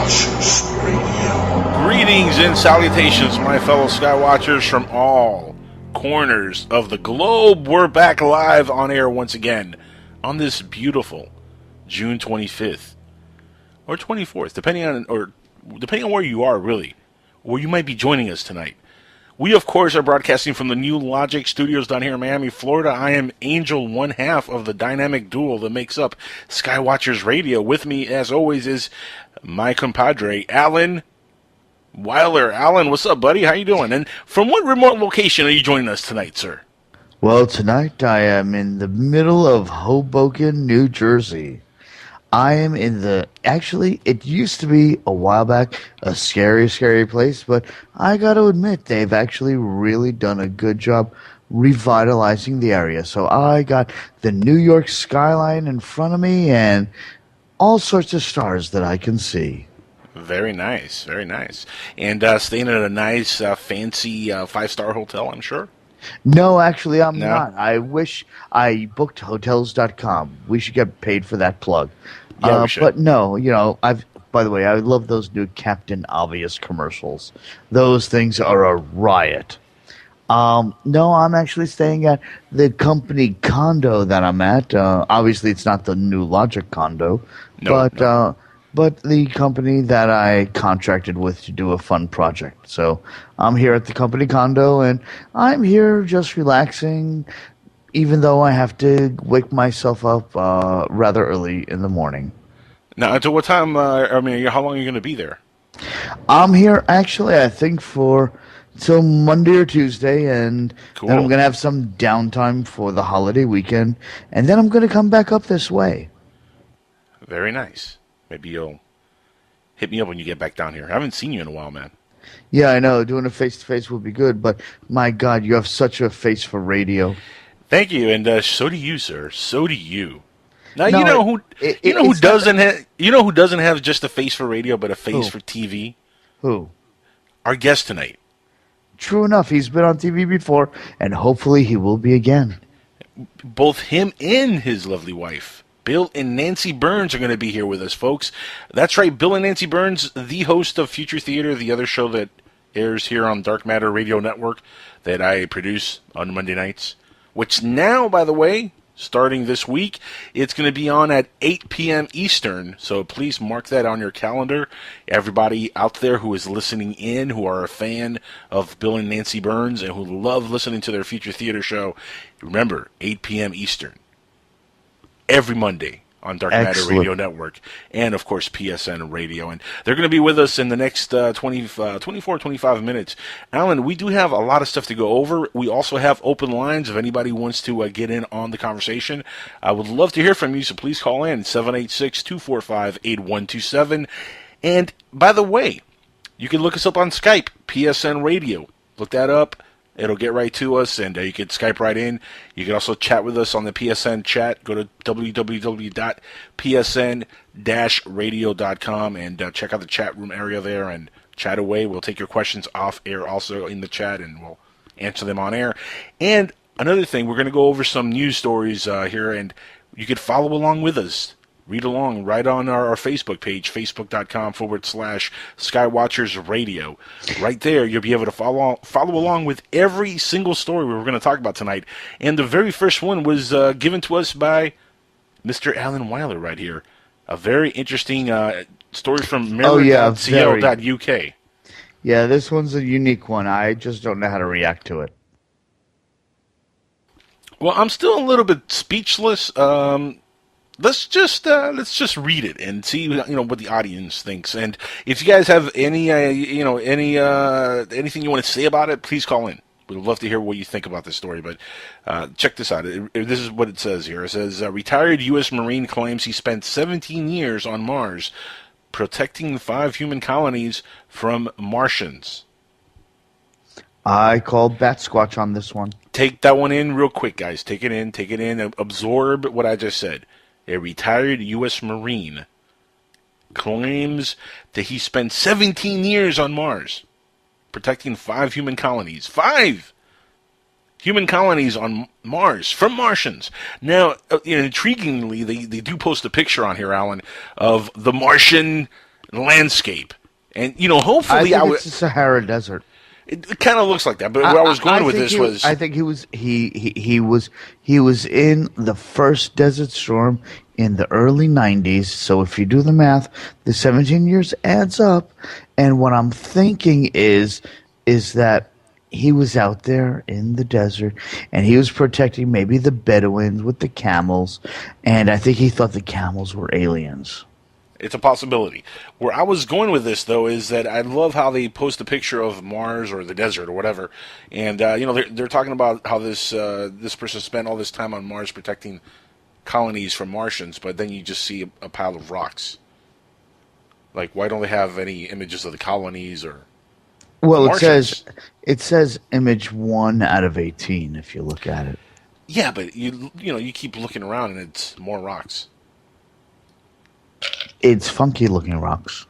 Skywatchers Radio. Greetings and salutations, my fellow Skywatchers from all corners of the globe. We're back live on air once again on this beautiful June 25th or 24th, depending on where you are, really, where you might be joining us tonight. We, of course, are broadcasting from the New Logic Studios down here in Miami, Florida. I am Angel, one half of the dynamic duo that makes up Skywatchers Radio. With me, as always, is my compadre, Alan Weiler. Alan, what's up, buddy? How you doing? And from what remote location are you joining us tonight, sir? Well, tonight I am in the middle of Hoboken, New Jersey. I am actually, it used to be a while back a scary, scary place, but I got to admit, they've actually really done a good job revitalizing the area. So I got the New York skyline in front of me and all sorts of stars that I can see. Very nice, very nice. And staying at a nice, fancy 5-star hotel, I'm sure? No, actually, I'm not. I wish I booked Hotels.com. We should get paid for that plug. Yeah, we should. But no, by the way, I love those new Captain Obvious commercials. Those things are a riot. No, I'm actually staying at the company condo that I'm at. Obviously, it's not the New Logic condo, but the company that I contracted with to do a fun project. So I'm here at the company condo, and I'm here just relaxing, even though I have to wake myself up rather early in the morning. Now, until what time, how long are you going to be there? I'm here, actually, I think, till Monday or Tuesday, and Cool. Then I'm going to have some downtime for the holiday weekend, and then I'm going to come back up this way. Very nice. Maybe you'll hit me up when you get back down here. I haven't seen you in a while, man. Yeah, I know. Doing a face-to-face would be good, but my God, you have such a face for radio. Thank you, and so do you, sir. So do you. Now No, you know who doesn't have just a face for radio, but a face for TV. Who? Our guest tonight. True enough, he's been on TV before, and hopefully he will be again. Both him and his lovely wife, Bill and Nancy Birnes, are going to be here with us, folks. That's right, Bill and Nancy Birnes, the host of Future Theater, the other show that airs here on Dark Matter Radio Network that I produce on Monday nights, which now, by the way, starting this week, it's going to be on at 8 p.m. Eastern, so please mark that on your calendar. Everybody out there who is listening in, who are a fan of Bill and Nancy Birnes and who love listening to their Future Theater show, remember, 8 p.m. Eastern. Every Monday on Dark Matter Radio Network and, of course, PSN Radio. And they're going to be with us in the next 24, 25 minutes. Alan, we do have a lot of stuff to go over. We also have open lines if anybody wants to get in on the conversation. I would love to hear from you, so please call in 786-245-8127. And, by the way, you can look us up on Skype, PSN Radio. Look that up. It'll get right to us, and you can Skype right in. You can also chat with us on the PSN chat. Go to www.psn-radio.com and check out the chat room area there and chat away. We'll take your questions off air also in the chat, and we'll answer them on air. And another thing, we're going to go over some news stories here, and you can follow along with us. Read along right on our Facebook page, facebook.com/Skywatchers Radio. Right there, you'll be able to follow along with every single story we're going to talk about tonight. And the very first one was given to us by Mr. Alan Weiler right here. A very interesting story from Mirror.co.uk. Yeah, this one's a unique one. I just don't know how to react to it. Well, I'm still a little bit speechless. Let's just read it and see what the audience thinks. And if you guys have any anything you want to say about it, please call in. We'd love to hear what you think about this story. But check this out. This is what it says here. It says retired U.S. Marine claims he spent 17 years on Mars protecting 5 human colonies from Martians. I called Bat Squatch on this one. Take that one in real quick, guys. Take it in. Absorb what I just said. A retired U.S. Marine claims that he spent 17 years on Mars protecting 5 human colonies. 5 human colonies on Mars from Martians. Now, intriguingly, they do post a picture on here, Alan, of the Martian landscape. And, I hopefully think it's the Sahara Desert. it kind of looks like that. But where I was going with this was... I think he was in the first Desert Storm in the early 90s. So if you do the math, the 17 years adds up. And what I'm thinking is that he was out there in the desert and he was protecting maybe the Bedouins with the camels. And I think he thought the camels were aliens. It's a possibility. Where I was going with this, though, is that I love how they post a picture of Mars or the desert or whatever, and they're talking about how this person spent all this time on Mars protecting colonies from Martians, but then you just see a pile of rocks. Like, why don't they have any images of the colonies or? Well, it says image 1 out of 18 if you look at it. Yeah, but you keep looking around and it's more rocks. It's funky looking rocks.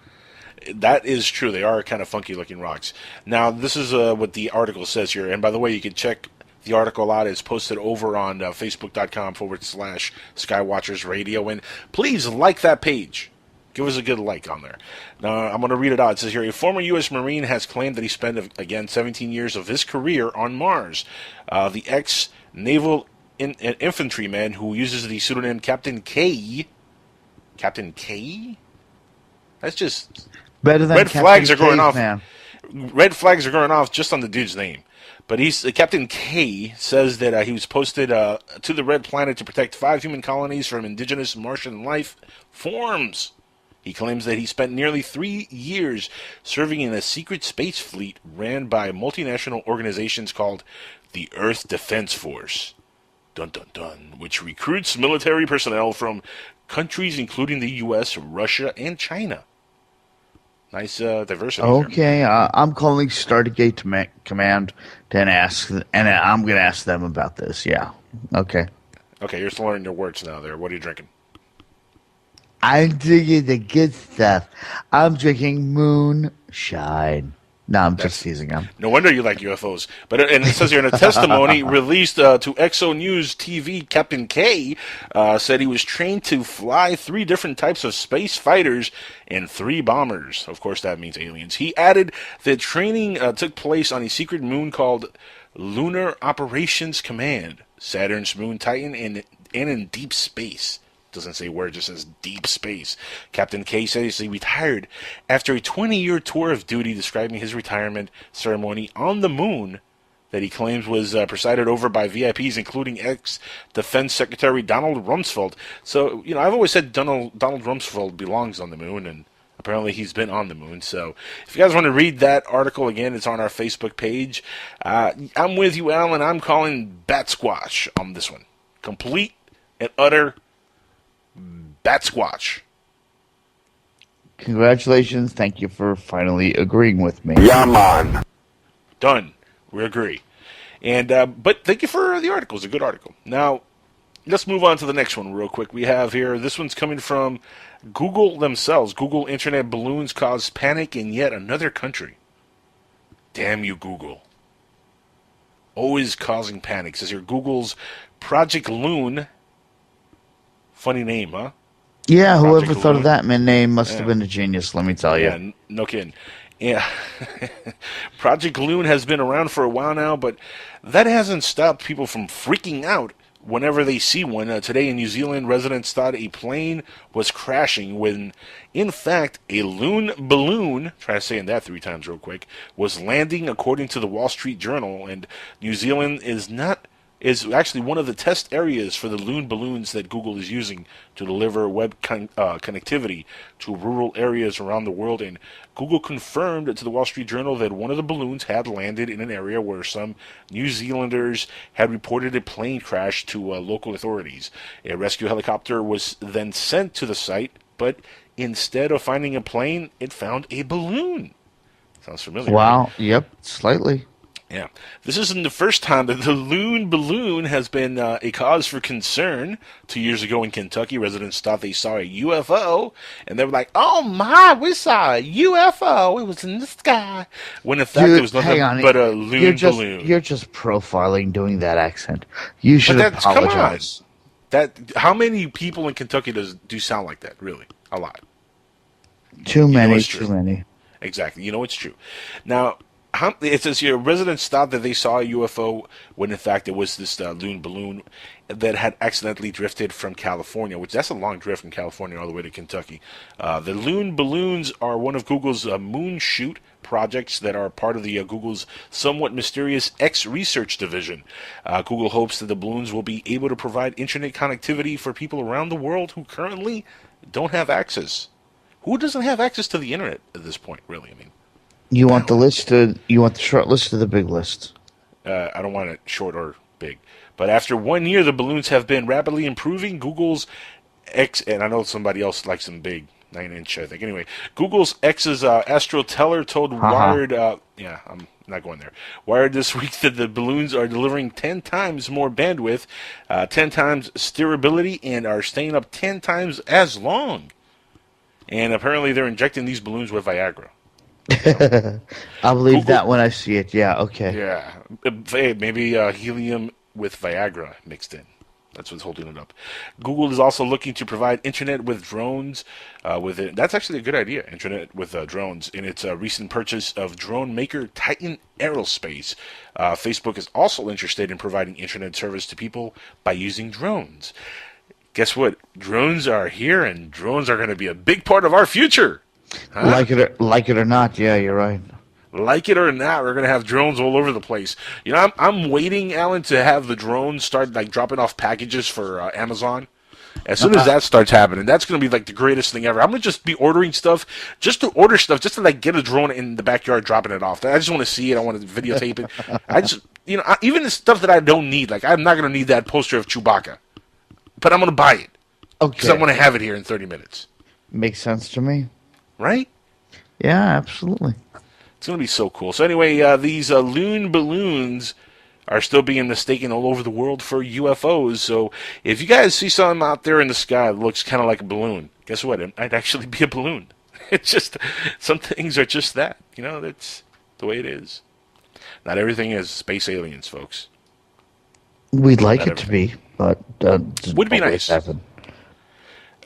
That is true. They are kind of funky looking rocks. Now, this is what the article says here. And by the way, you can check the article out. It's posted over on Facebook.com/Skywatchers Radio. And please like that page. Give us a good like on there. Now, I'm going to read it out. It says here, a former U.S. Marine has claimed that he spent, again, 17 years of his career on Mars. The ex-naval infantryman who uses the pseudonym Captain K. Captain K? That's just... Better than Red flags are going off. Man. Red flags are going off just on the dude's name. But Captain K says that he was posted to the Red Planet to protect 5 human colonies from indigenous Martian life forms. He claims that he spent nearly 3 years serving in a secret space fleet ran by multinational organizations called the Earth Defense Force. Dun dun dun, which recruits military personnel from countries including the U.S., Russia, and China. Nice diversity. Okay, I'm calling Stargate Command and I'm going to ask them about this. Yeah. Okay. Okay, you're still learning your words now. There. What are you drinking? I'm drinking the good stuff. I'm drinking moonshine. No, I'm just teasing him. No wonder you like UFOs. And it says here in a testimony released to Exo News TV, Captain K said he was trained to fly 3 different types of space fighters and 3 bombers. Of course, that means aliens. He added that training took place on a secret moon called Lunar Operations Command, Saturn's moon Titan, and in deep space. Doesn't say where, it just says deep space. Captain K says he retired after a 20-year tour of duty, describing his retirement ceremony on the moon that he claims was presided over by VIPs, including ex-Defense Secretary Donald Rumsfeld. So, I've always said Donald Rumsfeld belongs on the moon, and apparently he's been on the moon. So if you guys want to read that article, again, it's on our Facebook page. I'm with you, Alan. I'm calling Bat Squash on this one. Complete and utter Bat Squatch. Congratulations. Thank you for finally agreeing with me. Yeah, man. Done. We agree. And but thank you for the article. It's a good article. Now, let's move on to the next one real quick. We have here, this one's coming from Google themselves. Google Internet balloons cause panic in yet another country. Damn you, Google. Always causing panic. It says here, Google's Project Loon. Funny name, huh? Yeah, whoever Project thought Loon. of that name must have been a genius, let me tell you. Yeah, no kidding. Yeah. Project Loon has been around for a while now, but that hasn't stopped people from freaking out whenever they see one. Today in New Zealand, residents thought a plane was crashing when, in fact, a loon balloon, try saying that 3 times real quick, was landing, according to the Wall Street Journal. And New Zealand is actually one of the test areas for the loon balloons that Google is using to deliver web connectivity to rural areas around the world. And Google confirmed to the Wall Street Journal that one of the balloons had landed in an area where some New Zealanders had reported a plane crash to local authorities. A rescue helicopter was then sent to the site, but instead of finding a plane, it found a balloon. Sounds familiar. Wow. Right? Yep. Slightly. Yeah. This isn't the first time that the loon balloon has been a cause for concern. 2 years ago in Kentucky, residents thought they saw a UFO, and they were like, "Oh my, we saw a UFO. It was in the sky." When in fact, it was nothing but a loon balloon. You're just profiling doing that accent. You should apologize. How many people in Kentucky do sound like that? Really? A lot. Too many, it's true. too many. Exactly. You know it's true. Now, it says here, residents thought that they saw a UFO when in fact it was this loon balloon that had accidentally drifted from California, which that's a long drift from California all the way to Kentucky. The loon balloons are one of Google's moon shoot projects that are part of the Google's somewhat mysterious X research division. Google hopes that the balloons will be able to provide internet connectivity for people around the world who currently don't have access. Who doesn't have access to the internet at this point, really? I mean, You want the list? You want the short list or the big list? I don't want it short or big. But after 1 year, the balloons have been rapidly improving. Google's X, and I know somebody else likes them big, 9-inch, I think. Anyway, Google's X's Astro Teller told Wired, yeah, I'm not going there. Wired this week that the balloons are delivering 10 times more bandwidth, 10 times steerability, and are staying up 10 times as long. And apparently they're injecting these balloons with Viagra. I'll believe that when I see it. Yeah, okay. Yeah. Hey, maybe helium with Viagra mixed in. That's what's holding it up. Google is also looking to provide internet with drones. With it. That's actually a good idea, internet with drones. In its recent purchase of drone maker Titan Aerospace, Facebook is also interested in providing internet service to people by using drones. Guess what? Drones are here, and drones are going to be a big part of our future. Huh? Like it or not, yeah, you're right. Like it or not, we're going to have drones all over the place. You know, I'm waiting, Alan, to have the drones start like dropping off packages for Amazon. As soon as that starts happening, that's going to be like the greatest thing ever. I'm going to just be ordering stuff, just to order stuff, just to like get a drone in the backyard dropping it off. I just want to see it. I want to videotape it. I just, you know, even the stuff that I don't need, like I'm not going to need that poster of Chewbacca, but I'm going to buy it because I want to have it here in 30 minutes. Makes sense to me. Right? Yeah, absolutely. It's going to be so cool. So anyway, these loon balloons are still being mistaken all over the world for UFOs. So if you guys see something out there in the sky that looks kind of like a balloon, guess what? It might actually be a balloon. It's just, some things are just that. You know, that's the way it is. Not everything is space aliens, folks. We'd like it to be, but would be nice. Happen.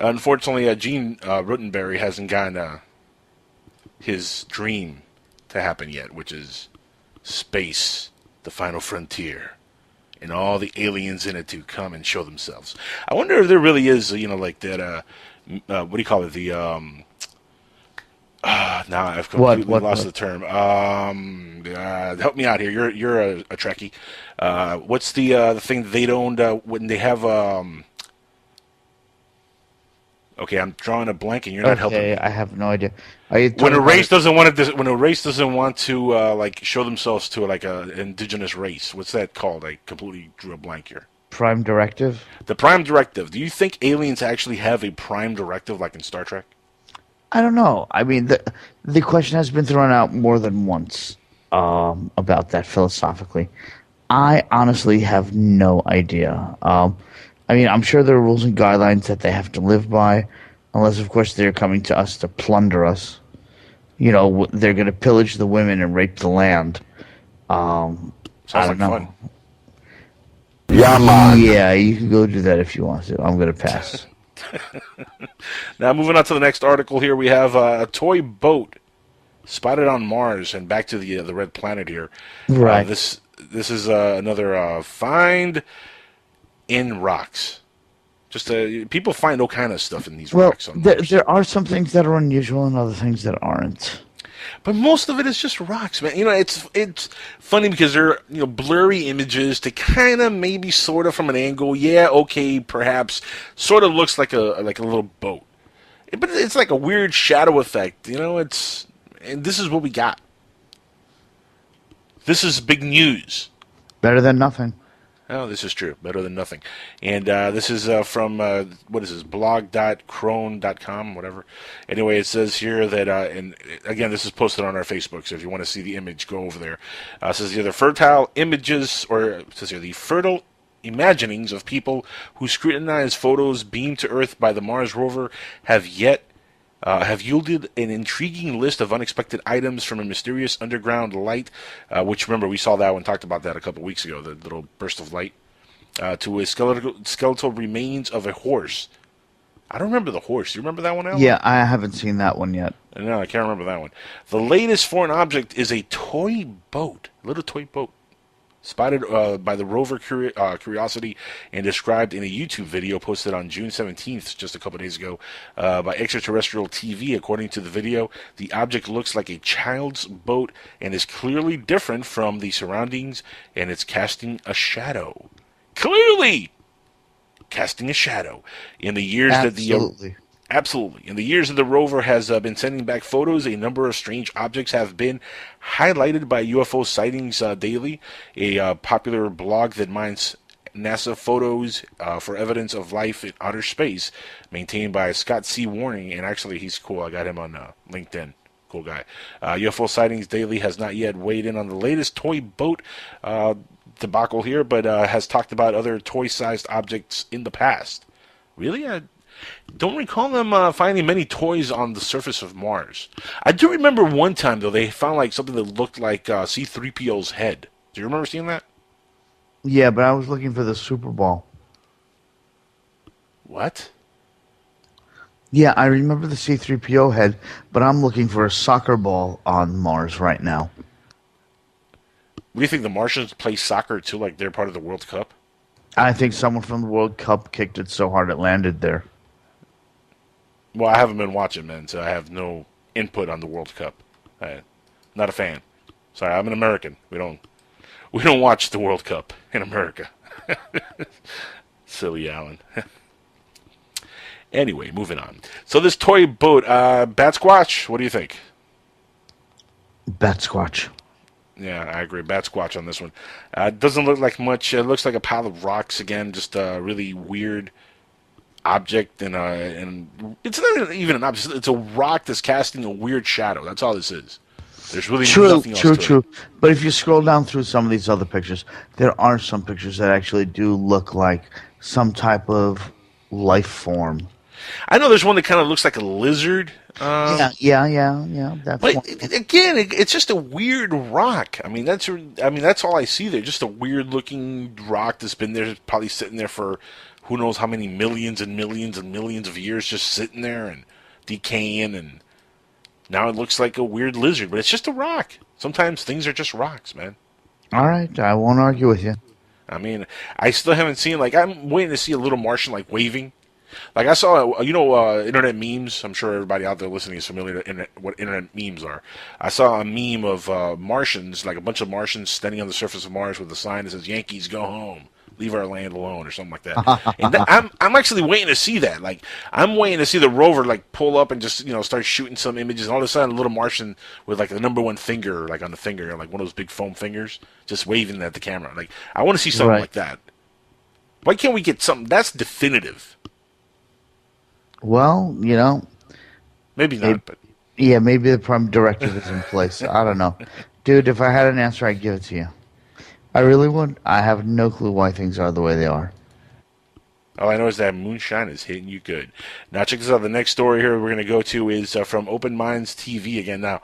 Unfortunately, Gene Roddenberry hasn't gotten his dream to happen yet, which is space, the final frontier, and all the aliens in it to come and show themselves. I wonder if there really is, you know, like that, what do you call it? The, now I've completely lost the term. Help me out here. You're a Trekkie. What's the thing they don't, when they have, okay, I'm drawing a blank, and you're not helping me. I have no idea. When a race doesn't want to, like show themselves to like a indigenous race, what's that called? I completely drew a blank here. Prime Directive. The Prime Directive. Do you think aliens actually have a Prime Directive, like in Star Trek? I don't know. I mean, the question has been thrown out more than once about that philosophically. I honestly have no idea. I mean, I'm sure there are rules and guidelines that they have to live by, unless, of course, they're coming to us to plunder us. You know, they're going to pillage the women and rape the land. Sounds like fun. Yeah, man. Yeah, you can go do that if you want to. I'm going to pass. Now, moving on to the next article here, we have a toy boat spotted on Mars, and back to the red planet here. Right. This is another find in rocks. Just people find all kind of stuff in these rocks. On Mars. There are some things that are unusual and other things that aren't. But most of it is just rocks, man. You know, it's funny because they're, you know, blurry images to kind of maybe sort of from an angle. Yeah, okay, perhaps sort of looks like a little boat, but it's like a weird shadow effect. You know, and this is what we got. This is big news. Better than nothing. Oh, this is true. Better than nothing. And this is from, what is this, blog.crone.com, whatever. Anyway, it says here that, and again, this is posted on our Facebook, so if you want to see the image, go over there. It says here, the fertile images, or it says here, the fertile imaginings of people who scrutinize photos beamed to Earth by the Mars rover have yielded an intriguing list of unexpected items from a mysterious underground light, which, remember, we saw that one, talked about that a couple weeks ago, the little burst of light, to a skeletal remains of a horse. I don't remember the horse. You remember that one, Alan? Yeah, I haven't seen that one yet. No, I can't remember that one. The latest foreign object is a toy boat, a little toy boat, spotted by the rover Curiosity and described in a YouTube video posted on June 17th, just a couple days ago, by Extraterrestrial TV. According to the video, the object looks like a child's boat and is clearly different from the surroundings, and it's casting a shadow. Clearly casting a shadow. In the years Absolutely. Absolutely. In the years that the rover has been sending back photos, a number of strange objects have been highlighted by UFO Sightings Daily, a popular blog that mines NASA photos for evidence of life in outer space, maintained by Scott C. Warning, and actually he's cool. I got him on LinkedIn. Cool guy. UFO Sightings Daily has not yet weighed in on the latest toy boat debacle here, but has talked about other toy-sized objects in the past. Really? I don't recall them finding many toys on the surface of Mars. I do remember one time, though, they found like something that looked like C-3PO's head. Do you remember seeing that? Yeah, but I was looking for the Super Bowl. What? Yeah, I remember the C-3PO head, but I'm looking for a soccer ball on Mars right now. Do you think the Martians play soccer too, like they're part of the World Cup? I think someone from the World Cup kicked it so hard it landed there. Well, I haven't been watching, man, so I have no input on the World Cup. Not a fan. Sorry, I'm an American. We don't watch the World Cup in America. Silly Alan. Anyway, moving on. So this toy boat, Bat Squatch, what do you think? Bat Squatch. Yeah, I agree. Bat Squatch on this one. It doesn't look like much. It looks like a pile of rocks again, just a really weird object, and it's not even an object. It's a rock that's casting a weird shadow. That's all this is. There's really nothing else to it. But if you scroll down through some of these other pictures, there are some pictures that actually do look like some type of life form. I know there's one that kind of looks like a lizard. Yeah. That's But one. again, it's just a weird rock. I mean, that's all I see there. Just a weird looking rock that's been there, probably sitting there for who knows how many millions and millions and millions of years, just sitting there and decaying. And now it looks like a weird lizard, but it's just a rock. Sometimes things are just rocks, man. All right, I won't argue with you. I mean, I still haven't seen, like, I'm waiting to see a little Martian, like, waving. Like, I saw, internet memes. I'm sure everybody out there listening is familiar to what internet memes are. I saw a meme of Martians, like a bunch of Martians standing on the surface of Mars with a sign that says, "Yankees, go home. Leave our land alone," or something like that. And I'm actually waiting to see that. Like, I'm waiting to see the rover, like, pull up and just, start shooting some images. And all of a sudden, a little Martian with, like, the number one finger, like, on the finger, like one of those big foam fingers, just waving at the camera. Like, I want to see something like that. Why can't we get something that's definitive? Well, maybe not, but yeah, maybe the prime directive is in place. I don't know, dude. If I had an answer, I'd give it to you. I really would. I have no clue why things are the way they are. All I know is that moonshine is hitting you good. Now, check this out. The next story here we're going to go to is from Open Minds TV again. Now,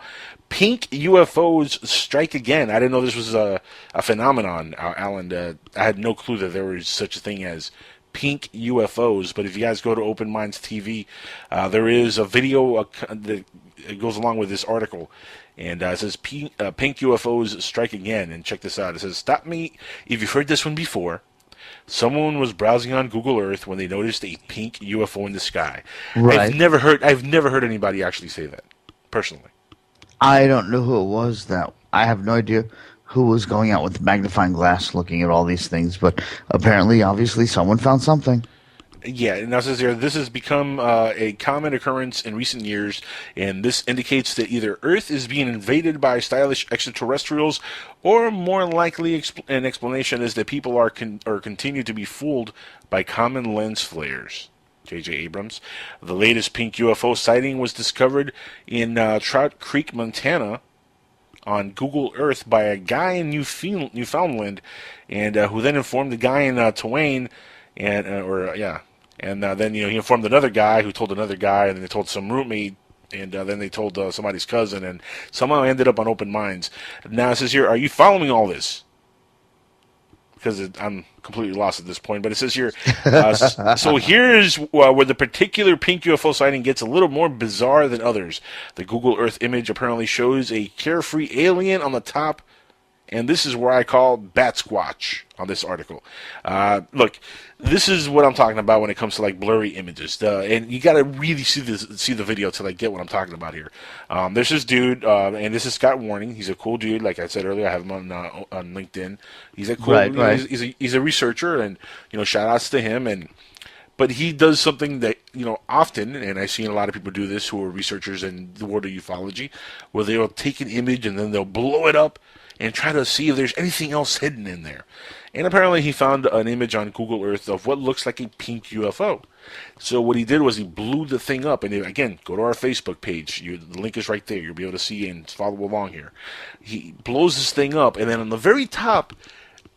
pink UFOs strike again. I didn't know this was a phenomenon, Alan. I had no clue that there was such a thing as pink UFOs, but if you guys go to Open Minds TV, there is a video that goes along with this article, and it says pink UFOs strike again. And check this out. It says, "Stop me if you've heard this one before. Someone was browsing on Google Earth when they noticed a pink UFO in the sky." Right. I've never heard anybody actually say that, personally. I don't know who it was. That I have no idea who was going out with magnifying glass looking at all these things, but apparently, obviously, someone found something. Yeah, and now it says here, this has become a common occurrence in recent years, and this indicates that either Earth is being invaded by stylish extraterrestrials, or more likely an explanation is that people are continue to be fooled by common lens flares. J.J. Abrams. The latest pink UFO sighting was discovered in Trout Creek, Montana, on Google Earth by a guy in Newfoundland, and who then informed the guy in Twain, and then he informed another guy who told another guy, and then they told some roommate, and then they told somebody's cousin, and somehow ended up on Open Minds. Now it says here, are you following all this? because I'm completely lost at this point. But it says here, so here's where the particular pink UFO sighting gets a little more bizarre than others. The Google Earth image apparently shows a carefree alien on the top. And this is where I call bat squatch on this article. Look, this is what I'm talking about when it comes to like blurry images. And you got to really see the video to like get what I'm talking about here. There's this dude, and this is Scott Warning. He's a cool dude. Like I said earlier, I have him on LinkedIn. He's a cool. Right. He's a researcher, and shout outs to him. But he does something that, often, and I've seen a lot of people do this who are researchers in the world of ufology, where they'll take an image and then they'll blow it up and try to see if there's anything else hidden in there. And apparently he found an image on Google Earth of what looks like a pink UFO. So what he did was he blew the thing up. And again, go to our Facebook page. The link is right there. You'll be able to see and follow along here. He blows this thing up, and then on the very top,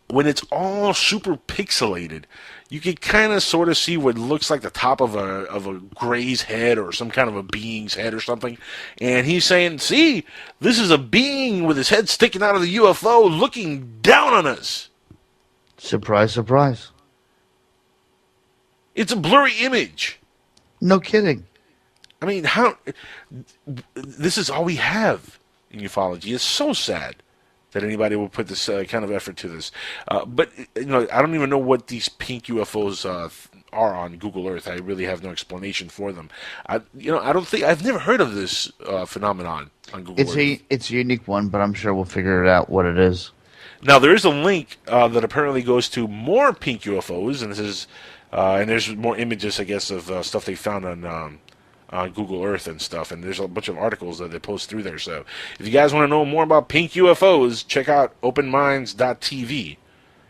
when it's all super pixelated, you can kind of sort of see what looks like the top of a gray's head or some kind of a being's head or something. And he's saying, see, this is a being with his head sticking out of the UFO looking down on us. Surprise, surprise. It's a blurry image. No kidding. I mean, this is all we have in ufology. It's so sad that anybody will put this kind of effort to this. But I don't even know what these pink UFOs are on Google Earth. I really have no explanation for them. I've never heard of this phenomenon on Google Earth. It's a unique one, but I'm sure we'll figure it out what it is. Now, there is a link that apparently goes to more pink UFOs, and this is and there's more images, I guess, of stuff they found on Google Earth and stuff, and there's a bunch of articles that they post through there. So if you guys want to know more about pink UFOs, check out openminds.tv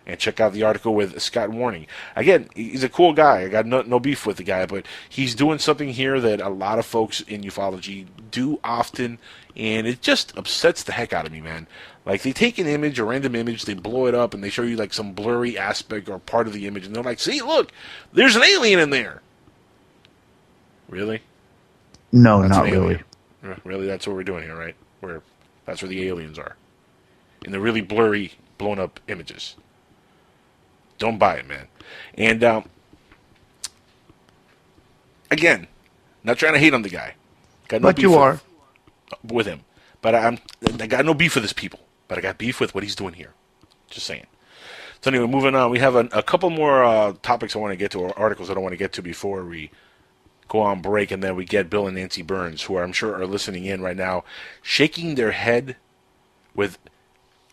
and check out the article with Scott Warning. Again, he's a cool guy. I got no beef with the guy, but he's doing something here that a lot of folks in ufology do often, and it just upsets the heck out of me, man. Like, they take an image, a random image, they blow it up, and they show you like some blurry aspect or part of the image, and they're like, see, look, there's an alien in there. Really? No, That's not an really. alien. Really, that's what we're doing here, right? That's where the aliens are. In the really blurry, blown up images. Don't buy it, man. And, again, not trying to hate on the guy. But you are. With him. But I got no beef with his people. But I got beef with what he's doing here. Just saying. So anyway, moving on. We have a couple more topics I want to get to, or articles I don't want to get to before we go on break, and then we get Bill and Nancy Birnes, who I'm sure are listening in right now, shaking their head with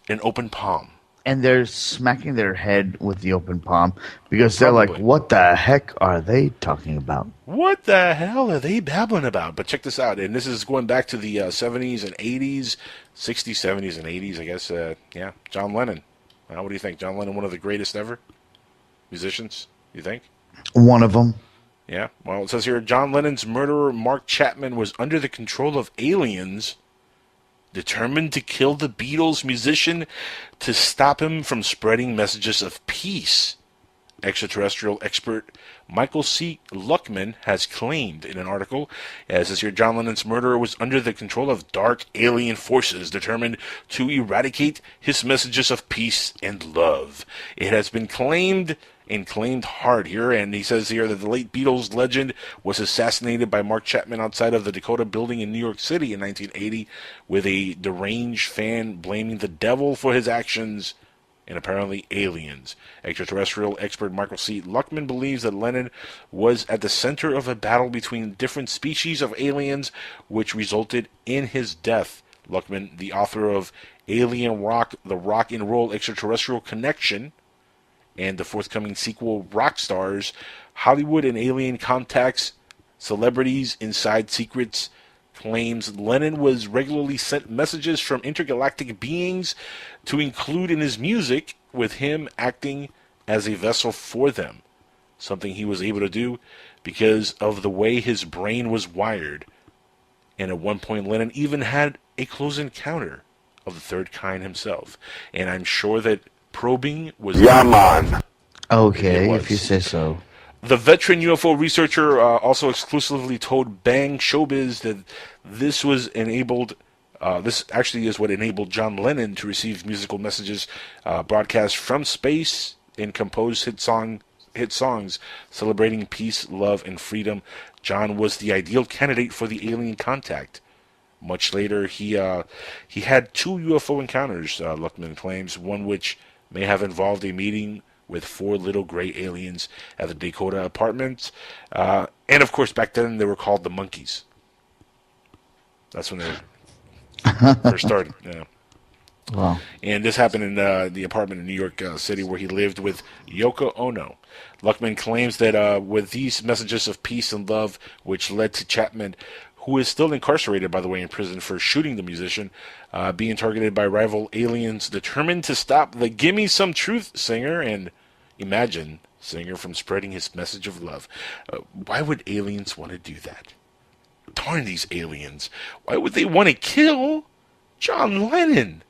an open palm. And they're smacking their head with the open palm because they're Probably. like, what the heck are they talking about? What the hell are they babbling about? But check this out, and this is going back to the 70s and 80s, 60s, 70s, and 80s, I guess. Yeah, John Lennon. What do you think? John Lennon, one of the greatest ever musicians, you think? One of them. Yeah, well, it says here, John Lennon's murderer, Mark Chapman, was under the control of aliens, determined to kill the Beatles musician to stop him from spreading messages of peace. Extraterrestrial expert Michael C. Luckman has claimed in an article, as this here, John Lennon's murderer was under the control of dark alien forces determined to eradicate his messages of peace and love. It has been claimed hard here, and he says here that the late Beatles legend was assassinated by Mark Chapman outside of the Dakota Building in New York City in 1980, with a deranged fan blaming the devil for his actions and apparently aliens. Extraterrestrial expert Michael C. Luckman believes that Lennon was at the center of a battle between different species of aliens, which resulted in his death. Luckman, the author of Alien Rock, the Rock and Roll Extraterrestrial Connection, and the forthcoming sequel, Rock Stars, Hollywood and Alien Contacts, Celebrities, Inside Secrets, claims Lennon was regularly sent messages from intergalactic beings to include in his music, with him acting as a vessel for them, something he was able to do because of the way his brain was wired. And at one point, Lennon even had a close encounter of the third kind himself. And I'm sure that probing was... Yeah, man. Okay, if you say so. The veteran UFO researcher also exclusively told Bang Showbiz that this was enabled This actually is what enabled John Lennon to receive musical messages broadcast from space and compose hit songs celebrating peace, love, and freedom. John was the ideal candidate for the alien contact. Much later, he had 2 UFO encounters, Luckman claims, one which may have involved a meeting with 4 little gray aliens at the Dakota apartment. And, of course, back then they were called the Monkeys. That's when they first started. Yeah. Wow. And this happened in the apartment in New York City where he lived with Yoko Ono. Luckman claims that with these messages of peace and love, which led to Chapman, who is still incarcerated, by the way, in prison for shooting the musician, being targeted by rival aliens determined to stop the Gimme Some Truth singer and Imagine singer from spreading his message of love. Why would aliens want to do that? Darn these aliens. Why would they want to kill John Lennon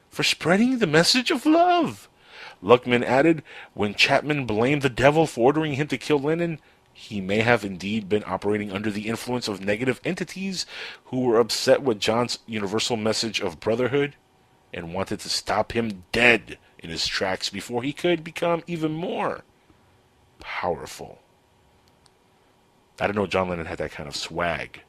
for spreading the message of love? Luckman added, when Chapman blamed the devil for ordering him to kill Lennon, he may have indeed been operating under the influence of negative entities who were upset with John's universal message of brotherhood and wanted to stop him dead in his tracks before he could become even more powerful. I didn't know John Lennon had that kind of swag.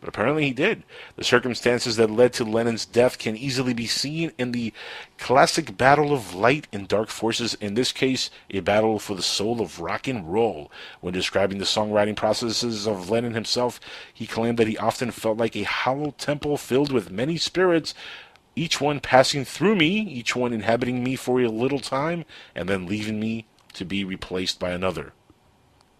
But apparently he did. The circumstances that led to Lennon's death can easily be seen in the classic battle of light and dark forces, in this case, a battle for the soul of rock and roll. When describing the songwriting processes of Lennon himself, he claimed that he often felt like a hollow temple filled with many spirits, each one passing through me, each one inhabiting me for a little time, and then leaving me to be replaced by another.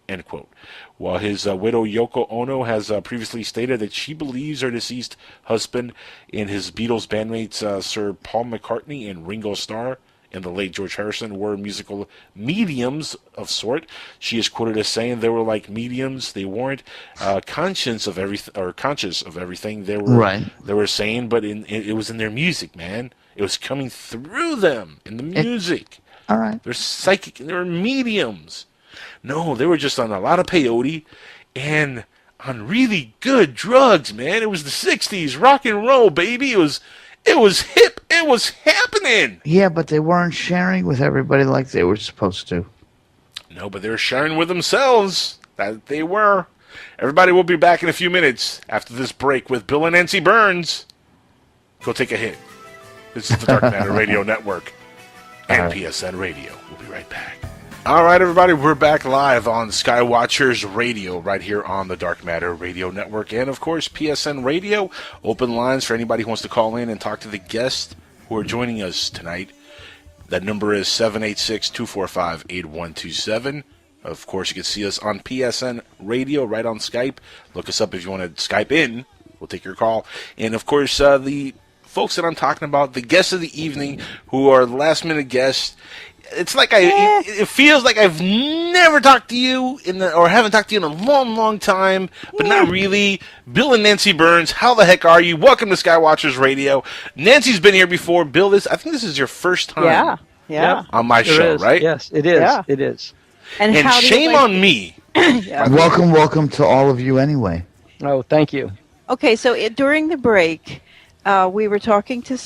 End quote. While his widow Yoko Ono has previously stated that she believes her deceased husband and his Beatles bandmates Sir Paul McCartney and Ringo Starr and the late George Harrison were musical mediums of sort, she is quoted as saying they were like mediums. They weren't conscious of everything they were Right. they were saying, but it was in their music, man. It was coming through them in the music. All right. They're psychic. They're mediums. No, they were just on a lot of peyote and on really good drugs, man. It was the 60s, rock and roll, baby. It was hip. It was happening. Yeah, but they weren't sharing with everybody like they were supposed to. No, but they were sharing with themselves. That they were. Everybody will be back in a few minutes after this break with Bill and Nancy Birnes. Go take a hit. This is the Dark Matter Radio Network and PSN Radio. We'll be right back. All right, everybody, we're back live on Skywatchers Radio right here on the Dark Matter Radio Network and, of course, PSN Radio. Open lines for anybody who wants to call in and talk to the guests who are joining us tonight. That number is 786-245-8127. Of course, you can see us on PSN Radio right on Skype. Look us up if you want to Skype in. We'll take your call. And, of course, the folks that I'm talking about, the guests of the evening who are last-minute guests, it's like it feels like I've never talked to you or haven't talked to you in a long, long time, but not really. Bill and Nancy Birnes, how the heck are you? Welcome to Skywatchers Radio. Nancy's been here before. Bill, I think this is your first time on my show, right? Yes, it is. Yeah. It is. And shame on me. Welcome to all of you anyway. Oh, thank you. Okay, so during the break, we were talking to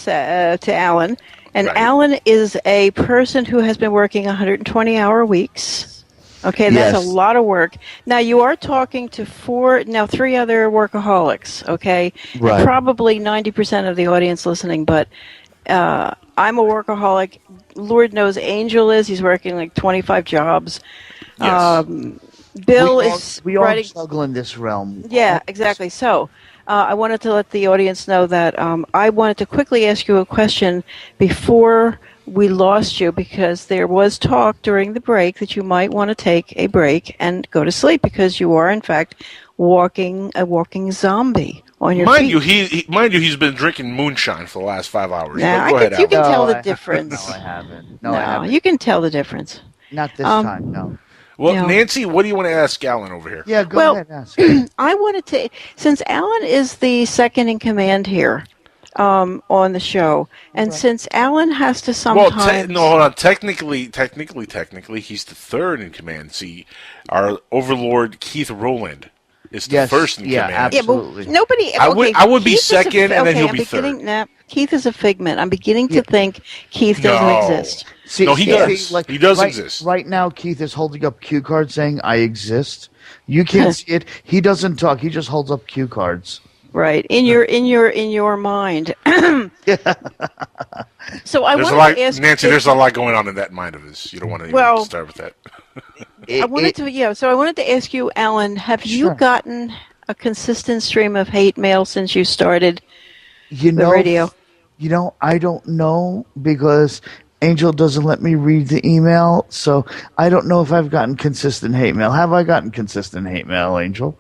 Alan. And right. Alan is a person who has been working 120-hour weeks. Okay, that's a lot of work. Now, you are talking to three other workaholics, okay? Right. And probably 90% of the audience listening, but I'm a workaholic. Lord knows Angel is. He's working like 25 jobs. Yes. Bill we all struggle in this realm. Yeah, exactly. So I wanted to let the audience know that I wanted to quickly ask you a question before we lost you, because there was talk during the break that you might want to take a break and go to sleep because you are, in fact, a walking zombie on your feet. Mind you, he's been drinking moonshine for the last 5 hours. Now, you can tell the difference. No, I haven't. No, I haven't. You can tell the difference. Not this time, no. Well, Nancy, what do you want to ask Alan over here? Yeah, go ahead. Ask him. I wanted to, since Alan is the second in command here on the show, and since Alan has to sometimes... hold on. Technically, he's the third in command. See, our overlord, Keith Rowland, is the first in command. Absolutely. Yeah, but nobody. I would be Keith is second, and then he'll I'm be third. Keith is a figment. I'm beginning to think Keith doesn't exist. No, he does. He does exist. Right now, Keith is holding up cue cards saying, "I exist." You can't see it. He doesn't talk. He just holds up cue cards. Right in your mind. So I want to ask Nancy. There's a lot going on in that mind of his. You don't want to even start with that. I wanted to ask you, Alan. Have you gotten a consistent stream of hate mail since you started the radio? I don't know because Angel doesn't let me read the email, so I don't know if I've gotten consistent hate mail. Have I gotten consistent hate mail, Angel?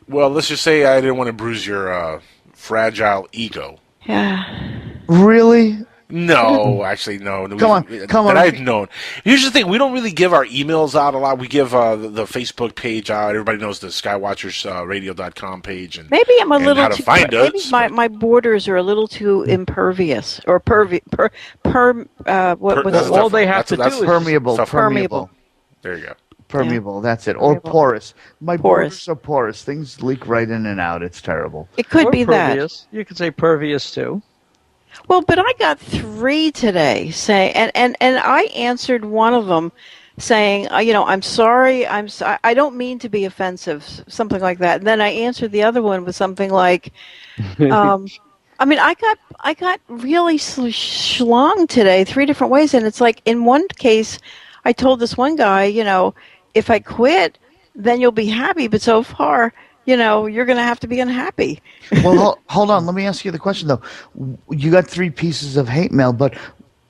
Well, let's just say I didn't want to bruise your fragile ego. Yeah. Really? No, actually, no. Come on. That I've known. Here's the thing: we don't really give our emails out a lot. We give the Facebook page out. Everybody knows the Skywatchers Radio.com page, and maybe I'm a little how to too. Find maybe us. my borders are a little too impervious or all they have to do is permeable. There you go. Permeable, Yeah. that's it. Or porous. My Porous. borders are porous. Things leak right in and out. It's terrible. It could or be pervious. You could say pervious too. Well, but I got 3 today saying, and I answered one of them saying, I'm sorry, I don't mean to be offensive, something like that. And then I answered the other one with something like, I got really schlonged today 3 different ways, and it's like in one case, I told this one guy, if I quit, then you'll be happy, but so far, you're going to have to be unhappy. Well, hold on. Let me ask you the question, though. You got 3 pieces of hate mail, but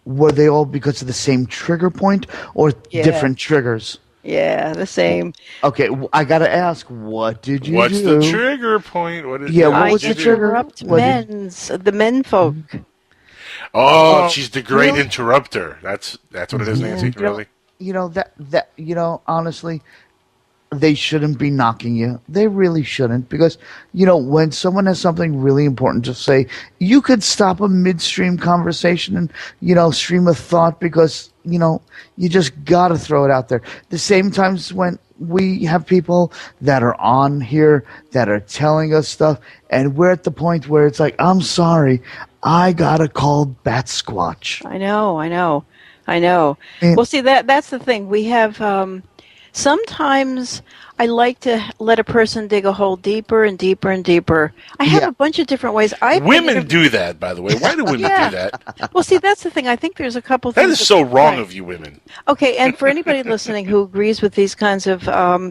were they all because of the same trigger point or different triggers? Yeah, the same. Okay, I got to ask, what did you What's do? the trigger point? What was the trigger? The men folk. Oh, she's the great interrupter. That's what it is, Nancy. Really? Honestly, they shouldn't be knocking you. They really shouldn't, because when someone has something really important to say, you could stop a midstream conversation and stream of thought, because you just got to throw it out there. The same times when we have people that are on here that are telling us stuff, and we're at the point where it's like, I'm sorry, I gotta call Bat Squatch. I know. And, well, see, that's the thing. We have sometimes I like to let a person dig a hole deeper and deeper and deeper. I have a bunch of different ways. Women do that, by the way. Why do women do that? Well, see, that's the thing. I think there's a couple That things. is so wrong of you women. Okay, and for anybody listening who agrees with these kinds of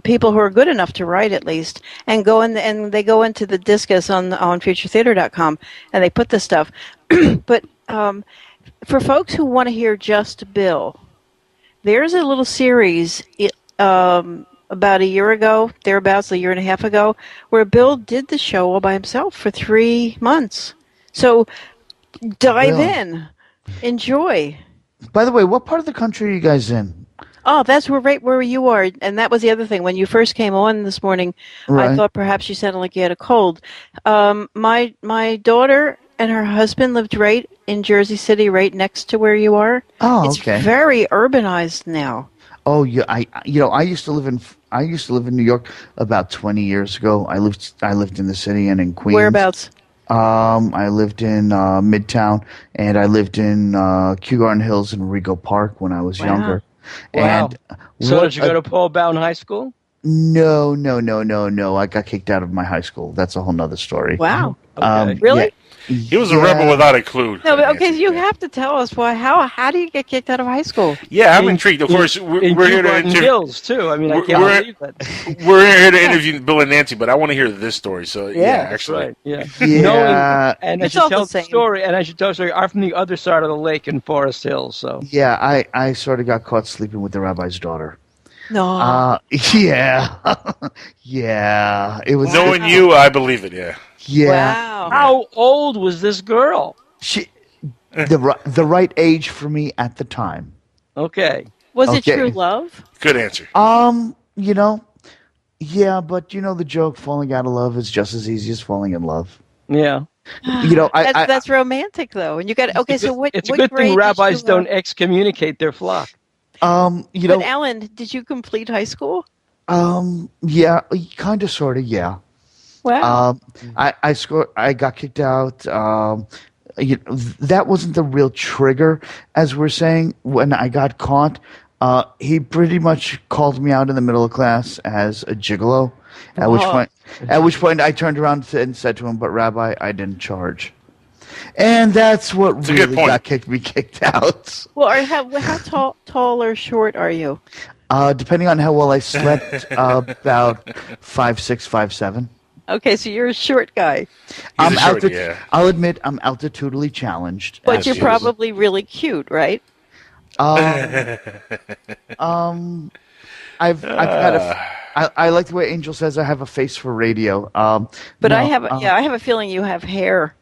people who are good enough to write, at least, and they go into the discus on futuretheater.com and they put this stuff. But for folks who want to hear just Bill, there's a little series about a year ago, thereabouts, a year and a half ago, where Bill did the show all by himself for 3 months. So dive in. Enjoy. By the way, what part of the country are you guys in? Oh, that's right where you are. And that was the other thing. When you first came on this morning, I thought perhaps you sounded like you had a cold. My daughter and her husband lived right in Jersey City, right next to where you are. Oh, it's very urbanized now. Oh, yeah. I used to live in New York about 20 years ago. I lived in the city and in Queens. Whereabouts? I lived in Midtown, and I lived in Kew Garden Hills and Rego Park when I was younger. Wow. And so did you go to Paul Bowden High School? No. I got kicked out of my high school. That's a whole nother story. Wow. Okay. Really? Yeah. He was a rebel without a clue. No, but okay, so you have to tell us how do you get kicked out of high school? Yeah, I'm intrigued. Of course, we're here to interview. Hills too. I mean, I can't believe that. We're here to interview Bill and Nancy, but I want to hear this story. So actually, right. Yeah. Yeah. And I should tell the story. And I should tell the story. I'm from the other side of the lake in Forest Hills. So yeah, I sort of got caught sleeping with the rabbi's daughter. No. Yeah. Yeah. It was. Knowing you, I believe it. Yeah. Yeah. Wow. How old was this girl? The right age for me at the time. Okay. Was it true love? Good answer. Yeah, but the joke, falling out of love is just as easy as falling in love. Yeah. That's romantic though. And you got so what? It's a what good grade thing rabbis did you, don't excommunicate their flock. But Alan, did you complete high school? Yeah, kind of, sort of, yeah. Wow. I scored. I got kicked out. That wasn't the real trigger, as we're saying. When I got caught, he pretty much called me out in the middle of class as a gigolo. At which point, I turned around and said to him, "But Rabbi, I didn't charge." And that's what really got me kicked out. Well, how tall or short are you? Depending on how well I slept, about 5'6", 5'7". Okay, so you're a short guy. I'll admit I'm altitudinally challenged. But you're probably really cute, right? I've got I like the way Angel says I have a face for radio. But I have a feeling you have hair.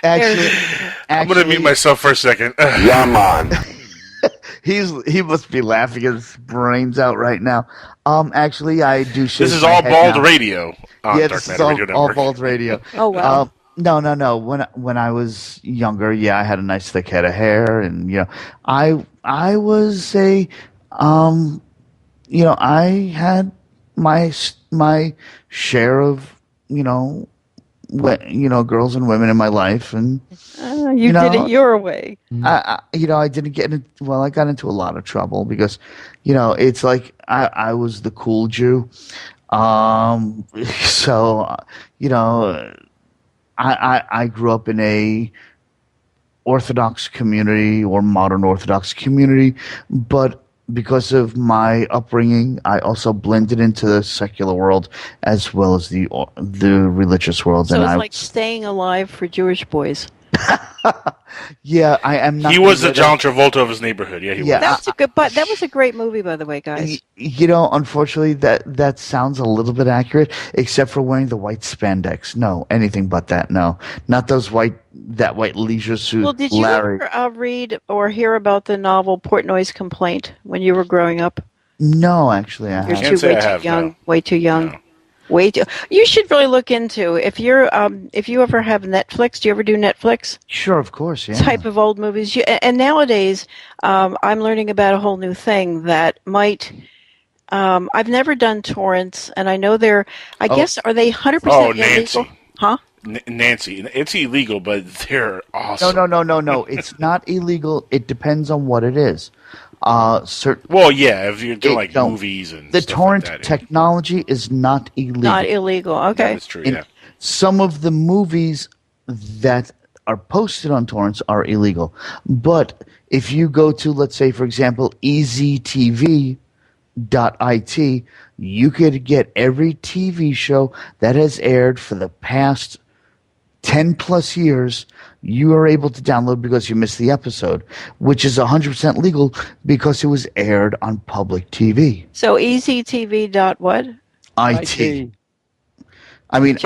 Actually, I'm going to mute myself for a second. Yeah, man. He must be laughing his brains out right now. Actually, I do. This is all bald radio. Yeah, this is all bald radio. Oh wow. No. When I was younger, yeah, I had a nice thick head of hair, and I was I had my share of girls and women in my life, and you did it your way. I didn't get into. Well, I got into a lot of trouble because, it's like I was the cool Jew. So I grew up in a Orthodox community or modern Orthodox community, but because of my upbringing, I also blended into the secular world as well as the religious world. So it's like staying alive for Jewish boys. Yeah, I am not. He was the John Travolta of his neighborhood. Yeah, he was. That was a great movie, by the way, guys. Unfortunately, that sounds a little bit accurate, except for wearing the white spandex. No, anything but that. No, not that white leisure suit. Well, did you ever read or hear about the novel Portnoy's Complaint when you were growing up? No, actually, I haven't. You're way too young. No. You should really look into if you ever have Netflix. Do you ever do Netflix? Sure, of course, yeah. Type of old movies. And nowadays, I'm learning about a whole new thing that might. I've never done torrents, and I know they're. I guess are they 100% illegal? Huh? Nancy, it's illegal, but they're awesome. No. It's not illegal. It depends on what it is. Well, yeah, if you're doing movies and the stuff torrent like that, technology is not illegal. Not illegal. Okay, that's true. Yeah, some of the movies that are posted on torrents are illegal, but if you go to, let's say, for example, EZTV.it, you could get every TV show that has aired for the past 10 plus years. You are able to download because you missed the episode, which is 100% legal because it was aired on public TV. So EZTV. What? IT. I mean,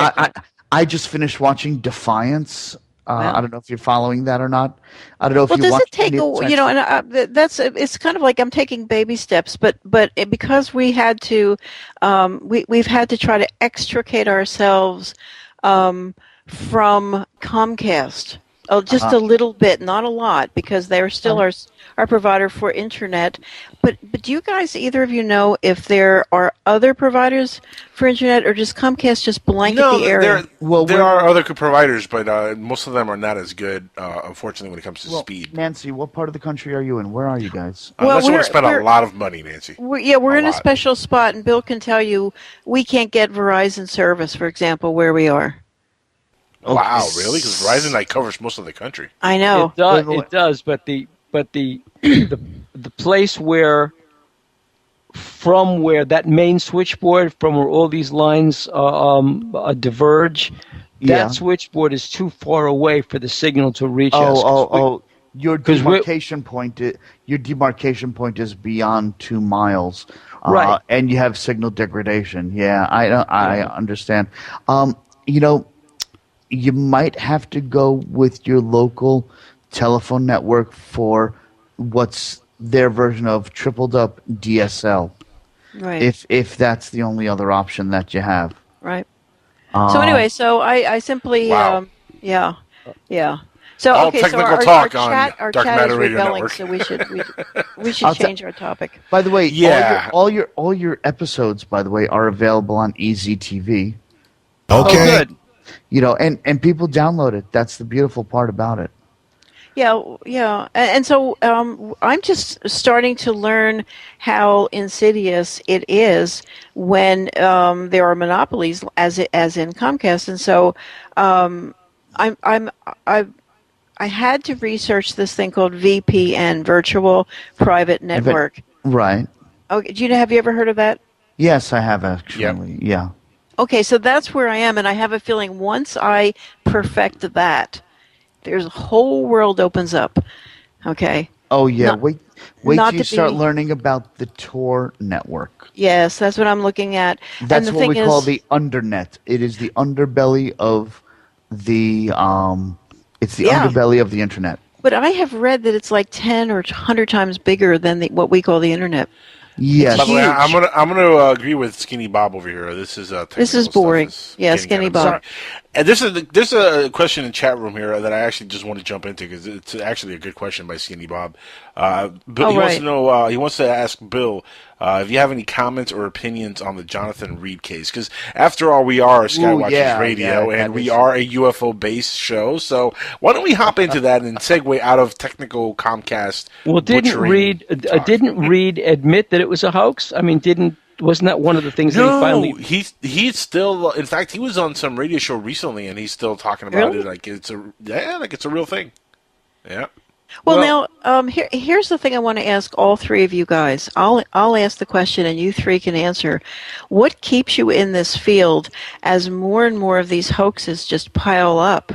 I just finished watching Defiance. I don't know if you're following that or not. I don't know if you does it take it's kind of like I'm taking baby steps, but because we had to we've had to try to extricate ourselves from Comcast. Oh, just a little bit, not a lot, because they're still our provider for internet. But do you guys, either of you, know if there are other providers for internet, or just Comcast just blanket the area? There are other providers, but most of them are not as good, unfortunately, when it comes to speed. Nancy, what part of the country are you in? Where are you guys? Unless you want to spend a lot of money, Nancy. We're in a special spot, and Bill can tell you we can't get Verizon service, for example, where we are. Wow, really? Because Verizon covers most of the country. I know it does, but the place where that main switchboard from where all these lines diverge, that switchboard is too far away for the signal to reach us. Your demarcation point is beyond 2 miles, right? And you have signal degradation. Yeah, I understand. You might have to go with your local telephone network for what's their version of tripled up DSL. Right. If that's the only other option that you have. Right. So anyway, I simply wow. Yeah. So All okay, technical so talk our on chat, our Dark chat Matter is Radio rebelling. Network. So we should change our topic. By the way, Yeah. all your episodes, by the way, are available on EZTV. Oh, good. You know, and people download it. That's the beautiful part about it. Yeah. And so I'm just starting to learn how insidious it is when there are monopolies, as in Comcast. And so I had to research this thing called VPN, Virtual Private Network. Right. Okay, have you ever heard of that? Yes, I have actually. Yep. Yeah. Okay, so that's where I am, and I have a feeling once I perfect that, there's a whole world opens up. Okay. Oh yeah. Not- wait not till you to start be- learning about the Tor network. Yes, that's what I'm looking at. That's and the what thing we is, call the undernet. It is the underbelly of the It's the Yeah. underbelly of the internet. But I have read that it's like 10 or 100 times bigger than what we call the internet. Yes. By the way, Huge. I'm gonna agree with Skinny Bob over here. This is boring. Yeah, getting Skinny kind of Bob. boring. And there's a question in the chat room here that I actually just want to jump into because it's actually a good question by Skinny Bob. Bill, he wants to know. He wants to ask Bill if you have any comments or opinions on the Jonathan Reed case. Because after all, we are a Skywatchers Radio, and we are a UFO-based show. So why don't we hop into that and segue out of technical Comcast? Well, didn't Reed admit that it was a hoax? I mean, wasn't that one of the things that he finally? He's still. In fact, he was on some radio show recently, and he's still talking about Really? it like it's a real thing. Yeah. Well, now here's the thing I want to ask all three of you guys. I'll ask the question, and you three can answer. What keeps you in this field as more and more of these hoaxes just pile up?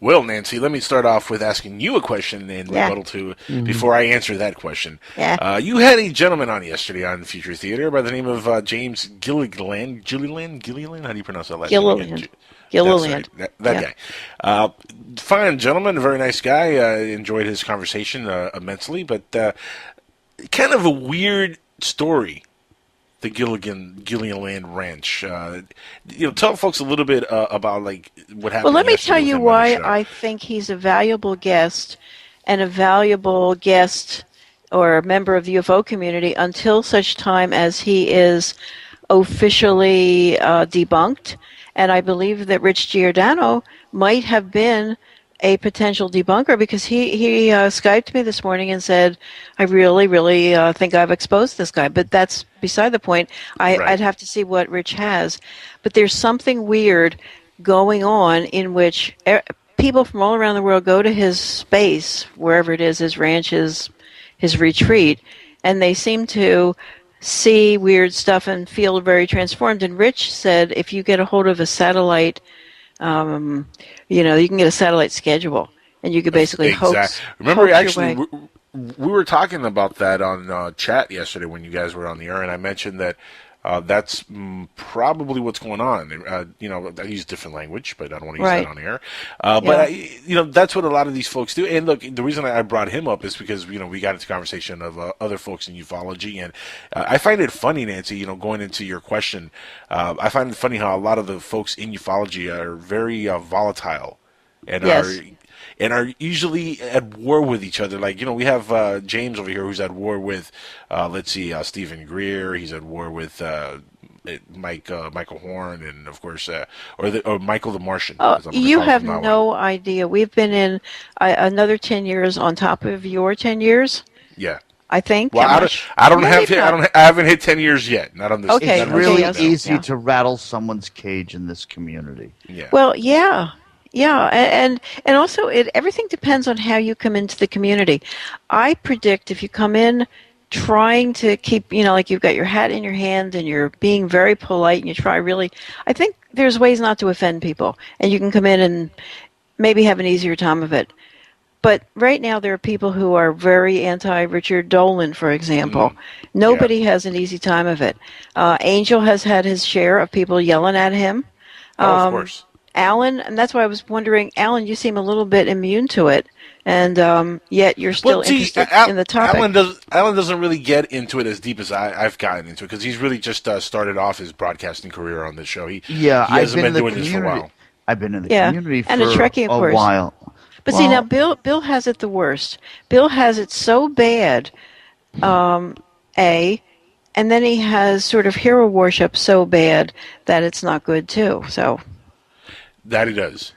Well, Nancy, let me start off with asking you a question in rebuttal to before I answer that question. Yeah. You had a gentleman on yesterday on Future Theater by the name of James Gilliland. How do you pronounce that last name? Gilliland. That's right, that guy. Fine gentleman, a very nice guy. Enjoyed his conversation immensely, but kind of a weird story. The Gilliland Ranch. Tell folks a little bit about what happened. Well, let me yesterday tell with you him on why the show. I think he's a valuable guest and a valuable guest or a member of the UFO community until such time as he is officially debunked. And I believe that Rich Giordano might have been a potential debunker because he Skyped me this morning and said, I really, really think I've exposed this guy. But that's beside the point. I'd have to see what Rich has. But there's something weird going on in which people from all around the world go to his space, wherever it is, his ranch, his retreat, and they seem to see weird stuff and feel very transformed. And Rich said if you get a hold of a satellite, you can get a satellite schedule, and you could basically hoax. Remember, hoax actually, your way. we were talking about that on chat yesterday when you guys were on the air, and I mentioned that that's probably what's going on. I use different language, but I don't want to use that on the air. But that's what a lot of these folks do. And look, the reason I brought him up is because we got into conversation of other folks in ufology, and I find it funny, Nancy. Going into your question, I find it funny how a lot of the folks in ufology are very volatile, and are usually at war with each other. Like, we have James over here who's at war with, Stephen Greer. He's at war with Michael Horn, and of course, or Michael the Martian. You have no idea. We've been in another 10 years on top of your 10 years. Yeah. I think. Well, I haven't hit 10 years yet. Not on this. Okay. It's really yes. easy to rattle someone's cage in this community. Yeah. Well, yeah. Yeah, and also everything depends on how you come into the community. I predict if you come in trying to keep, like you've got your hat in your hand and you're being very polite and you try really, I think there's ways not to offend people, and you can come in and maybe have an easier time of it. But right now there are people who are very anti-Richard Dolan, for example. Nobody has an easy time of it. Angel has had his share of people yelling at him. Of course. Alan, and that's why I was wondering, Alan, you seem a little bit immune to it, and yet you're still interested in the topic. Alan doesn't really get into it as deep as I've gotten into it, because he's really just started off his broadcasting career on this show. He hasn't been doing this for a while. I've been in the community for and a Trekkie, of course. while. But see, now Bill has it the worst. Bill has it so bad, and then he has sort of hero worship so bad that it's not good too. So that he does.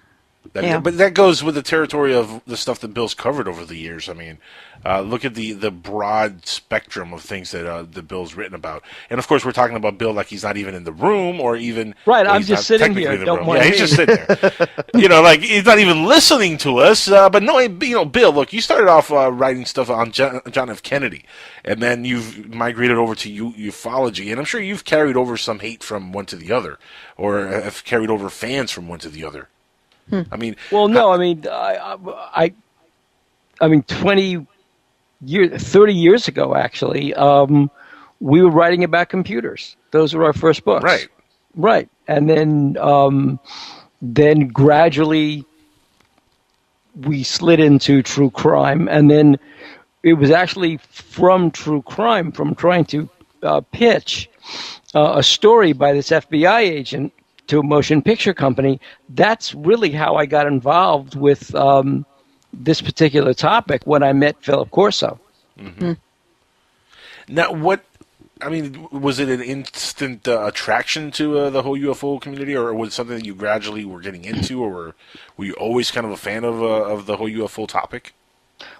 Yeah. But that goes with the territory of the stuff that Bill's covered over the years. I mean, look at the broad spectrum of things that Bill's written about. And, of course, we're talking about Bill like he's not even in the room or even... Right, well, I'm just sitting here. Don't mind me. He's just sitting there. Like, he's not even listening to us. But, no, Bill, look, you started off writing stuff on John F. Kennedy. And then you've migrated over to ufology. And I'm sure you've carried over some hate from one to the other. Or have carried over fans from one to the other. I mean, well, no, I mean, 30 years ago, actually, we were writing about computers. Those were our first books. Right. And then gradually we slid into true crime. And then it was actually from true crime, from trying to pitch a story by this FBI agent to a motion picture company. That's really how I got involved with this particular topic when I met Philip Corso. Mm-hmm. Now, was it an instant attraction to the whole UFO community, or was it something that you gradually were getting into, or were you always kind of a fan of the whole UFO topic?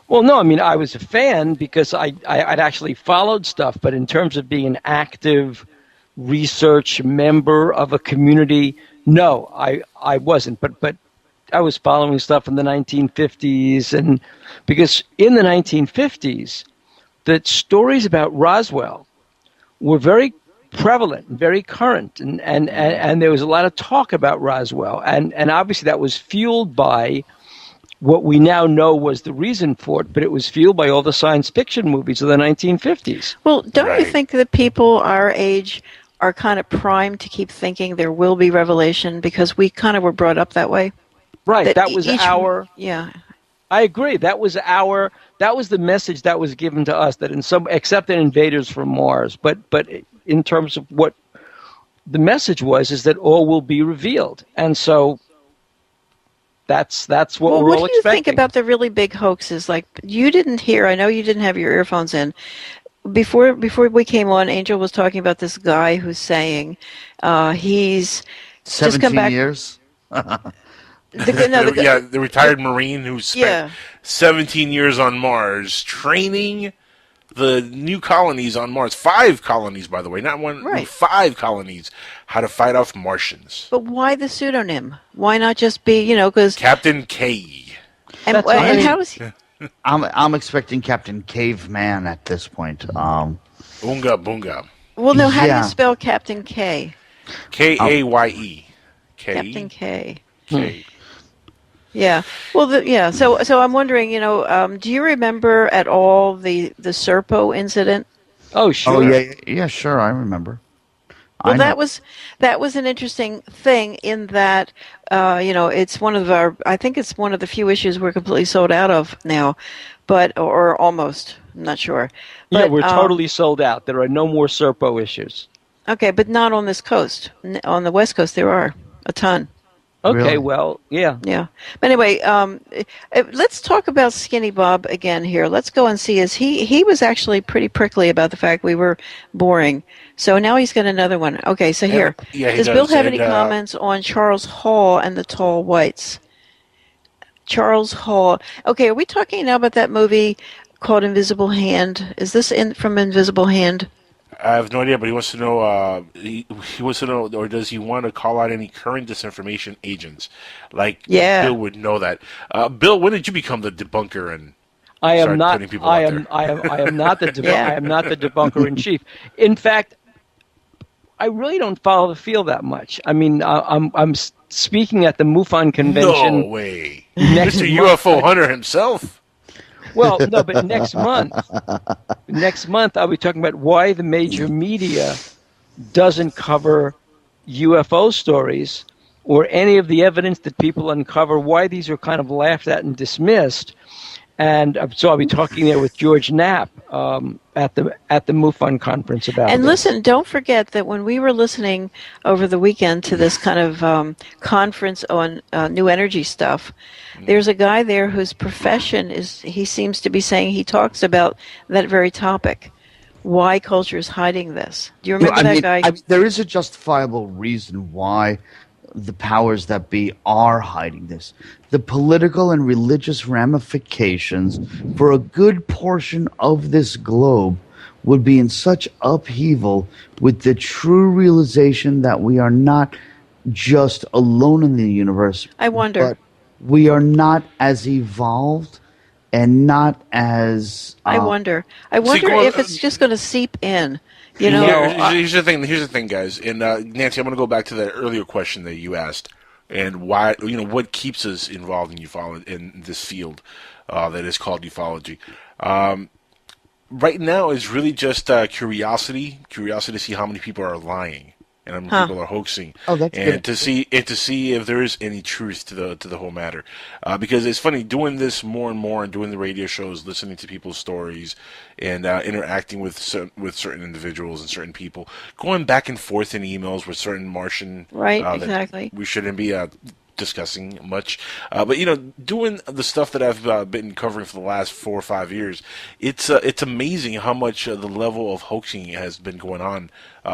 Well, no, I mean, I was a fan because I'd actually followed stuff, but in terms of being an active research member of a community, no, I wasn't. But I was following stuff in the 1950s, and because in the 1950s, the stories about Roswell were very prevalent, very current, and there was a lot of talk about Roswell, and obviously that was fueled by what we now know was the reason for it, but it was fueled by all the science fiction movies of the 1950s. Well, don't you think that people our age are kind of primed to keep thinking there will be revelation because we kind of were brought up that way? Right. That was our... Yeah. I agree. That was the message that was given to us, that except in Invaders from Mars, but in terms of what the message was, is that all will be revealed. And so that's what we're all expecting. What do you think about the really big hoaxes? Like, you didn't hear, I know you didn't have your earphones in. Before we came on, Angel was talking about this guy who's saying he's 17 just come back. years? The retired Marine who spent 17 years on Mars training the new colonies on Mars. 5 colonies, by the way, not one, 5 colonies, how to fight off Martians. But why the pseudonym? Why not just be, because Captain K. And how is he? I'm expecting Captain Caveman at this point. Oonga Boonga. Well, no, how do you spell Captain K? Kaye. Captain K. K. Yeah. Well, So I'm wondering, do you remember at all the Serpo incident? Oh, sure. Oh, yeah, sure. I remember. Well, that was an interesting thing in that, it's I think it's one of the few issues we're completely sold out of now, or almost, I'm not sure. Yeah, we're totally sold out. There are no more Serpo issues. Okay, but not on this coast. On the West Coast, there are a ton. Okay, really? Well, yeah. Yeah. But anyway, let's talk about Skinny Bob again here. Let's go and see. He was actually pretty prickly about the fact we were boring. So now he's got another one. Okay, so here. Yeah, does Bill have any comments on Charles Hall and the Tall Whites? Charles Hall. Okay, are we talking now about that movie called Invisible Hand? Is this from Invisible Hand? I have no idea, but he wants to know. He wants to know, or does he want to call out any current disinformation agents? Like, Bill would know that. Bill, when did you become the debunker and start putting people out there? I am not the I am not the debunker in chief. In fact, I really don't follow the field that much. I mean, I'm speaking at the MUFON convention. No way, Mr. UFO Hunter himself. Well, no, but next month I'll be talking about why the major media doesn't cover UFO stories or any of the evidence that people uncover, why these are kind of laughed at and dismissed. And so I'll be talking there with George Knapp at the MUFON conference about And this. listen, don't forget that when we were listening over the weekend to this kind of conference on new energy stuff, there's a guy there whose profession is, he seems to be saying, he talks about that very topic. Why culture is hiding this. Do you remember that guy? There is a justifiable reason why the powers that be are hiding this. The political and religious ramifications for a good portion of this globe would be in such upheaval with the true realization that we are not just alone in the universe. I wonder. But we are not as evolved and not as... I wonder if it's just going to seep in. You know, here's the thing, guys. And Nancy, I'm going to go back to that earlier question that you asked, and why, what keeps us involved in this field that is called ufology. Right now, is really just curiosity to see how many people are lying and how many people are hoaxing, that's good. to see if there is any truth to the whole matter. Because it's funny doing this more and more, and doing the radio shows, listening to people's stories, and interacting with certain individuals and certain people, going back and forth in emails with certain Martian, right? Exactly. We shouldn't be discussing much, but doing the stuff that I've been covering for the last 4 or 5 years, it's amazing how much the level of hoaxing has been going on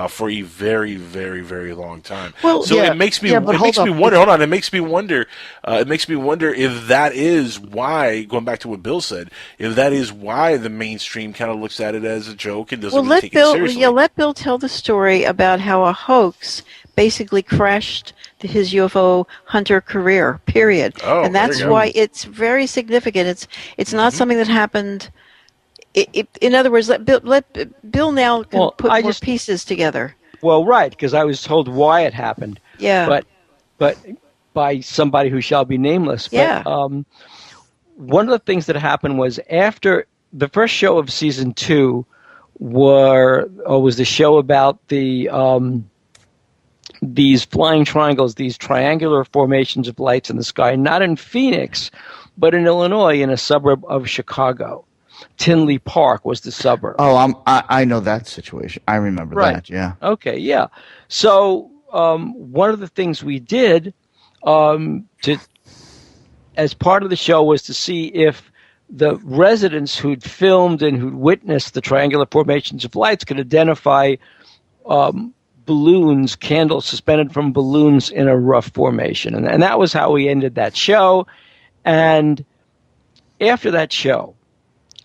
for a very, very, very long time. Well, so it makes me wonder. Hold on, it makes me wonder. It makes me wonder if that is why, going back to what Bill said, if that is why the mainstream kind of looks at it as a joke and doesn't really take it seriously. Yeah, let Bill tell the story about how a hoax basically crashed his UFO hunter career, period. Oh, and that's why it's very significant. It's not something that happened. In other words, let Bill now put more pieces together. Well, right, because I was told why it happened. Yeah. But by somebody who shall be nameless. Yeah. But, one of the things that happened was after the first show of season 2 was the show about these flying triangles, these triangular formations of lights in the sky, not in Phoenix, but in Illinois, in a suburb of Chicago. Tinley Park was the suburb. Oh, I know that situation. I remember that, yeah. Okay, yeah. So one of the things we did as part of the show was to see if the residents who'd filmed and who'd witnessed the triangular formations of lights could identify balloons, candles suspended from balloons in a rough formation. And that was how we ended that show. And after that show,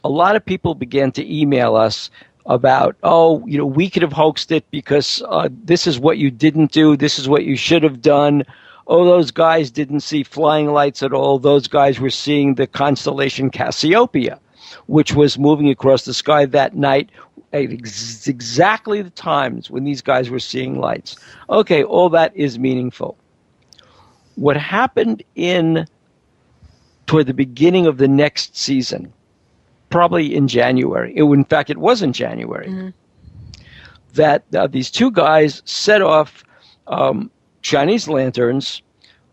a lot of people began to email us about, we could have hoaxed it because this is what you didn't do, this is what you should have done. Oh, those guys didn't see flying lights at all. Those guys were seeing the constellation Cassiopeia, which was moving across the sky that night at exactly the times when these guys were seeing lights. Okay, all that is meaningful. What happened toward the beginning of the next season, probably in January, in fact, it was in January, that these two guys set off Chinese lanterns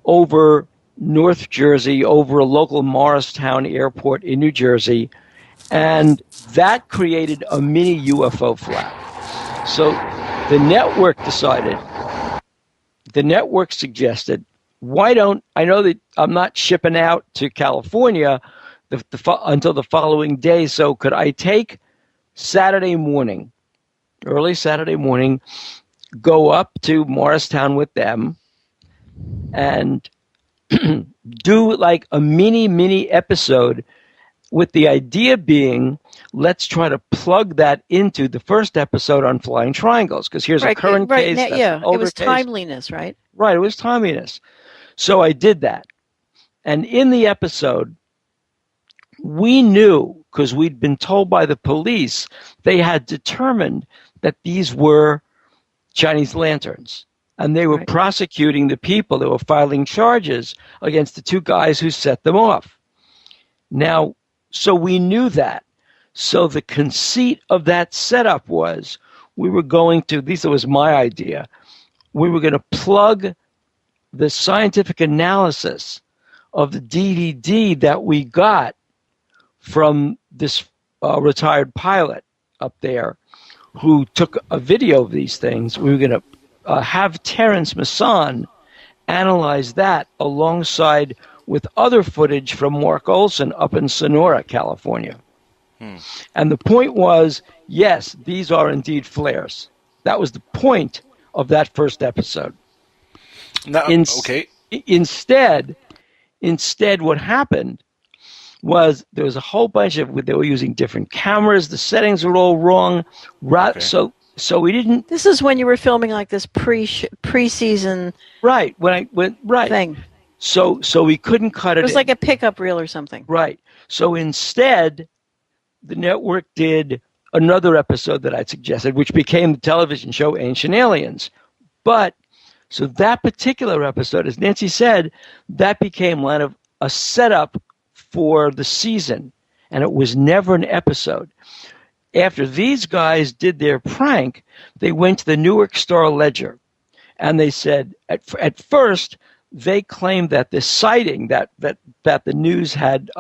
over North Jersey, over a local Morristown airport in New Jersey, and that created a mini UFO flag. So the network suggested, why don't, I know that I'm not shipping out to California until the following day, so could I take early Saturday morning, go up to Morristown with them and do like a mini episode, with the idea being, let's try to plug that into the first episode on flying triangles, because here's a current case. It was timeliness, right? Right, it was timeliness. So I did that. And in the episode, we knew, because we'd been told by the police, they had determined that these were Chinese lanterns. And they were prosecuting the people. They were filing charges against the two guys who set them off. Now, so we knew that. So the conceit of that setup was, this was my idea, we were going to plug the scientific analysis of the DVD that we got from this retired pilot up there who took a video of these things. We were going to have Terrence Masson analyze that alongside with other footage from Mark Olson up in Sonora, California. And the point was, yes, these are indeed flares. That was the point of that first episode. No, okay. Instead, what happened was there was a whole bunch of, they were using different cameras. The settings were all wrong. Okay. So we didn't. This is when you were filming like this pre-season Right. When I went right. thing. So we couldn't cut it. It was like a pickup reel or something. Right. So instead, the network did another episode that I suggested, which became the television show Ancient Aliens. But so that particular episode, as Nancy said, that became kind of a setup for the season, and it was never an episode. After these guys did their prank, they went to the Newark Star-Ledger, and they said at first they claimed that this sighting that the news had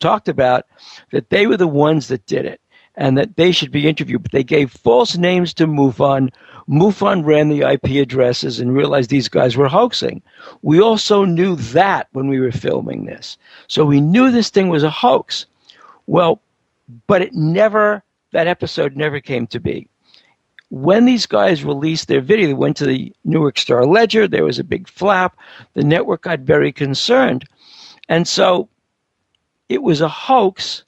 talked about, that they were the ones that did it and that they should be interviewed. But they gave false names to MUFON. MUFON ran the IP addresses and realized these guys were hoaxing. We also knew that when we were filming this. So we knew this thing was a hoax. Well, but that episode never came to be. When these guys released their video, they went to the Newark Star-Ledger. There was a big flap. The network got very concerned. And so it was a hoax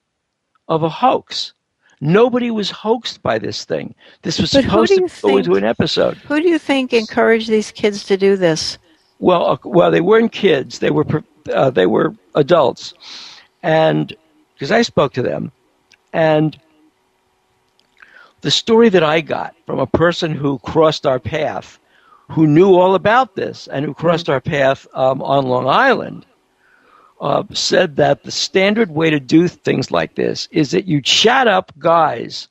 of a hoax. Nobody was hoaxed by this thing. This was supposed to go into an episode. Who do you think encouraged these kids to do this? Well, they weren't kids. They were adults. And because I spoke to them, and the story that I got from a person who crossed our path, who knew all about this, and who crossed our path on Long Island, said that the standard way to do things like this is that you chat up guys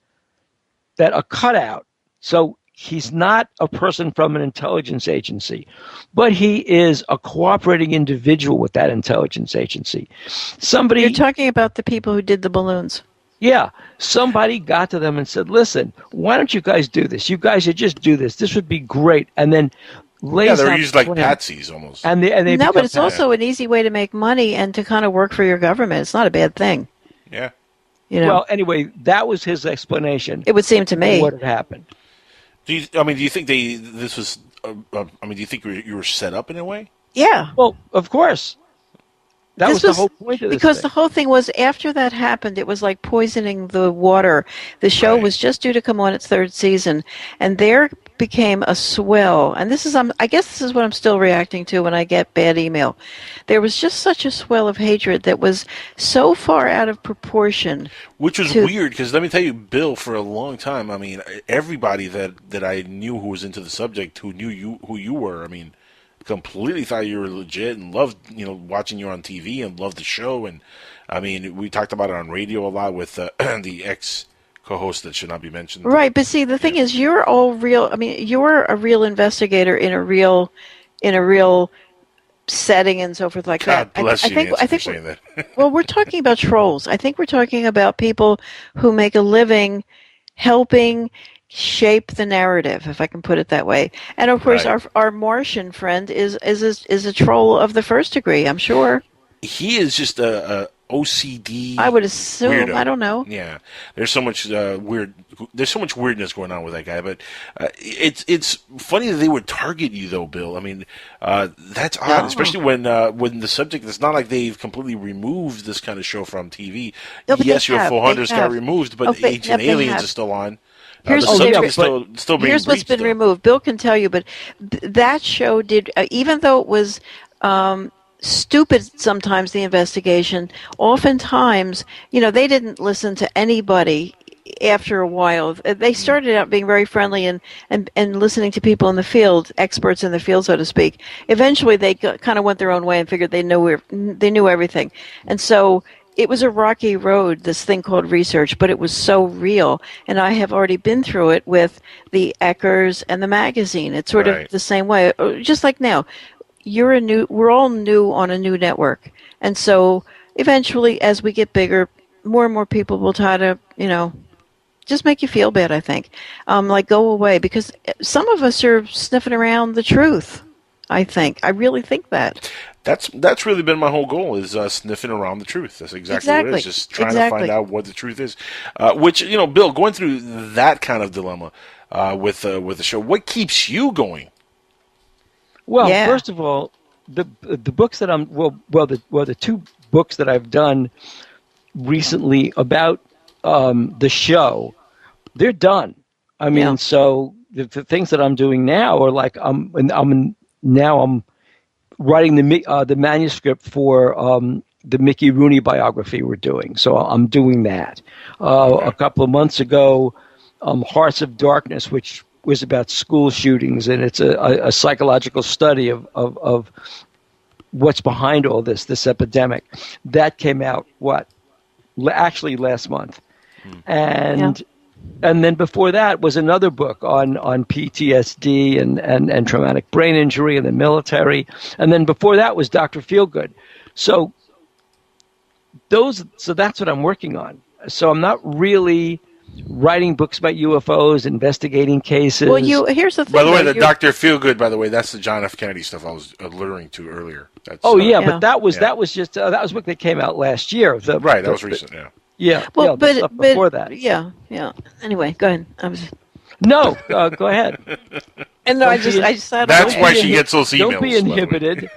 that are cut out. So he's not a person from an intelligence agency, but he is a cooperating individual with that intelligence agency. You're talking about the people who did the balloons. Yeah, somebody got to them and said, listen, why don't you guys do this? You guys should just do this. This would be great. And then they were used like patsies almost. And they no, but it's also an easy way to make money and to kind of work for your government. It's not a bad thing. Yeah. You know? Well, anyway, that was his explanation. It would seem to me. What had happened. Do you think this was, do you think you were set up in a way? Yeah. Well, of course. That was the whole point of this because thing. the whole thing was, after that happened, it was like poisoning the water. The show was just due to come on its third season, and there became a swell. And this is, I guess this is what I'm still reacting to when I get bad email. There was just such a swell of hatred that was so far out of proportion. Which was weird, because let me tell you, Bill, for a long time, I mean, everybody that I knew who was into the subject, who knew who you were, I mean, completely thought you were legit and loved, watching you on TV and loved the show. And I mean, we talked about it on radio a lot with the ex-co-host that should not be mentioned. Right, but see, the thing is, you're all real. I mean, you're a real investigator in a real setting and so forth like God that. bless you, Nancy, I think for saying that. Well, we're talking about trolls. I think we're talking about people who make a living helping shape the narrative, if I can put it that way. And of course, our Martian friend is a troll of the first degree, I'm sure. He is just a OCD. I would assume. Weirdo. I don't know. Yeah, there's so much There's so much weirdness going on with that guy. But it's funny that they would target you, though, Bill. I mean, that's odd, especially when the subject. It's not like they've completely removed this kind of show from TV. No, but yes, UFO Hunters got removed, but Ancient Aliens is still on. Here's still being here's what's been removed. Bill can tell you, but that show did, even though it was stupid sometimes, the investigation, oftentimes, they didn't listen to anybody after a while. They started out being very friendly and listening to people in the field, experts in the field, so to speak. Eventually, they kind of went their own way and figured they knew everything. And so it was a rocky road, this thing called research, but it was so real. And I have already been through it with the Eckers and the magazine. It's sort of the same way. Just like now, we're all new on a new network. And so eventually, as we get bigger, more and more people will try to, just make you feel bad, I think. Like, go away, because some of us are sniffing around the truth, I think. I really think that. That's really been my whole goal, is sniffing around the truth. That's exactly what it is, just trying to find out what the truth is. Which, Bill, going through that kind of dilemma with the show, what keeps you going? Well, first of all, the books that the two books that I've done recently about the show, they're done. I mean, so the things that I'm doing now are like I'm writing the manuscript for the Mickey Rooney biography we're doing. So I'm doing that. A couple of months ago, Hearts of Darkness, which was about school shootings, and it's a psychological study of what's behind all this epidemic. That came out, actually last month. And then before that was another book on PTSD and traumatic brain injury and the military. And then before that was Dr. Feelgood. So that's what I'm working on. So I'm not really writing books about UFOs, investigating cases. Well, here's the thing. By the way, the Dr. Feelgood, by the way, that's the John F. Kennedy stuff I was alluding to earlier. That's, but that was just that was a book that came out last year. That was recent. Yeah. Well, but before that. Yeah. Anyway, go ahead. No, go ahead. And no, I just thought that's why she gets those emails. Don't be inhibited.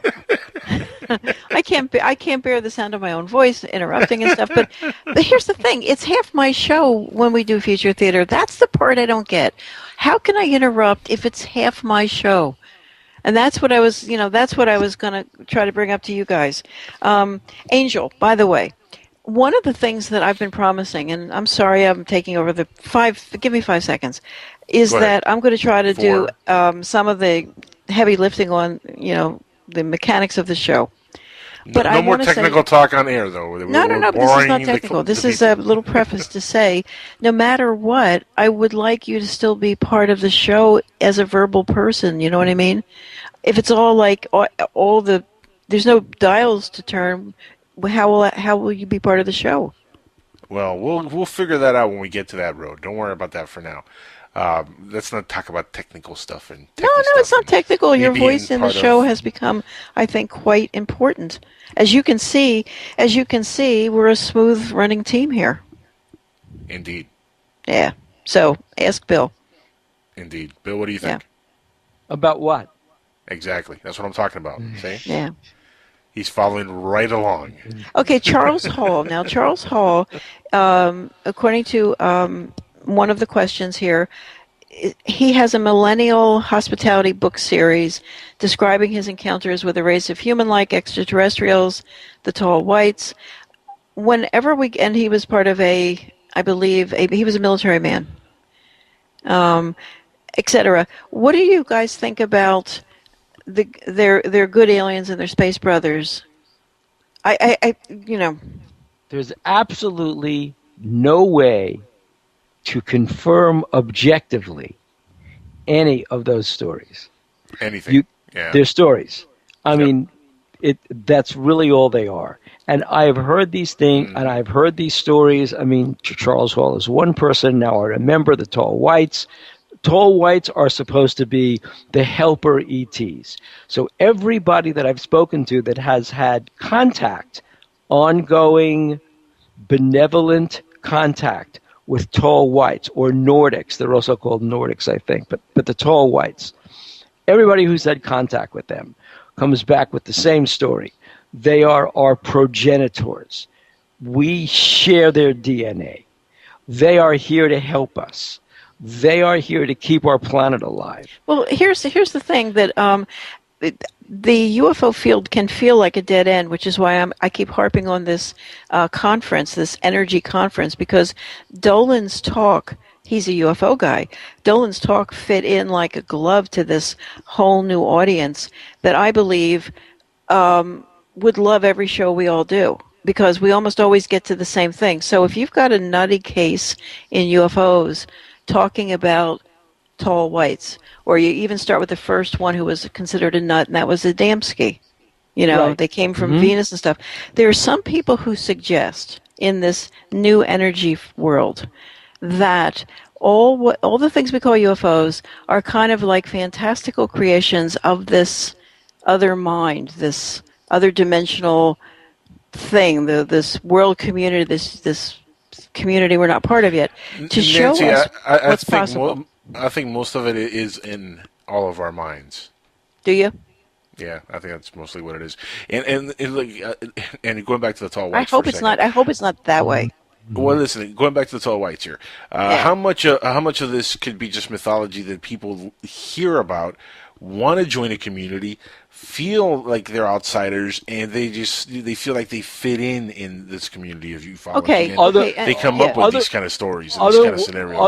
I can't bear the sound of my own voice interrupting and stuff. But here's the thing: it's half my show when we do feature theater. That's the part I don't get. How can I interrupt if it's half my show? And that's what I was, that's what I was going to try to bring up to you guys. Angel, by the way, one of the things that I've been promising, and I'm sorry I'm taking over give me 5 seconds, is that I'm going to try to do some of the heavy lifting on, the mechanics of the show. But no more technical talk on air, though. No, but this is not technical. This is a little preface to say, no matter what, I would like you to still be part of the show as a verbal person. You know what I mean? If it's all like there's no dials to turn, how will you be part of the show? Well, we'll figure that out when we get to that road. Don't worry about that for now. Let's not talk about technical stuff and no, it's not technical. Your voice in the show has become, I think, quite important. As you can see, we're a smooth running team here. Indeed. Yeah. So ask Bill. Indeed, Bill. What do you think? About what? Exactly. That's what I'm talking about. See? Yeah. He's following right along. Okay, Charles Hall. Now, Charles Hall, according to one of the questions here, he has a millennial hospitality book series describing his encounters with a race of human-like extraterrestrials, the tall whites. And he was part of he was a military man, etc. What do you guys think about their good aliens and their space brothers? There's absolutely no way to confirm objectively any of those stories. Anything. They're stories. I mean, that's really all they are. And I've heard these things, and I've heard these stories. I mean, Charles Hall is one person. Now I remember the tall whites. Tall whites are supposed to be the helper ETs. So everybody that I've spoken to that has had contact, ongoing, benevolent contact with tall whites or Nordics, they're also called Nordics, I think, but the tall whites, everybody who's had contact with them comes back with the same story. They are our progenitors. We share their DNA. They are here to help us. They are here to keep our planet alive. Well, here's the thing that the UFO field can feel like a dead end, which is why I keep harping on this conference, this energy conference, because Dolan's talk, he's a UFO guy, Dolan's talk fit in like a glove to this whole new audience that I believe would love every show we all do, because we almost always get to the same thing. So if you've got a nutty case in UFOs talking about tall whites, or you even start with the first one who was considered a nut, and that was Adamski. Right. They came from Venus and stuff. There are some people who suggest, in this new energy world, that all the things we call UFOs are kind of like fantastical creations of this other mind, this other dimensional thing, this world community, this community we're not part of yet, to show Nancy, us I what's think possible. I think most of it is in all of our minds. Do you? Yeah, I think that's mostly what it is. And going back to the tall I whites. hope for a it's second. not. I hope it's not that way. Well, listen. Going back to the tall whites here, Yeah. how much of this could be just mythology that people hear about, want to join a community, feel like they're outsiders, and they feel like they fit in this community of ufology. Okay. And Okay. they come up with these kind of stories and these kind of scenarios.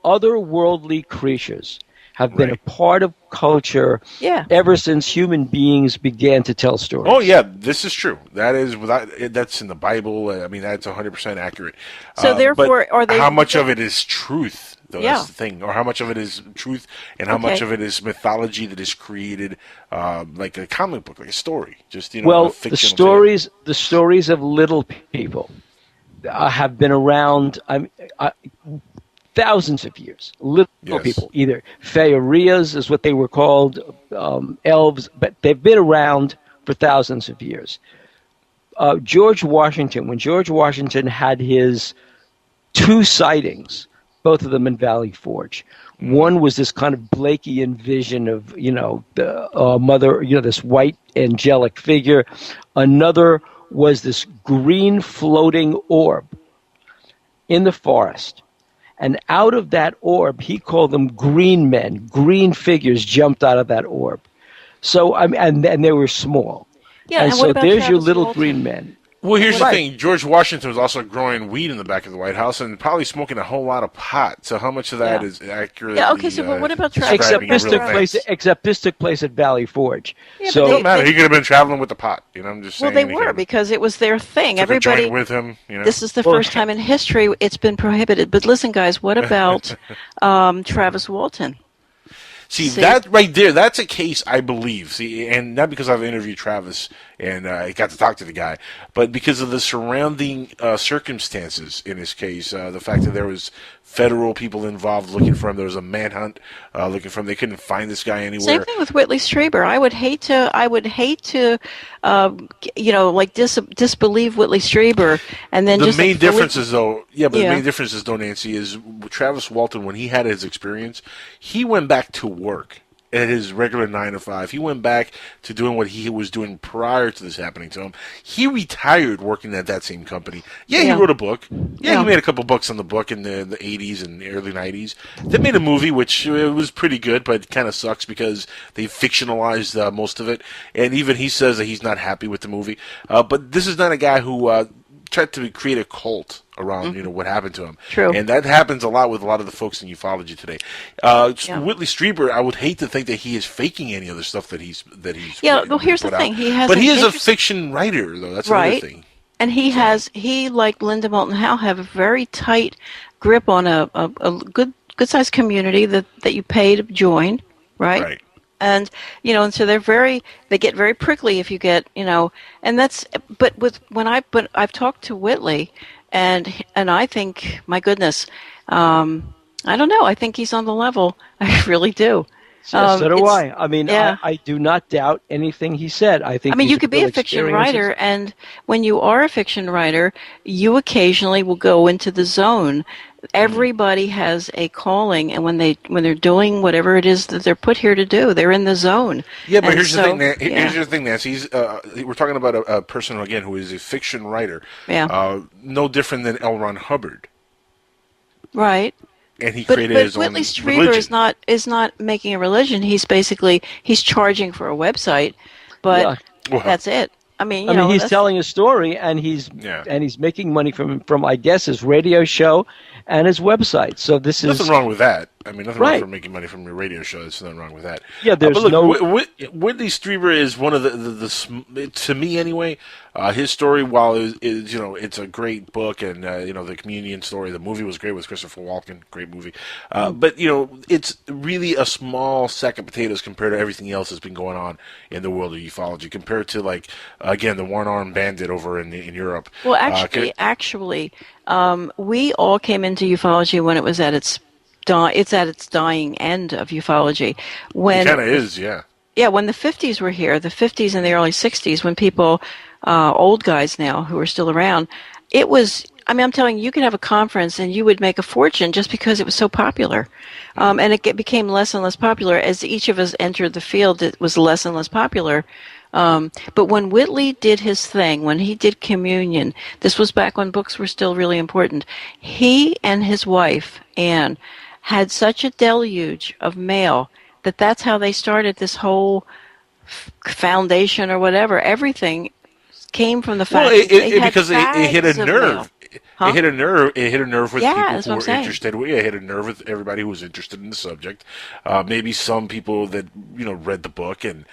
Otherworldly creatures have been a part of culture Yeah. ever since human beings began to tell stories. Oh yeah, this is true. That's in the Bible. I mean, that's 100% accurate. So therefore, but are they? how much of it is truth? Though, Yeah. that's the thing. Or how much of it is truth, and how much of it is mythology that is created, like a comic book, like a story. Just a Well, the fictional stories of little people have been around. Thousands of years. Little people, either Feyarias is what they were called, elves, but they've been around for thousands of years. George Washington, when George Washington had his 2 sightings, both of them in Valley Forge. One was this kind of Blakean vision of, the mother, this white angelic figure. Another was this green floating orb in the forest. And out of that orb, he called them green men. Green figures jumped out of that orb. So, and they were small. Yeah, and and so what about there's your Travis little Walton? green men. Well, here's the Right. thing. George Washington was also growing weed in the back of the White House and probably smoking a whole lot of pot. So how much of that is accurate? Yeah, okay, so but what about Travis? Except this took place at Valley Forge. Yeah, so but It don't matter. He could have been traveling with the pot. I'm just saying. Well, they he were could have because it was their thing. took a Everybody. joint with him. This is the first time in history it's been prohibited. But listen, guys, what about Travis Walton? See, that right there, that's a case I believe. See, and not because I've interviewed Travis and I got to talk to the guy, but because of the surrounding circumstances in his case. The fact that there was federal people involved looking for him. There was a manhunt looking for him. They couldn't find this guy anywhere. Same thing with Whitley Strieber. I would hate to, disbelieve Whitley Strieber, and then The just main difference is though, the Yeah. main difference is though, Nancy, is Travis Walton, when he had his experience, he went back to work at his regular 9 to 5. He went back to doing what he was doing prior to this happening to him. He retired working at that same company. Yeah, he wrote a book. Yeah, he made a couple bucks on the book in the 80s and the early 90s. They made a movie, which was pretty good, but it kind of sucks because they fictionalized most of it. And even he says that he's not happy with the movie. But this is not a guy who tried to create a cult around what happened to him. True. And that happens a lot with a lot of the folks in ufology today. Whitley Strieber, I would hate to think that he is faking any of the stuff that he's well, here's the thing. He has but an he is a interest- fiction writer, though. That's Right. another thing. And he like Linda Moulton Howe have a very tight grip on a good sized community that you pay to join, right? Right. And and so they get very prickly if you get and that's I've talked to Whitley and I think, my goodness, I don't know, I think he's on the level. I really do. So do it's- I. I mean, yeah. I do not doubt anything he said. I think. You could be a fiction writer, and when you are a fiction writer, you occasionally will go into the zone. Everybody has a calling, and when they're doing whatever it is that they're put here to do, they're in the zone. Yeah, but And here's the so, thing. Here's the thing, Nancy. We're talking about a person again who is a fiction writer. Yeah. No different than L. Ron Hubbard, Right. and he But created his Whitley own Strieber religion. is not making a religion. He's charging for a website, but Yeah. Well, that's it. I mean, he's that's- telling a story, and he's making money from I guess his radio show and his website. So this is Nothing wrong with that. I mean, nothing wrong Right. for making money from your radio show. There's nothing wrong with that. Yeah, there's but look, no- Whitley Strieber is one of the to me anyway. His story, while is it's a great book, and the Communion story, the movie was great with Christopher Walken, great movie. But it's really a small sack of potatoes compared to everything else that's been going on in the world of ufology. Compared to again the one-armed bandit over in Europe. Well, actually, we all came into ufology when it was at its dying end of ufology. When it kind of is, yeah. Yeah, when the 50s were here, the 50s and the early 60s, when people, old guys now who are still around, it was, I'm telling you could have a conference and you would make a fortune just because it was so popular. And it became less and less popular. As each of us entered the field, it was less and less popular. But when Whitley did his thing, when he did Communion, this was back when books were still really important, he and his wife, Anne, had such a deluge of mail that's how they started this whole foundation or whatever. Everything came from the fact because it hit a nerve. Huh? It hit a nerve. It hit a nerve with people that's who what were I'm saying. interested. It hit a nerve with everybody who was interested in the subject. Maybe some people that read the book and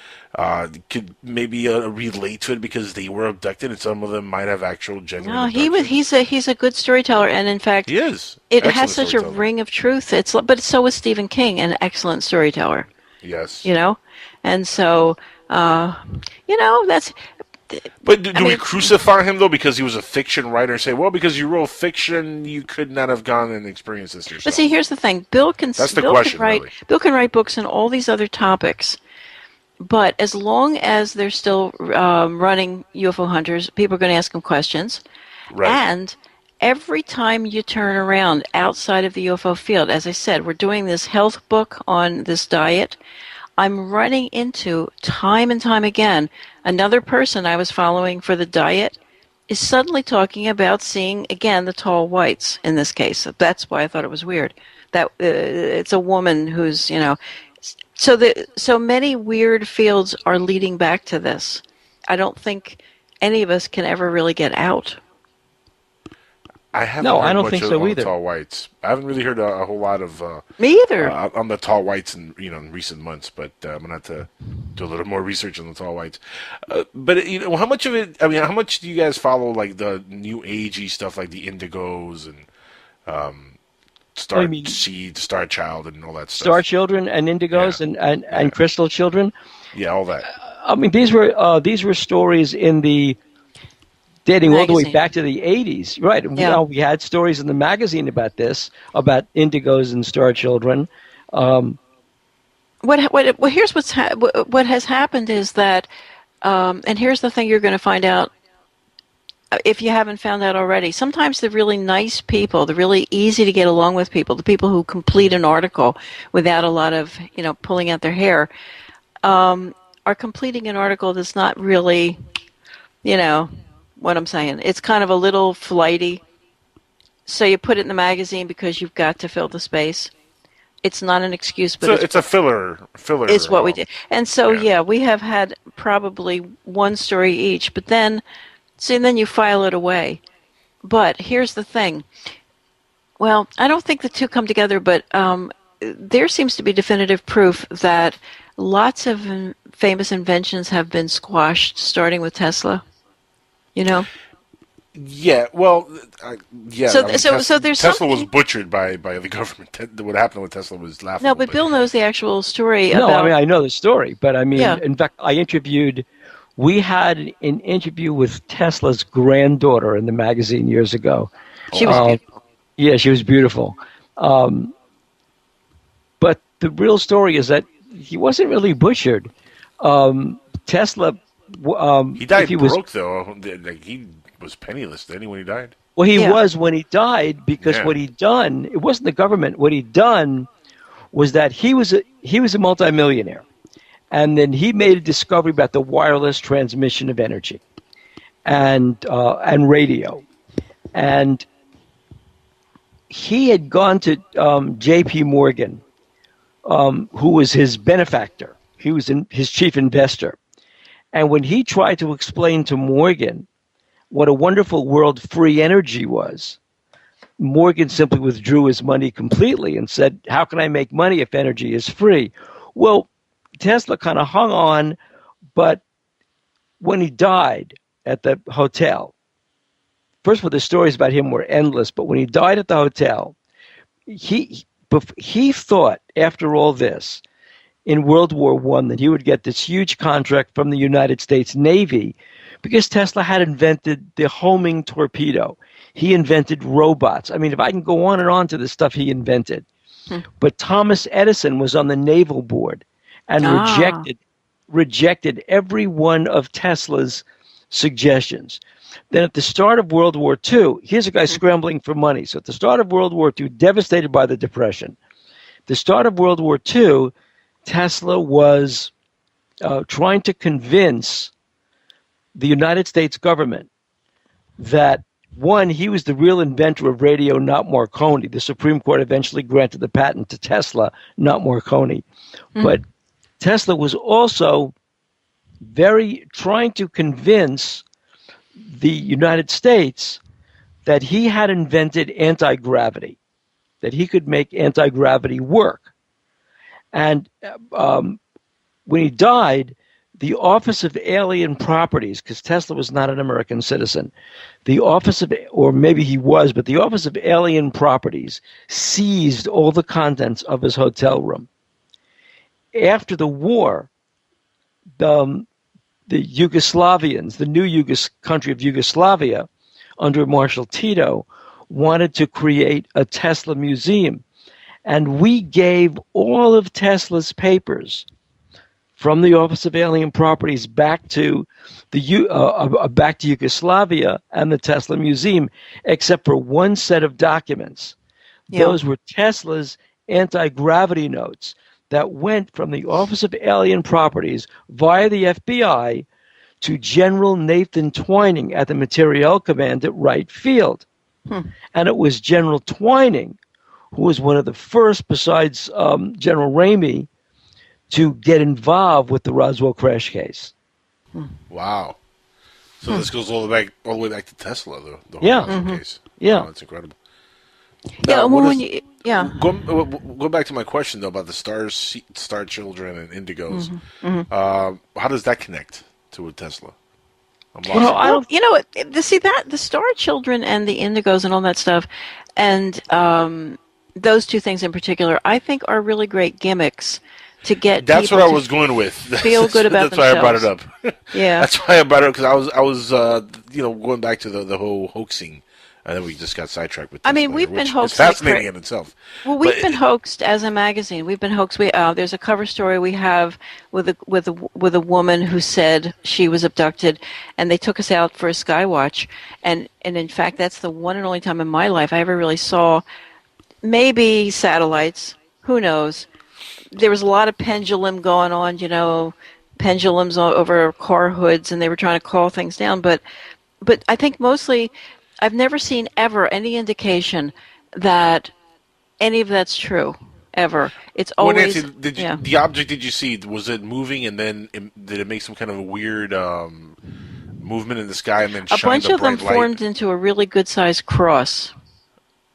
could maybe relate to it because they were abducted, and some of them might have actual genuine. No, abductions. he's a good storyteller, and in fact, He is. It Excellent has such a storyteller. ring of truth. But so is Stephen King, an excellent storyteller. Yes. And so that's. But do we crucify him, though, because he was a fiction writer? Say, well, because you wrote fiction, you could not have gone and experienced this yourself. But see, here's the thing: Bill can write books on all these other topics. But as long as they're still running UFO Hunters, people are going to ask him questions. Right. And every time you turn around outside of the UFO field, as I said, we're doing this health book on this diet. I'm running into, time and time again, another person I was following for the diet is suddenly talking about seeing, again, the tall whites in this case. That's why I thought it was weird. That it's a woman who's, so many weird fields are leading back to this. I don't think any of us can ever really get out. I haven't No, heard I don't much think of, so on either. the tall whites. I haven't really heard a whole lot of Me either. on the tall whites in recent months. But I'm gonna have to do a little more research on the tall whites. But how much of it? How much do you guys follow like the new agey stuff, like the Indigos and Star Seed, Star Child, and all that stuff? Star Children and Indigos and Crystal Children. Yeah, all that. These were stories in the dating all the way Magazine. back to the 80s, right? Yeah. We had stories in the magazine about this, about Indigos and Star Children. Here's what has happened is that, and here's the thing you're going to find out if you haven't found out already. Sometimes the really nice people, the really easy to get along with people, the people who complete an article without a lot of pulling out their hair, are completing an article that's not really, what I'm saying. It's kind of a little flighty. So you put it in the magazine because you've got to fill the space. It's not an excuse, but it's a filler. It's what we did. And so, we have had probably one story each, but then you file it away. But here's the thing. Well, I don't think the two come together, but there seems to be definitive proof that lots of famous inventions have been squashed, starting with Tesla. Yeah, well, yeah. So there's Tesla something. was butchered by the government. What happened with Tesla was laughable. No, but Bill knows the actual story. No, about, I know the story, but Yeah. in fact, we had an interview with Tesla's granddaughter in the magazine years ago. She was beautiful. Yeah, she was beautiful. But the real story is that he wasn't really butchered. Tesla. He died broke, though. Like, he was penniless, didn't he, when he died? Well, he was when he died because what he'd done, it wasn't the government. What he'd done was that he was a multimillionaire, and then he made a discovery about the wireless transmission of energy, and radio, and he had gone to J.P. Morgan, who was his benefactor. He was his chief investor, and when he tried to explain to Morgan what a wonderful world free energy was, Morgan simply withdrew his money completely and said, how can I make money if energy is free? Well, Tesla kind of hung on, but when he died at the hotel, first of all, the stories about him were endless, but when he died at the hotel, he thought, after all this, in World War I, that he would get this huge contract from the United States Navy because Tesla had invented the homing torpedo. He invented robots. I mean, if I can go on and on to the stuff he invented. But Thomas Edison was on the naval board and rejected every one of Tesla's suggestions. Then at the start of World War II, here's a guy scrambling for money. So at the start of World War II, devastated by the Depression, the start of World War II, Tesla was trying to convince the United States government that, one, he was the real inventor of radio, not Marconi. The Supreme Court eventually granted the patent to Tesla, not Marconi. But Tesla was also trying to convince the United States that he had invented anti-gravity, that he could make anti-gravity work. And when he died, the Office of Alien Properties, because Tesla was not an American citizen, or maybe he was, but the Office of Alien Properties seized all the contents of his hotel room. After the war, the Yugoslavians, the new country of Yugoslavia, under Marshal Tito, wanted to create a Tesla museum. And we gave all of Tesla's papers from the Office of Alien Properties back to Yugoslavia and the Tesla Museum, except for one set of documents. Yeah. Those were Tesla's anti-gravity notes that went from the Office of Alien Properties via the FBI to General Nathan Twining at the Materiel Command at Wright Field. And it was General Twining who was one of the first, besides General Ramey, to get involved with the Roswell crash case. Wow. So this goes all the way back to Tesla, the whole Roswell case. Yeah. Oh, that's incredible. Yeah, Go back to my question, though, about the star children and indigos. How does that connect to a Tesla? The star children and the indigos and all that stuff, and those two things in particular, I think are really great gimmicks to get. That's what I was going with. Feel good about themselves. That's why I brought it up. Yeah, that's why I brought it up, because I was going back to the whole hoaxing. And then we just got sidetracked with Tesla, we've been hoaxed. It's fascinating in itself. Well, we've been hoaxed as a magazine. We've been hoaxed. There's a cover story we have with a woman who said she was abducted, and they took us out for a skywatch. And in fact, that's the one and only time in my life I ever really saw, maybe satellites. Who knows? There was a lot of pendulum going on. Pendulums over car hoods, and they were trying to call things down. But I think mostly, I've never seen ever any indication that any of that's true, ever. It's always... Nancy, the object, did you see, was it moving, and then did it make some kind of a weird movement in the sky and then shine the bright light? A bunch of them formed into a really good-sized cross.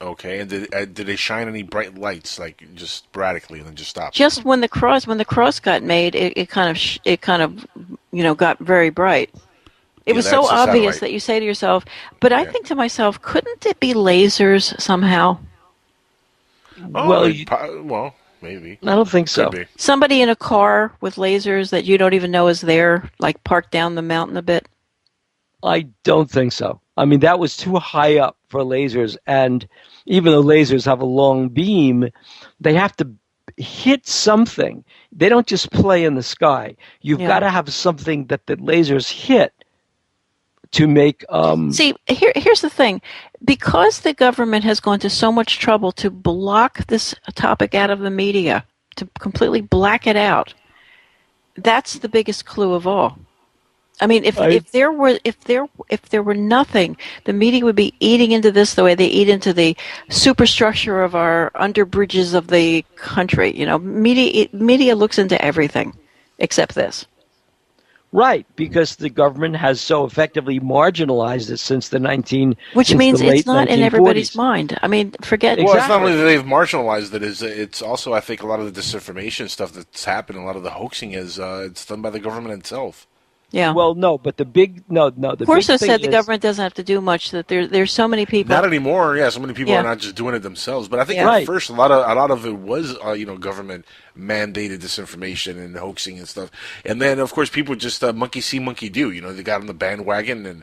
Okay, and did they shine any bright lights, like just sporadically, and then just stop? Just when the cross got made, it kind of got very bright. It was so obvious that you say to yourself, but I think to myself, couldn't it be lasers somehow? Oh, well, maybe. I don't think so. Somebody in a car with lasers that you don't even know is there, like parked down the mountain a bit? I don't think so. I mean, that was too high up for lasers, and even though lasers have a long beam, they have to hit something. They don't just play in the sky. You've got to have something that the lasers hit to make... See, here's the thing. Because the government has gone to so much trouble to block this topic out of the media, to completely black it out, that's the biggest clue of all. I mean, if there were nothing, the media would be eating into this the way they eat into the superstructure of our underbridges of the country. Media looks into everything except this. Right, because the government has so effectively marginalized it since the Which since means the late it's not in 1940s. everybody's mind. I mean, forget. Well, it's not Exactly. only that they've marginalized it; it's also, I think, a lot of the disinformation stuff that's happened, a lot of the hoaxing is it's done by the government itself. Yeah. Well, no, but the big no. The Corso big thing said the is- government doesn't have to do much. That there's so many people. Not anymore. Yeah, so many people Yeah. are not just doing it themselves. But I think Yeah. at Right. first a lot of it was government mandated disinformation and hoaxing and stuff. And then of course people just monkey see, monkey do. They got on the bandwagon and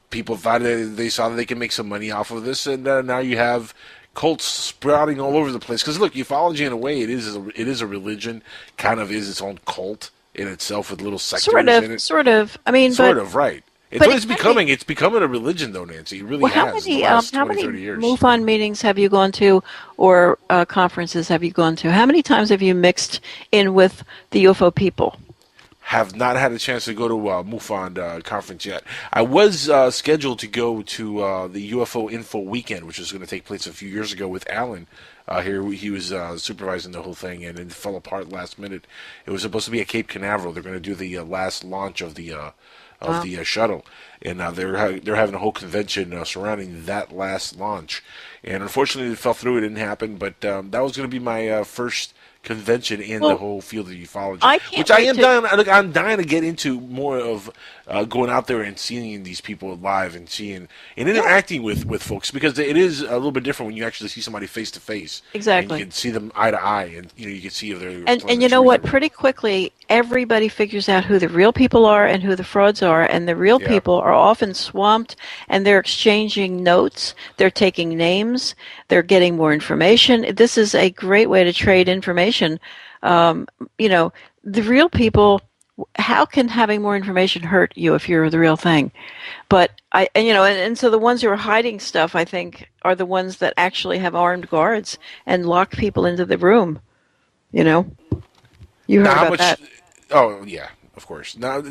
people thought they saw that they can make some money off of this, and now you have cults sprouting all over the place. Because look, ufology in a way it is a religion, kind of is its own cult in itself with little sectors in it. Sort of. I mean, Sort but of, right. It's but what it it's can becoming. It's becoming a religion, though, Nancy. It really well, how has. many the last how 20, many 30 years. MUFON meetings have you gone to, or conferences have you gone to? How many times have you mixed in with the UFO people? Have not had a chance to go to MUFON conference yet. I was scheduled to go to the UFO Info Weekend, which was going to take place a few years ago with Alan. Here he was supervising the whole thing, and it fell apart last minute. It was supposed to be at Cape Canaveral. They're going to do the last launch of the shuttle, and they're having a whole convention surrounding that last launch. And unfortunately, it fell through. It didn't happen. But that was going to be my first convention in the whole field of ufology, I can't which I wait am to- dying. Look, I'm dying to get into more of going out there and seeing these people live and seeing and interacting with folks, because it is a little bit different when you actually see somebody face to face. Exactly. And you can see them eye to eye, and you can see if they're And you know what? Pretty quickly, everybody figures out who the real people are and who the frauds are. And the real Yeah. people are often swamped, and they're exchanging notes. They're taking names. They're getting more information. This is a great way to trade information. The real people. How can having more information hurt you if you're the real thing? But and so the ones who are hiding stuff, I think, are the ones that actually have armed guards and lock people into the room. You heard Now, about that. Oh yeah, of course. Now,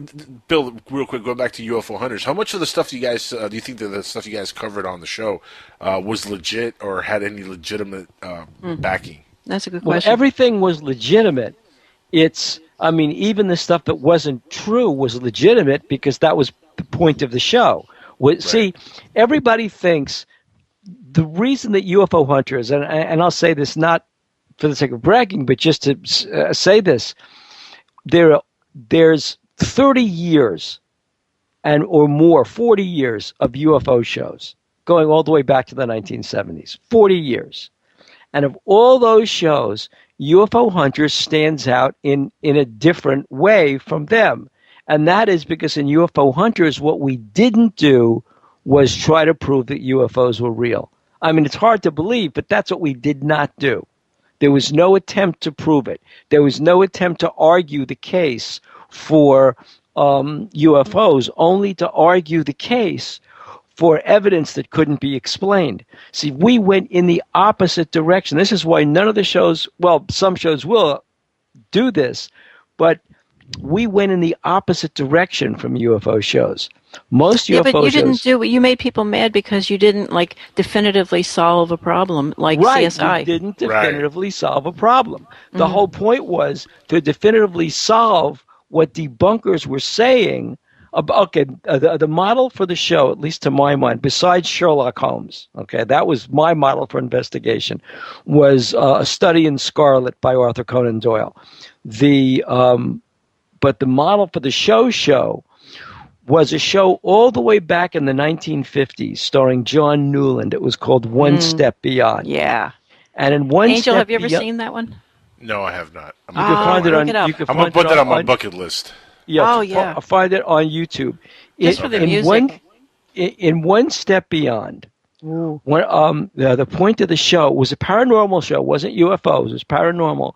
Bill, real quick, going back to UFO Hunters, how much of the stuff you guys do you think that the stuff you guys covered on the show was legit or had any legitimate backing? That's a good Well, question. everything was legitimate. Even the stuff that wasn't true was legitimate because that was the point of the show. See, everybody thinks the reason that UFO Hunters, and I'll say this not for the sake of bragging, but just to say this, there's 30 years or more, 40 years of UFO shows going all the way back to the 1970s, 40 years. And of all those shows, UFO Hunters stands out in a different way from them. And that is because in UFO Hunters, what we didn't do was try to prove that UFOs were real. I mean, it's hard to believe, but that's what we did not do. There was no attempt to prove it. There was no attempt to argue the case for UFOs, only to argue the case for evidence that couldn't be explained. See, we went in the opposite direction. This is why none of the shows, well, some shows will do this, but we went in the opposite direction from UFO shows. Most UFO but you shows... you made people mad because you didn't, definitively solve a problem like CSI. We didn't definitively solve a problem. The whole point was to definitively solve what debunkers were saying. The model for the show, at least to my mind, besides Sherlock Holmes, that was my model for investigation, was A Study in Scarlet by Arthur Conan Doyle. But the model for the show was a show all the way back in the 1950s, starring John Newland. It was called One Step Beyond. Yeah. And in One Angel, Step have you ever Beyond, seen that one? No, I have not. You can find it look on. it up. You can I'm gonna find put it that on my bucket list. Yeah, Oh, yeah. Find it on YouTube. Just for the music. In One Step Beyond, the point of the show was a paranormal show. It wasn't UFOs. It was paranormal,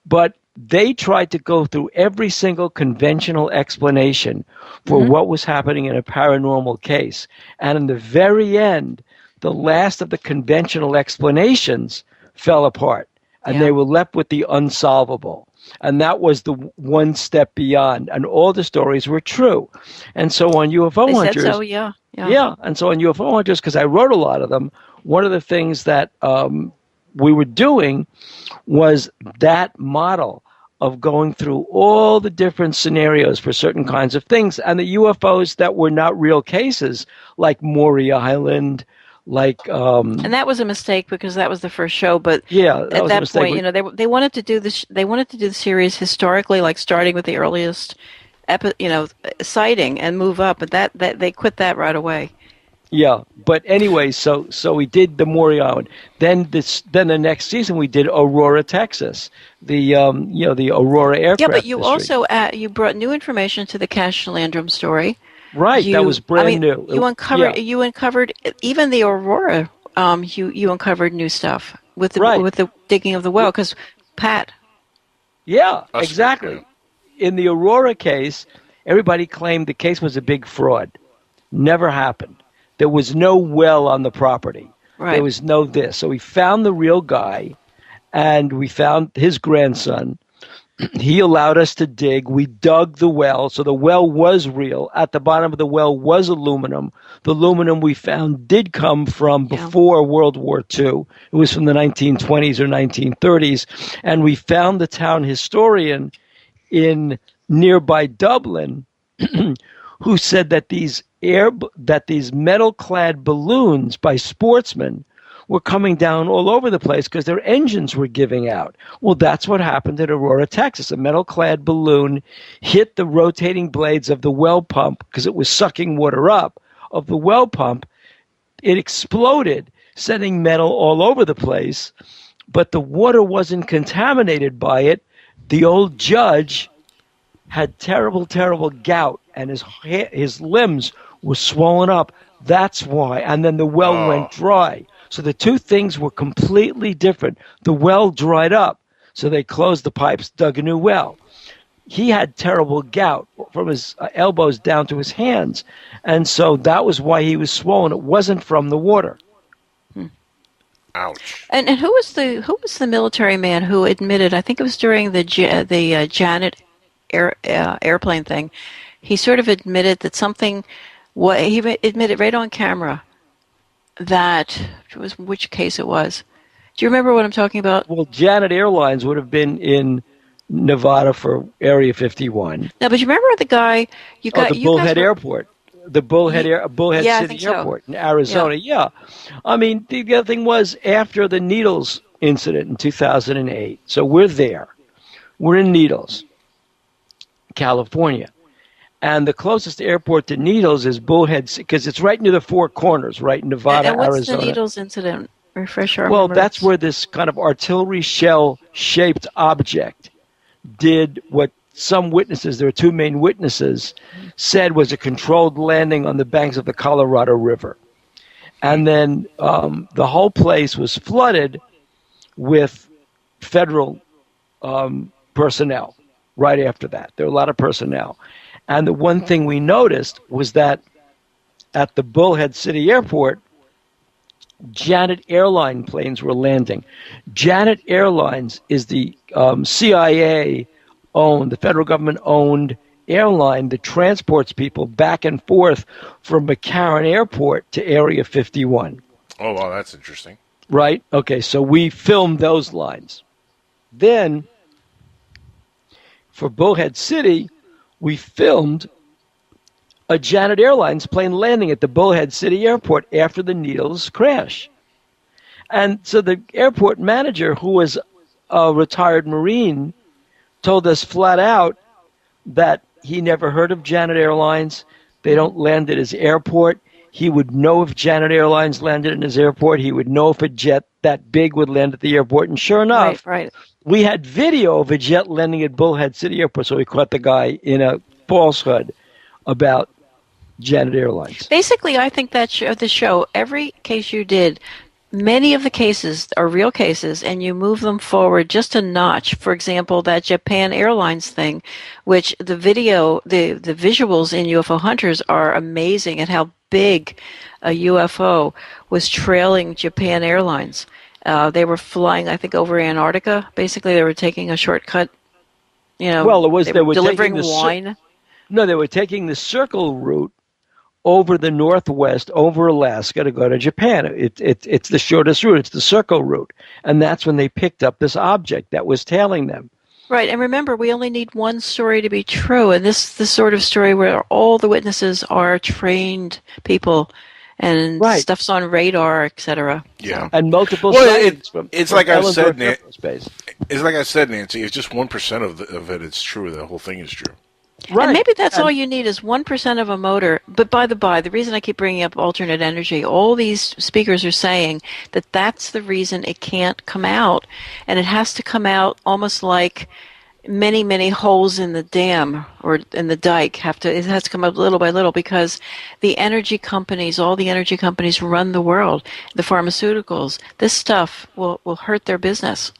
but they tried to go through every single conventional explanation for what was happening in a paranormal case. And in the very end, the last of the conventional explanations fell apart, and they were left with the unsolvable. And that was the One Step Beyond, and all the stories were true. And so on UFO They Hunters, said so, yeah. and so on UFO Hunters, because I wrote a lot of them, one of the things that we were doing was that model of going through all the different scenarios for certain kinds of things. And the UFOs that were not real cases, like Maury Island, like and that was a mistake because that was the first show. But yeah, at that point, you know, they wanted to do this. They wanted to do the series historically, like starting with the earliest, sighting and move up. But that they quit that right away. Yeah, but anyway, so we did the Maury Island. Then the next season we did Aurora, Texas. The the Aurora aircraft. Yeah, but you mystery. also you brought new information to the Cash Landrum story. Right, that was brand new. You uncovered even the Aurora. You uncovered new stuff with the digging of the well because Pat. Yeah, exactly. In the Aurora case, everybody claimed the case was a big fraud. Never happened. There was no well on the property. Right. There was no this. So we found the real guy, and we found his grandson. He allowed us to dig. We dug the well, so the well was real. At the bottom of the well was aluminum. The aluminum we found did come from before World War II. It was from the 1920s or 1930s. And we found the town historian in nearby Dublin who said that these metal-clad balloons by sportsmen were coming down all over the place because their engines were giving out. Well, that's what happened at Aurora, Texas. A metal-clad balloon hit the rotating blades of the well pump because it was sucking water up of the well pump. It exploded, sending metal all over the place, but the water wasn't contaminated by it. The old judge had terrible, terrible gout, and his limbs were swollen up. That's why. And then the well went dry. So the two things were completely different. The well dried up, so they closed the pipes, dug a new well. He had terrible gout from his elbows down to his hands, and so that was why he was swollen. It wasn't from the water. Ouch. And who was the military man who admitted? I think it was during the Janet airplane thing. He sort of admitted that something. He admitted right on camera that it was which case it was. Do you remember what I'm talking about? Well, Janet Airlines would have been in Nevada for Area 51. No, but you remember the guy the Bullhead Airport, the Bullhead City Airport in Arizona. Yeah. I mean, the other thing was after the Needles incident in 2008. So we're there. We're in Needles, California. And the closest airport to Needles is Bullhead, because it's right near the Four Corners, right in Nevada, and what's Arizona. The Needles incident? Refresh our Well, memories. that's where this kind of artillery shell-shaped object did what some witnesses, there were two main witnesses, said was a controlled landing on the banks of the Colorado River. And then the whole place was flooded with federal personnel right after that. There were a lot of personnel. And the one thing we noticed was that at the Bullhead City Airport, Janet Airline planes were landing. Janet Airlines is the CIA-owned, the federal government-owned airline that transports people back and forth from McCarran Airport to Area 51. Oh, wow, that's interesting. Right? Okay, so we filmed those lines. Then, for Bullhead City, we filmed a Janet Airlines plane landing at the Bullhead City Airport after the Needles crash. And so the airport manager, who was a retired Marine, told us flat out that he never heard of Janet Airlines. They don't land at his airport. He would know if Janet Airlines landed in his airport. He would know if a jet that big would land at the airport. And sure enough, right. We had video of a jet landing at Bullhead City Airport, so we caught the guy in a falsehood about Janet Airlines. Basically, I think that the show, every case you did, many of the cases are real cases, and you move them forward just a notch. For example, that Japan Airlines thing, which the video, the visuals in UFO Hunters are amazing at how big a UFO was trailing Japan Airlines. They were flying, I think, over Antarctica. Basically, they were taking a shortcut. Well, they were delivering wine. No, they were taking the circle route over the Northwest, over Alaska to go to Japan. It's the shortest route. It's the circle route. And that's when they picked up this object that was tailing them. Right, and remember, we only need one story to be true, and this sort of story where all the witnesses are trained people, and stuff's on radar, etc. Yeah, and multiple. Well, from it's like I said, space. It's like I said, Nancy. It's just 1% of it. It's true. The whole thing is true. Right. And maybe that's all you need is 1% of a motor. But by the by, the reason I keep bringing up alternate energy, all these speakers are saying that that's the reason it can't come out. And it has to come out almost like many, many holes in the dam or in the dike. It has to come up little by little because the energy companies, all the energy companies run the world, the pharmaceuticals. This stuff will hurt their business.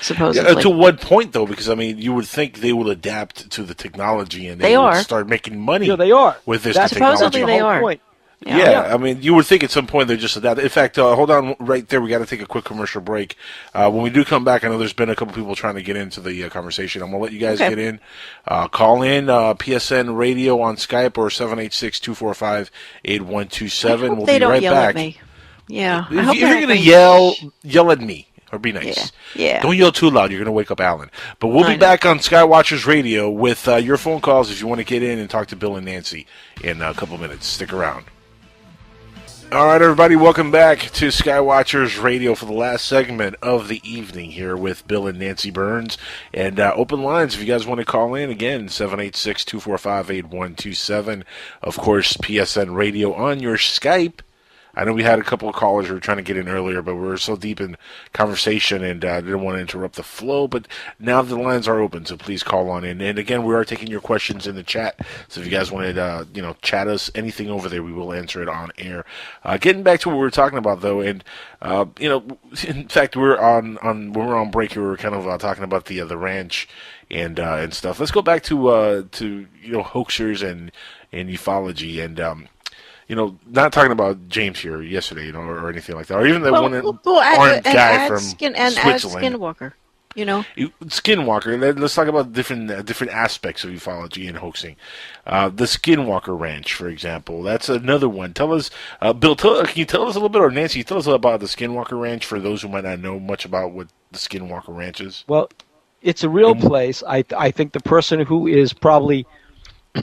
Supposedly. Yeah, to what point, though? Because, I mean, you would think they will adapt to the technology and they would start making money they are. with this That's technology. supposedly they are. Point. Yeah, I mean, you would think at some point they just adapt. In fact, hold on right there. We got to take a quick commercial break. When we do come back, I know there's been a couple people trying to get into the conversation. I'm going to let you guys get in. Call in PSN Radio on Skype or 786-245-8127. We'll they be don't right yell back. At me. Yeah. If you're going to yell at me. Or be nice. Yeah. Don't yell too loud. You're going to wake up Alan. But we'll be back on Skywatchers Radio with your phone calls if you want to get in and talk to Bill and Nancy in a couple minutes. Stick around. All right, everybody. Welcome back to Skywatchers Radio for the last segment of the evening here with Bill and Nancy Birnes. And open lines if you guys want to call in. Again, 786-245-8127. Of course, PSN Radio on your Skype. I know we had a couple of callers who were trying to get in earlier, but we were so deep in conversation and didn't want to interrupt the flow. But now the lines are open, so please call on in. And again, we are taking your questions in the chat. So if you guys wanted to, chat us anything over there, we will answer it on air. Getting back to what we were talking about, though, and in fact, when we were on break here, we were kind of talking about the ranch and stuff. Let's go back to hoaxers and ufology and. Not talking about James here yesterday, or anything like that, or even the armed guy from Switzerland. Skinwalker, Skinwalker. Let's talk about different aspects of ufology and hoaxing. The Skinwalker Ranch, for example, that's another one. Tell us, Bill. Can you tell us a little bit, or Nancy, tell us about the Skinwalker Ranch for those who might not know much about what the Skinwalker Ranch is. Well, it's a real place. I think the person who is probably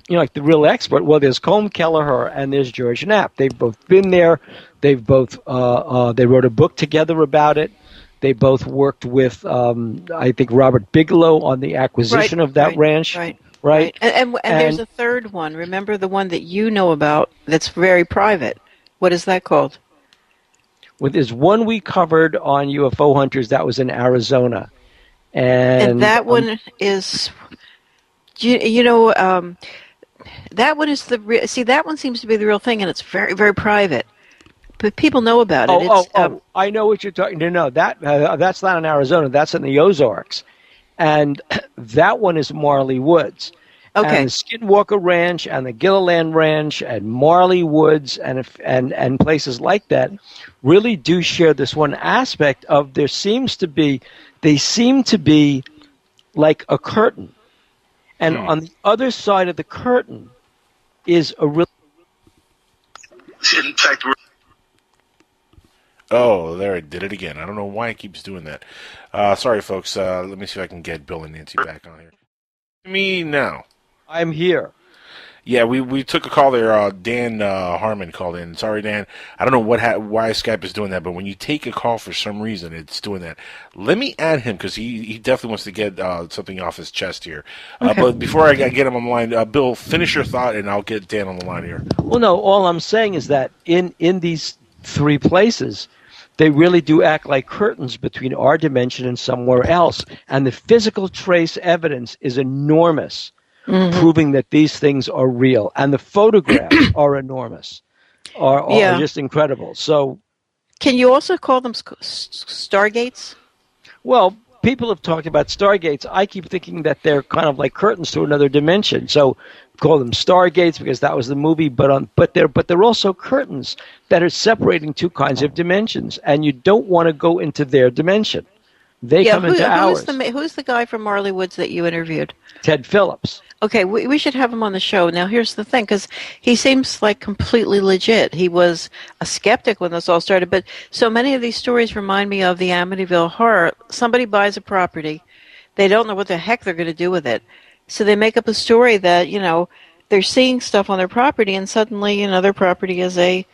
like the real expert. Well, there's Colm Kelleher and there's George Knapp. They've both been there. They've both they wrote a book together about it. They both worked with I think Robert Bigelow on the acquisition of that ranch. Right. And there's a third one. Remember the one that you know about that's very private. What is that called? Well, there's one we covered on UFO Hunters that was in Arizona, and that one is. That one is that one seems to be the real thing, and it's very, very private. But people know about it. I know what you're talking. No, that's not in Arizona. That's in the Ozarks, and that one is Marley Woods. Okay. And the Skinwalker Ranch and the Gilliland Ranch and Marley Woods and places like that really do share this one aspect of they seem to be like a curtain. And on the other side of the curtain is a real. In fact, there it did it again. I don't know why it keeps doing that. Sorry, folks. Let me see if I can get Bill and Nancy back on here. Me now. I'm here. Yeah, we took a call there. Dan Harmon called in. Sorry, Dan. I don't know why Skype is doing that, but when you take a call for some reason, it's doing that. Let me add him because he definitely wants to get something off his chest here. Okay. But before I get him on the line, Bill, finish your thought, and I'll get Dan on the line here. Well, no, all I'm saying is that in these three places, they really do act like curtains between our dimension and somewhere else, and the physical trace evidence is enormous. Mm-hmm. Proving that these things are real, and the photographs are enormous, are just incredible. So, can you also call them stargates? Well, people have talked about stargates. I keep thinking that they're kind of like curtains to another dimension. So, call them stargates because that was the movie. But they're also curtains that are separating two kinds of dimensions, and you don't want to go into their dimension. They come into ours. Who's the guy from Marley Woods that you interviewed? Ted Phillips. Okay, we should have him on the show. Now, here's the thing, because he seems like completely legit. He was a skeptic when this all started, but so many of these stories remind me of the Amityville Horror. Somebody buys a property. They don't know what the heck they're going to do with it. So they make up a story that, they're seeing stuff on their property, and suddenly, their property is a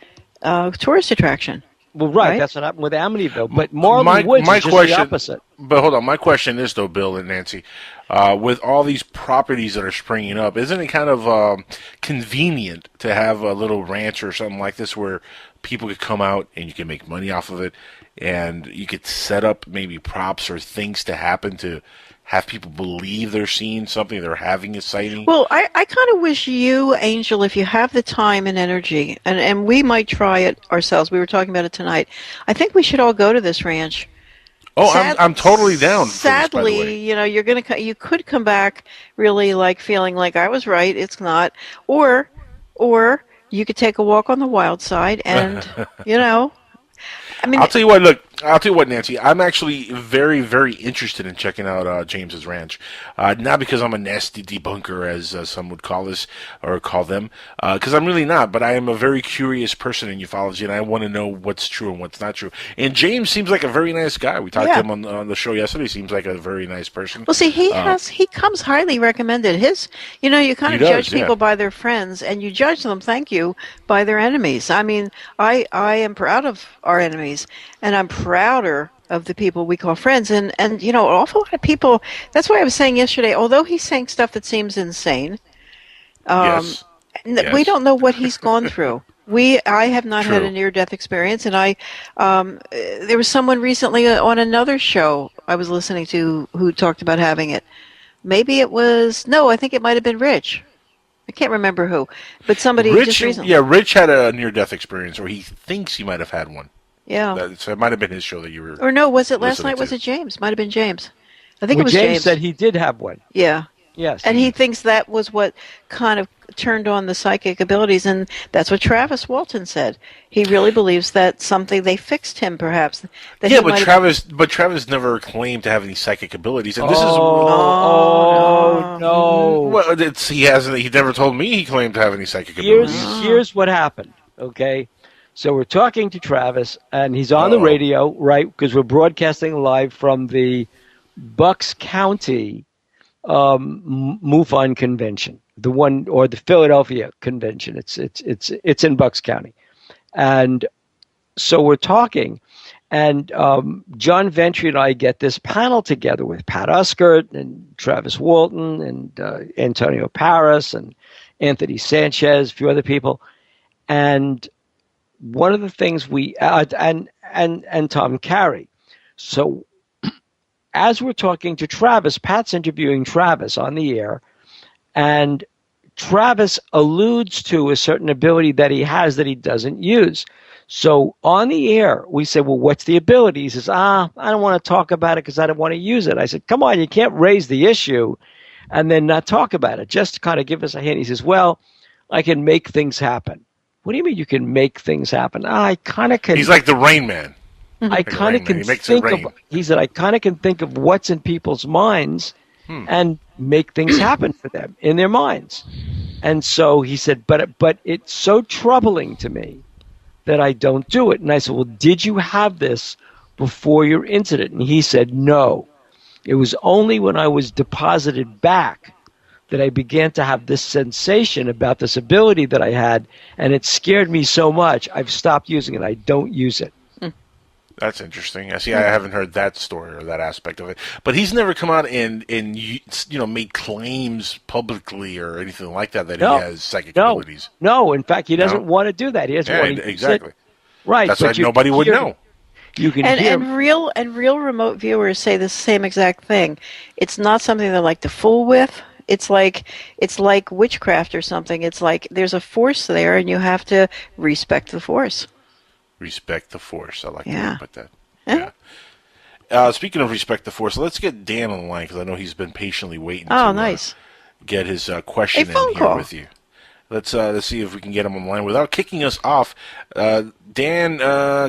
tourist attraction. Well, right. That's what happened with Amityville. But Marlin Woods is just the opposite. But hold on. My question is, though, Bill and Nancy, with all these properties that are springing up, isn't it kind of convenient to have a little ranch or something like this where people could come out and you can make money off of it, and you could set up maybe props or things to happen to have people believe they're seeing something, they're having a sighting? Well, I kind of wish you, Angel, if you have the time and energy, and we might try it ourselves. We were talking about it tonight. I think we should all go to this ranch. Oh, I'm totally down. Sadly, for this, you could come back really like feeling like I was right. It's not, or you could take a walk on the wild side, and I mean, I'll tell you what. Look, I'll tell you what, Nancy. I'm actually very, very interested in checking out James's ranch. Not because I'm a nasty debunker, as some would call us or call them, because I'm really not. But I am a very curious person in ufology, and I want to know what's true and what's not true. And James seems like a very nice guy. We talked to him on the show yesterday. He seems like a very nice person. Well, see, he comes highly recommended. You kind of judge people by their friends, and you judge them, thank you, by their enemies. I mean, I am proud of our enemies. And I'm prouder of the people we call friends. And an awful lot of people, that's why I was saying yesterday, although he's saying stuff that seems insane, we don't know what he's gone through. I have not had a near-death experience, and there was someone recently on another show I was listening to who talked about having it. Maybe I think it might have been Rich. I can't remember who, but somebody just recently. Yeah, Rich had a near-death experience, or he thinks he might have had one. Yeah. So it might have been his show that you were. Or no, was it last night? Was it James? Might have been James. I think it was James said he did have one. Yeah. Yes. And he thinks that was what kind of turned on the psychic abilities, and that's what Travis Walton said. He really believes that they fixed him, perhaps. But Travis never claimed to have any psychic abilities, and this is. No. Well, he hasn't. He never told me he claimed to have any psychic abilities. Here's what happened. Okay. So we're talking to Travis, and he's on the radio, right? Because we're broadcasting live from the Bucks County MUFON convention, the one, or the Philadelphia convention. It's in Bucks County, and so we're talking, and John Ventry and I get this panel together with Pat Uskert and Travis Walton and Antonio Paris and Anthony Sanchez, a few other people, and one of the things and Tom Carey. So as we're talking to Travis, Pat's interviewing Travis on the air, and Travis alludes to a certain ability that he has that he doesn't use. So on the air, we said, well, what's the ability? He says, I don't want to talk about it because I don't want to use it. I said, come on, you can't raise the issue and then not talk about it. Just kind of give us a hint. He says, well, I can make things happen. What do you mean you can make things happen? I kind of can. He's like the Rain Man. I kind of can think of. He said, I kind of can think of what's in people's minds and make things happen for them in their minds. And so he said, but it's so troubling to me that I don't do it. And I said, well, did you have this before your incident? And he said, no. It was only when I was deposited back that I began to have this sensation about this ability that I had, and it scared me so much, I've stopped using it. I don't use it. That's interesting. I haven't heard that story or that aspect of it. But he's never come out and made claims publicly or anything like that he has psychic abilities. No, in fact, he doesn't want to do that. He doesn't want to exactly. Right. That's why nobody would know. You can hear. Real remote viewers say the same exact thing. It's not something they like to fool with. It's like witchcraft or something. It's like there's a force there, and you have to respect the force. Respect the force. I like the way you put that. Yeah. Speaking of respect the force, let's get Dan on the line because I know he's been patiently waiting to get his question in here call with you. Let's see if we can get him on the line without kicking us off. Dan,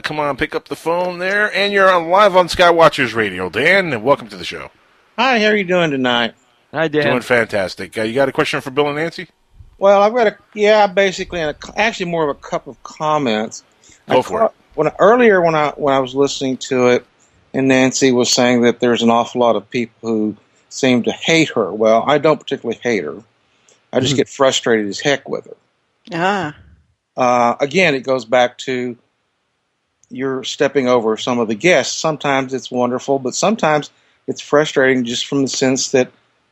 come on, pick up the phone there, and you're live on Skywatchers Radio. Dan, and welcome to the show. Hi, how are you doing tonight? Hi, Dan. Doing fantastic. You got a question for Bill and Nancy? Well, I've got basically, actually more of a couple of comments. Go for it. When I was listening to it, and Nancy was saying that there's an awful lot of people who seem to hate her. Well, I don't particularly hate her. I just get frustrated as heck with her. Again, it goes back to you're stepping over some of the guests. Sometimes it's wonderful, but sometimes it's frustrating just from the sense that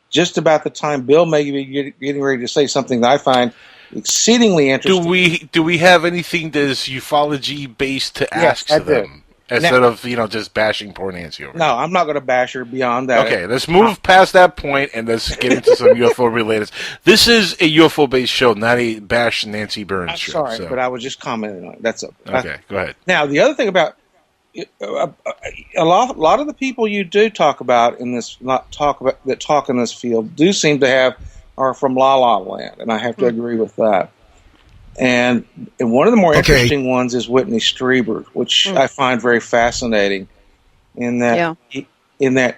just about the time Bill may be getting ready to say something that I find exceedingly interesting. Do we have anything that is ufology based to ask to them instead of just bashing poor Nancy over? No, I'm not going to bash her beyond that. Okay, let's move past that point and let's get into some UFO related. This is a UFO based show, not a bash Nancy Birnes show. I'm sorry, but I was just commenting on it. That's okay. Go ahead. Now, the other thing about a lot of the people you do talk about in this talk in this field do seem to are from La La Land, and I have to agree with that. And one of the more interesting ones is Whitney Strieber, which I find very fascinating. In that the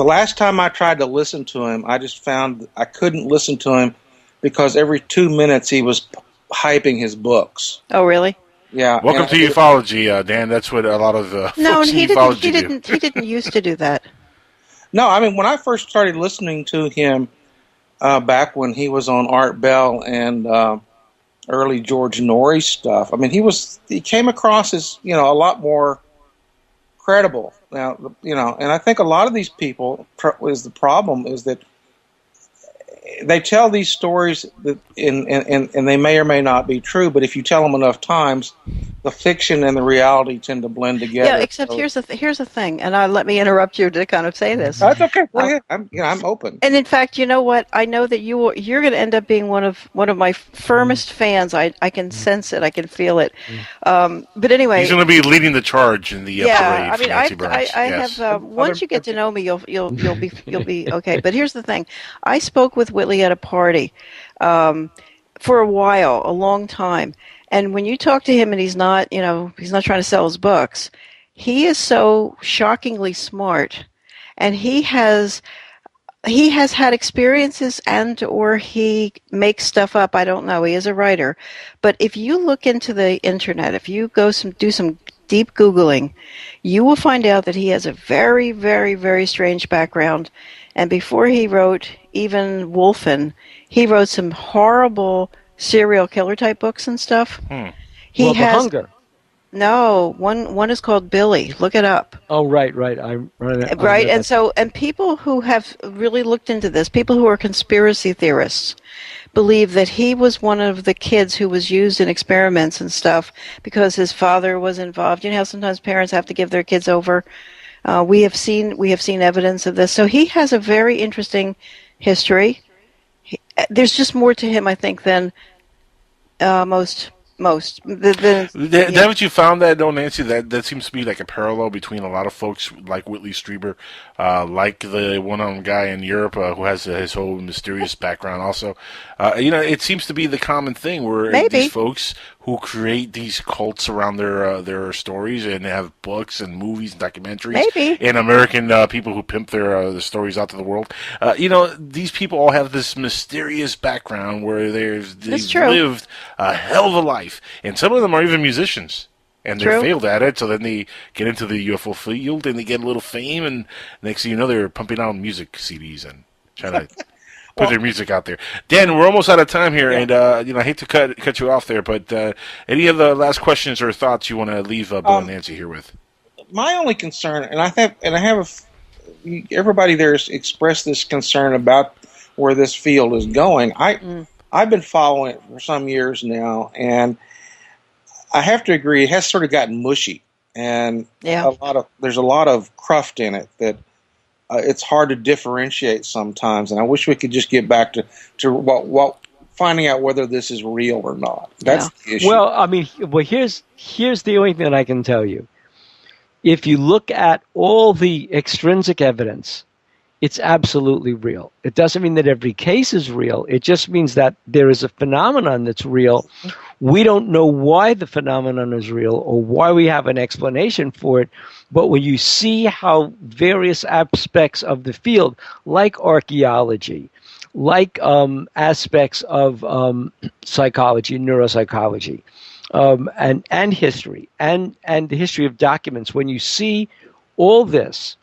last time I tried to listen to him, I just found I couldn't listen to him because every 2 minutes he was hyping his books. Oh, really? Yeah. Welcome to ufology, Dan. That's what a lot of folks in ufology do. He didn't used to do that. No, I mean, when I first started listening to him back when he was on Art Bell and early George Norrie stuff, I mean, he came across as, a lot more credible. Now, and I think a lot of these people the problem is that they tell these stories that and they may or may not be true, but if you tell them enough times, the fiction and the reality tend to blend together. Yeah, except here's the thing, and let me interrupt you to kind of say this. That's okay. Go ahead. I'm open. And in fact, you know what? I know that you're going to end up being one of my firmest fans. I can sense it. I can feel it. But anyway, he's going to be leading the charge in the parade. I mean, Nancy Birnes. I have once you get to know me, you'll be okay. But here's the thing: I spoke with Whitley at a party for a while, a long time. And when you talk to him and he's not trying to sell his books, he is so shockingly smart, and he has had experiences or he makes stuff up. I don't know. He is a writer. But if you look into the internet, if you do some deep Googling, you will find out that he has a very, very, very strange background. And before he wrote even Wolfen, he wrote some horrible serial killer type books and stuff. The Hunger. No, one is called Billy. Look it up. Oh, right. Right, and people who have really looked into this, people who are conspiracy theorists, believe that he was one of the kids who was used in experiments and stuff because his father was involved. You know how sometimes parents have to give their kids over. We have seen evidence of this. So he has a very interesting history. There's just more to him, I think, than most. Haven't you found that, though, Nancy? That seems to be like a parallel between a lot of folks like Whitley Strieber, like the one guy in Europe who has his whole mysterious background. Also, it seems to be the common thing where these folks who create these cults around their stories and have books and movies and documentaries, and American people who pimp their stories out to the world. These people all have this mysterious background where they've lived a hell of a life. And some of them are even musicians, and they failed at it. So then they get into the UFO field, and they get a little fame, and next thing you know, they're pumping out music CDs and trying to put their music out there. Dan, we're almost out of time here, and I hate to cut you off there, but any of the last questions or thoughts you want to leave Bill and Nancy here with? My only concern, and I have everybody there has expressed this concern about where this field is going. I've been following it for some years now, and I have to agree, it has sort of gotten mushy, and there's a lot of cruft in it that it's hard to differentiate sometimes. And I wish we could just get back to what finding out whether this is real or not. That's the issue. Well, I mean, here's the only thing that I can tell you. If you look at all the extrinsic evidence, it's absolutely real. It doesn't mean that every case is real. It just means that there is a phenomenon that's real. We don't know why the phenomenon is real or why we have an explanation for it. But when you see how various aspects of the field, like archaeology, like aspects of psychology, neuropsychology, and history, and the history of documents, when you see all this,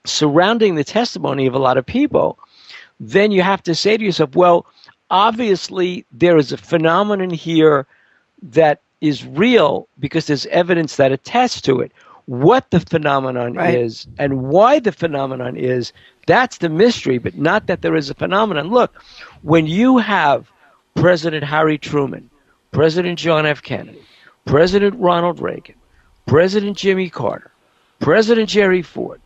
surrounding the testimony of a lot of people, then you have to say to yourself, well, obviously there is a phenomenon here that is real because there's evidence that attests to it. What the phenomenon is and why the phenomenon is, that's the mystery, but not that there is a phenomenon. Look, when you have President Harry Truman, President John F. Kennedy, President Ronald Reagan, President Jimmy Carter, President Jerry Ford,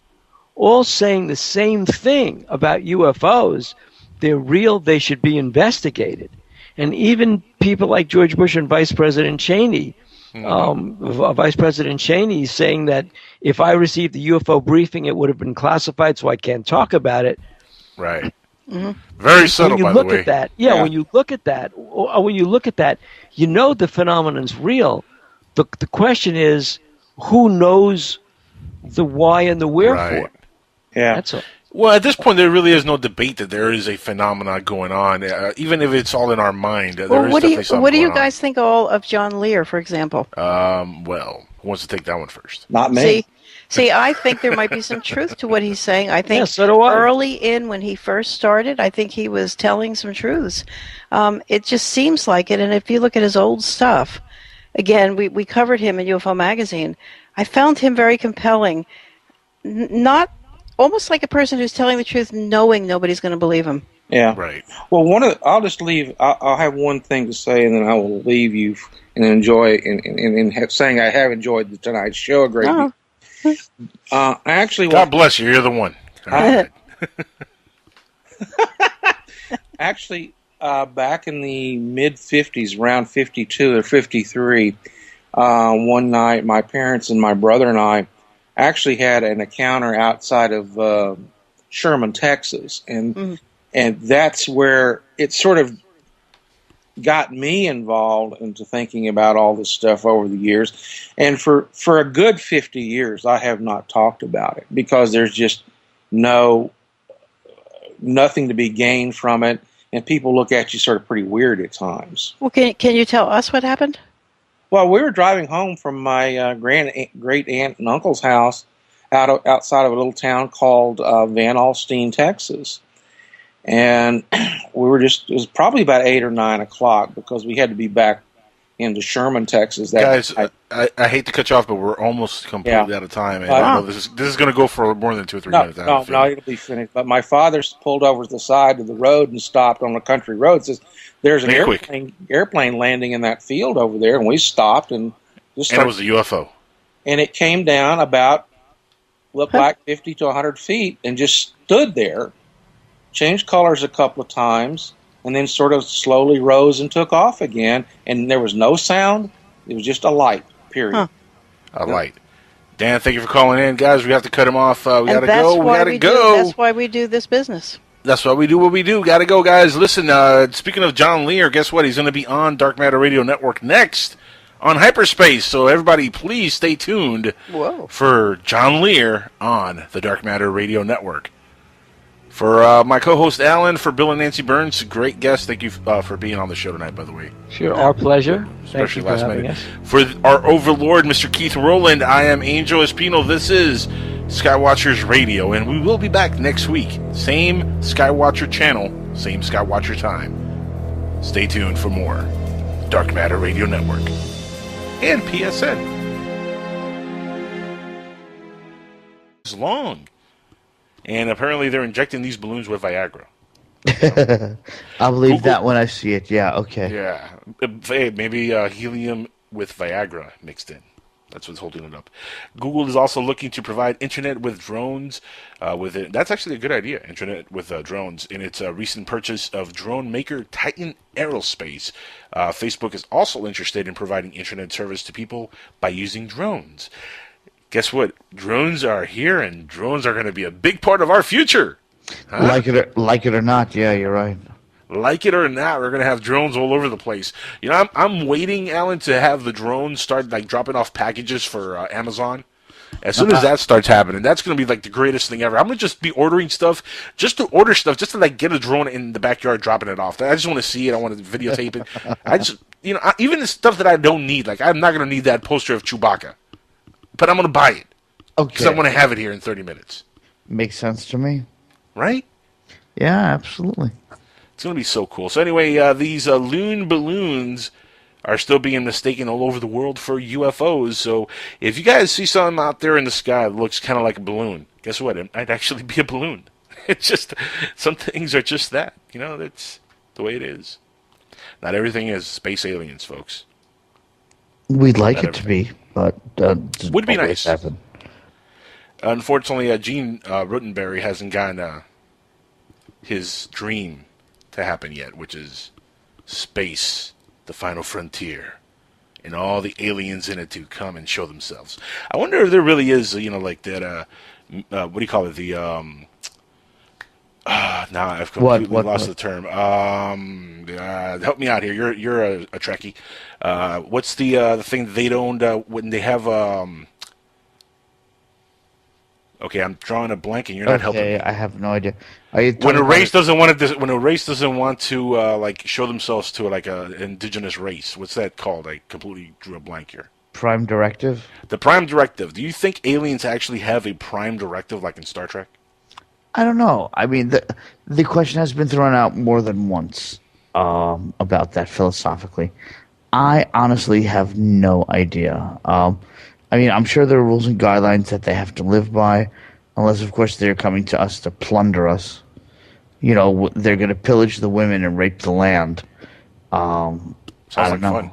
all saying the same thing about UFOs, they're real, they should be investigated. And even people like George Bush and Vice President Cheney, Vice President Cheney saying that if I received the UFO briefing, it would have been classified, so I can't talk about it. Right. Very subtle, by the way. When you look at that, when you look at that, you know the phenomenon's real. The question is, who knows the why and the wherefore? Right. Yeah. That's all. Well, at this point, there really is no debate that there is a phenomenon going on, even if it's all in our mind. Well, what do you guys think all of John Lear, for example? Well, who wants to take that one first? Not me. See, I think there might be some truth to what he's saying. I think so do I. Early in when he first started, I think he was telling some truths. It just seems like it. And if you look at his old stuff, again, we covered him in UFO Magazine. I found him very compelling. Not almost like a person who's telling the truth, knowing nobody's going to believe him. Yeah. Right. Well, I'll just leave. I'll have one thing to say, and then I will leave you and enjoy and saying I have enjoyed tonight's show a great deal. God bless you. You're the one. Actually, back in the mid 50s, around 52 or 53, one night my parents and my brother and I actually had an encounter outside of Sherman, Texas, and that's where it sort of got me involved into thinking about all this stuff over the years. And for a good 50 years, I have not talked about it because there's just nothing to be gained from it, and people look at you sort of pretty weird at times. Well, can you tell us what happened? Well, we were driving home from my great aunt and uncle's house outside of a little town called Van Alstyne, Texas. And it was probably about 8 or 9 o'clock because we had to be back into Sherman, Texas. Guys, I hate to cut you off, but we're almost completely out of time. And I know this is going to go for more than 2 or 3 minutes. No, it'll be finished. But my father pulled over to the side of the road and stopped on a country road. Says, "There's an airplane landing in that field over there," and we stopped and just started. And it was a UFO. And it came down about looked like 50 to 100 feet and just stood there, changed colors a couple of times, and then sort of slowly rose and took off again. And there was no sound. It was just a light, period. A light. Dan, thank you for calling in. Guys, we have to cut him off. We got to go. We got to go. That's why we do this business. That's why we do what we do. Got to go, guys. Listen, speaking of John Lear, guess what? He's going to be on Dark Matter Radio Network next on Hyperspace. So everybody, please stay tuned for John Lear on the Dark Matter Radio Network. For my co-host Alan, for Bill and Nancy Birnes, great guest. Thank you for being on the show tonight, by the way. Sure, our pleasure. Especially Thank you last for having minute. us. For our overlord, Mr. Keith Rowland, I am Angel Espino. This is Skywatchers Radio, and we will be back next week. Same Skywatcher channel, same Skywatcher time. Stay tuned for more Dark Matter Radio Network and PSN. It's long. And apparently they're injecting these balloons with Viagra. I believe that when I see it. Yeah, okay. Yeah. Maybe helium with Viagra mixed in. That's what's holding it up. Google is also looking to provide internet with drones. That's actually a good idea, internet with drones. In its recent purchase of drone maker Titan Aerospace, Facebook is also interested in providing internet service to people by using drones. Guess what? Drones are here, and drones are going to be a big part of our future. Huh? Like it or not, yeah, you're right. Like it or not, we're going to have drones all over the place. You know, I'm waiting, Alan, to have the drones start like dropping off packages for Amazon. As soon as that starts happening, that's going to be like the greatest thing ever. I'm going to just be ordering stuff, just to order stuff, just to like get a drone in the backyard dropping it off. I just want to see it. I want to videotape it. Even the stuff that I don't need, like I'm not going to need that poster of Chewbacca. But I'm going to buy it. Okay. Because I want to have it here in 30 minutes. Makes sense to me. right? Yeah, absolutely. It's going to be so cool. So anyway, these loon balloons are still being mistaken all over the world for UFOs. So if you guys see something out there in the sky that looks kind of like a balloon, guess what? It might actually be a balloon. It's just, some things are just that. You know, that's the way it is. Not everything is space aliens, folks. We'd like Not it to be, but Would be always nice. happen. Unfortunately, Gene Roddenberry hasn't gotten his dream to happen yet, which is space, the final frontier, and all the aliens in it to come and show themselves. I wonder if there really is, like that, what do you call it, the, now I've completely lost the term. Help me out here. You're a Trekkie. What's the thing they don't, when they have, okay, I'm drawing a blank, and you're not helping me. I have no idea. When a race doesn't want to, like show themselves to like a indigenous race, what's that called? I completely drew a blank here. Prime Directive? The Prime Directive. Do you think aliens actually have a Prime Directive like in Star Trek? I don't know. I mean, the question has been thrown out more than once about that philosophically. I honestly have no idea. I mean, I'm sure there are rules and guidelines that they have to live by, unless, of course, they're coming to us to plunder us. You know, they're going to pillage the women and rape the land. I don't know. Fun.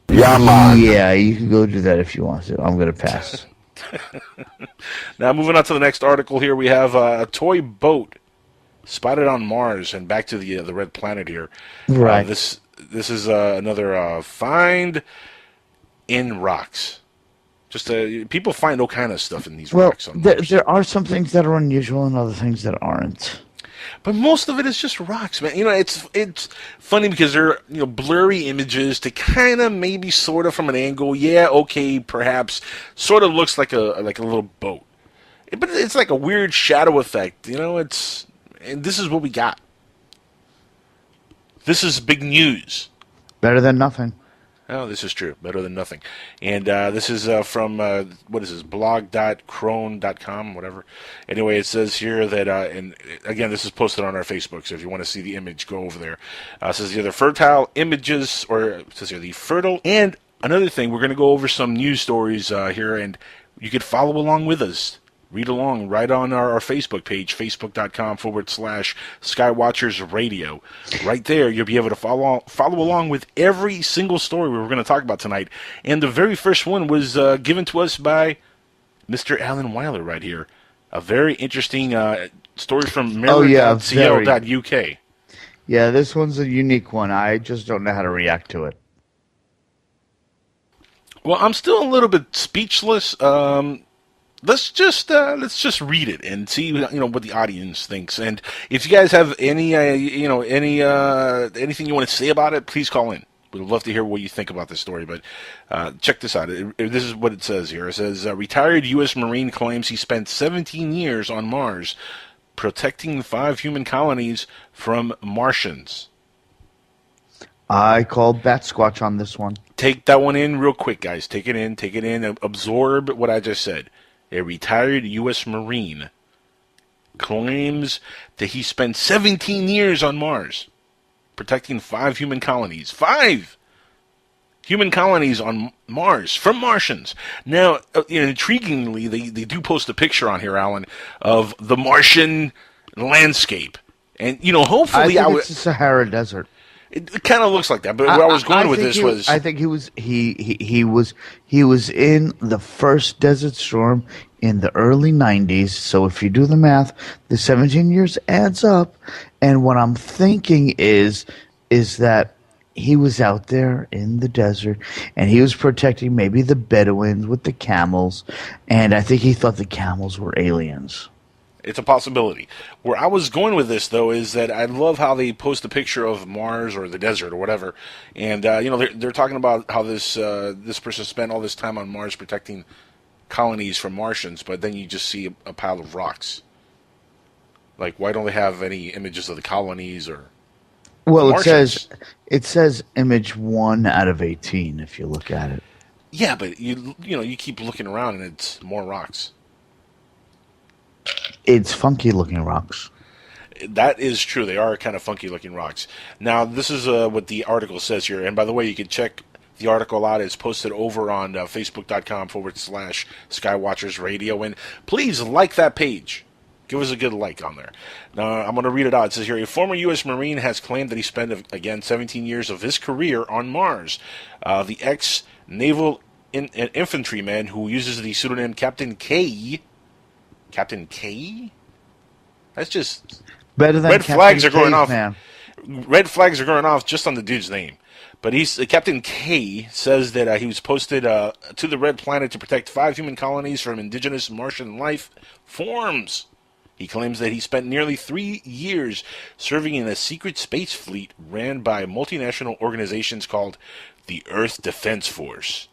Yeah, man. Yeah, you can go do that if you want to. I'm going to pass. Now, moving on to the next article here, we have a toy boat spotted on Mars, and back to the red planet here. Right. This is another find in rocks. Just people find all kind of stuff in these rocks. On Mars. There are some things that are unusual and other things that aren't. But most of it is just rocks, man. You know, it's funny because they're blurry images to kind of maybe sort of from an angle. Yeah, okay, perhaps sort of looks like a little boat, but it's like a weird shadow effect. You know, and this is what we got. This is big news. Better than nothing. Oh, this is true. Better than nothing. And this is from, what is this, blog.crone.com, whatever. Anyway, it says here that, and again, this is posted on our Facebook, so if you want to see the image, go over there. It says here, the fertile images, or it says here, the fertile, and another thing, we're going to go over some news stories here, and you could follow along with us. Read along right on our Facebook page, facebook.com/Skywatchers Radio. Right there, you'll be able to follow along with every single story we're going to talk about tonight. And the very first one was given to us by Mr. Alan Weiler right here. A very interesting story from mirror.co.uk. Yeah, this one's a unique one. I just don't know how to react to it. Well, I'm still a little bit speechless. Let's just read it and see what the audience thinks. And if you guys have any anything you want to say about it, please call in. We'd love to hear what you think about this story. But check this out. This is what it says here. It says retired U.S. Marine claims he spent 17 years on Mars protecting 5 human colonies from Martians. I called Bat Squatch on this one. Take that one in real quick, guys. Take it in. Absorb what I just said. A retired U.S. Marine claims that he spent 17 years on Mars protecting 5 human colonies. 5 human colonies on Mars from Martians. Now, intriguingly, they do post a picture on here, Alan, of the Martian landscape. And, hopefully it's the Sahara Desert. It kind of looks like that, but where I was going with this was... I think he was in the first Desert Storm in the early 90s, so if you do the math, the 17 years adds up, and what I'm thinking is that he was out there in the desert, and he was protecting maybe the Bedouins with the camels, and I think he thought the camels were aliens. It's a possibility. Where I was going with this, though, is that I love how they post a picture of Mars or the desert or whatever, and they're talking about how this person spent all this time on Mars protecting colonies from Martians, but then you just see a pile of rocks. Like, why don't they have any images of the colonies or? Well, it says image 1 out of 18 if you look at it. Yeah, but you keep looking around and it's more rocks. It's funky looking rocks. That is true. They are kind of funky looking rocks. Now, this is what the article says here. And by the way, you can check the article out. It's posted over on facebook.com/Skywatchers Radio. And please like that page. Give us a good like on there. Now, I'm going to read it out. It says here, a former U.S. Marine has claimed that he spent, again, 17 years of his career on Mars. The ex-naval infantryman who uses the pseudonym Captain K. Captain K? That's just... Better than red Captain flags are going Caveman. off. Red flags are going off just on the dude's name. But Captain K says that he was posted to the Red Planet to protect 5 human colonies from indigenous Martian life forms. He claims that he spent nearly 3 years serving in a secret space fleet ran by multinational organizations called the Earth Defense Force,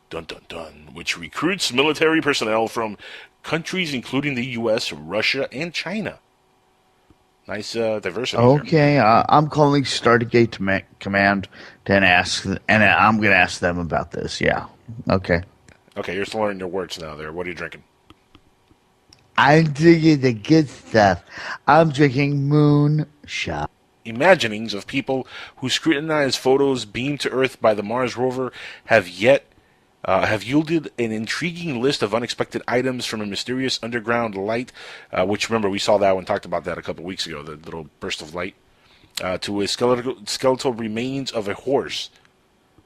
dun dun dun, which recruits military personnel from countries including the U.S., Russia, and China. Nice diversity. Okay, I'm calling Stargate Command and I'm going to ask them about this. Yeah. Okay. Okay, you're still learning your words now. There. What are you drinking? I'm drinking the good stuff. I'm drinking moonshine. Imaginings of people who scrutinize photos beamed to Earth by the Mars rover have yielded an intriguing list of unexpected items from a mysterious underground light, which, remember, we saw that one, talked about that a couple weeks ago, the little burst of light, to a skeletal remains of a horse.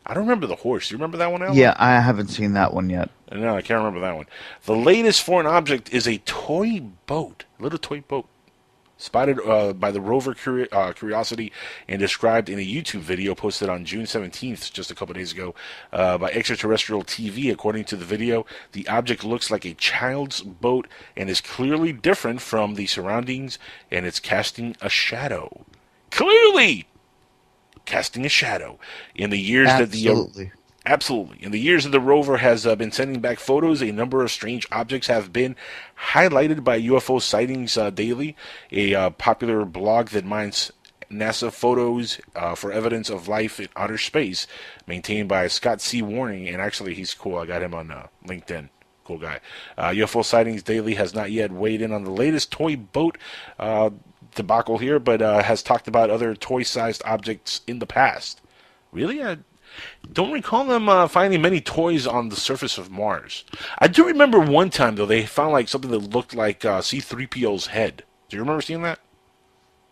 I don't remember the horse. You remember that one, Alan? Yeah, I haven't seen that one yet. No, I can't remember that one. The latest foreign object is a toy boat, a little toy boat, spotted by the rover Curiosity and described in a YouTube video posted on June 17th, just a couple days ago, by Extraterrestrial TV. According to the video, the object looks like a child's boat and is clearly different from the surroundings, and it's casting a shadow. Casting a shadow. In the years Absolutely. In the years that the rover has been sending back photos, a number of strange objects have been highlighted by UFO Sightings Daily, a popular blog that mines NASA photos for evidence of life in outer space, maintained by Scott C. Warning, and actually he's cool. I got him on LinkedIn. Cool guy. UFO Sightings Daily has not yet weighed in on the latest toy boat debacle here, but has talked about other toy-sized objects in the past. Really? I don't recall them finding many toys on the surface of Mars. I do remember one time, though, they found like something that looked like C-3PO's head. Do you remember seeing that?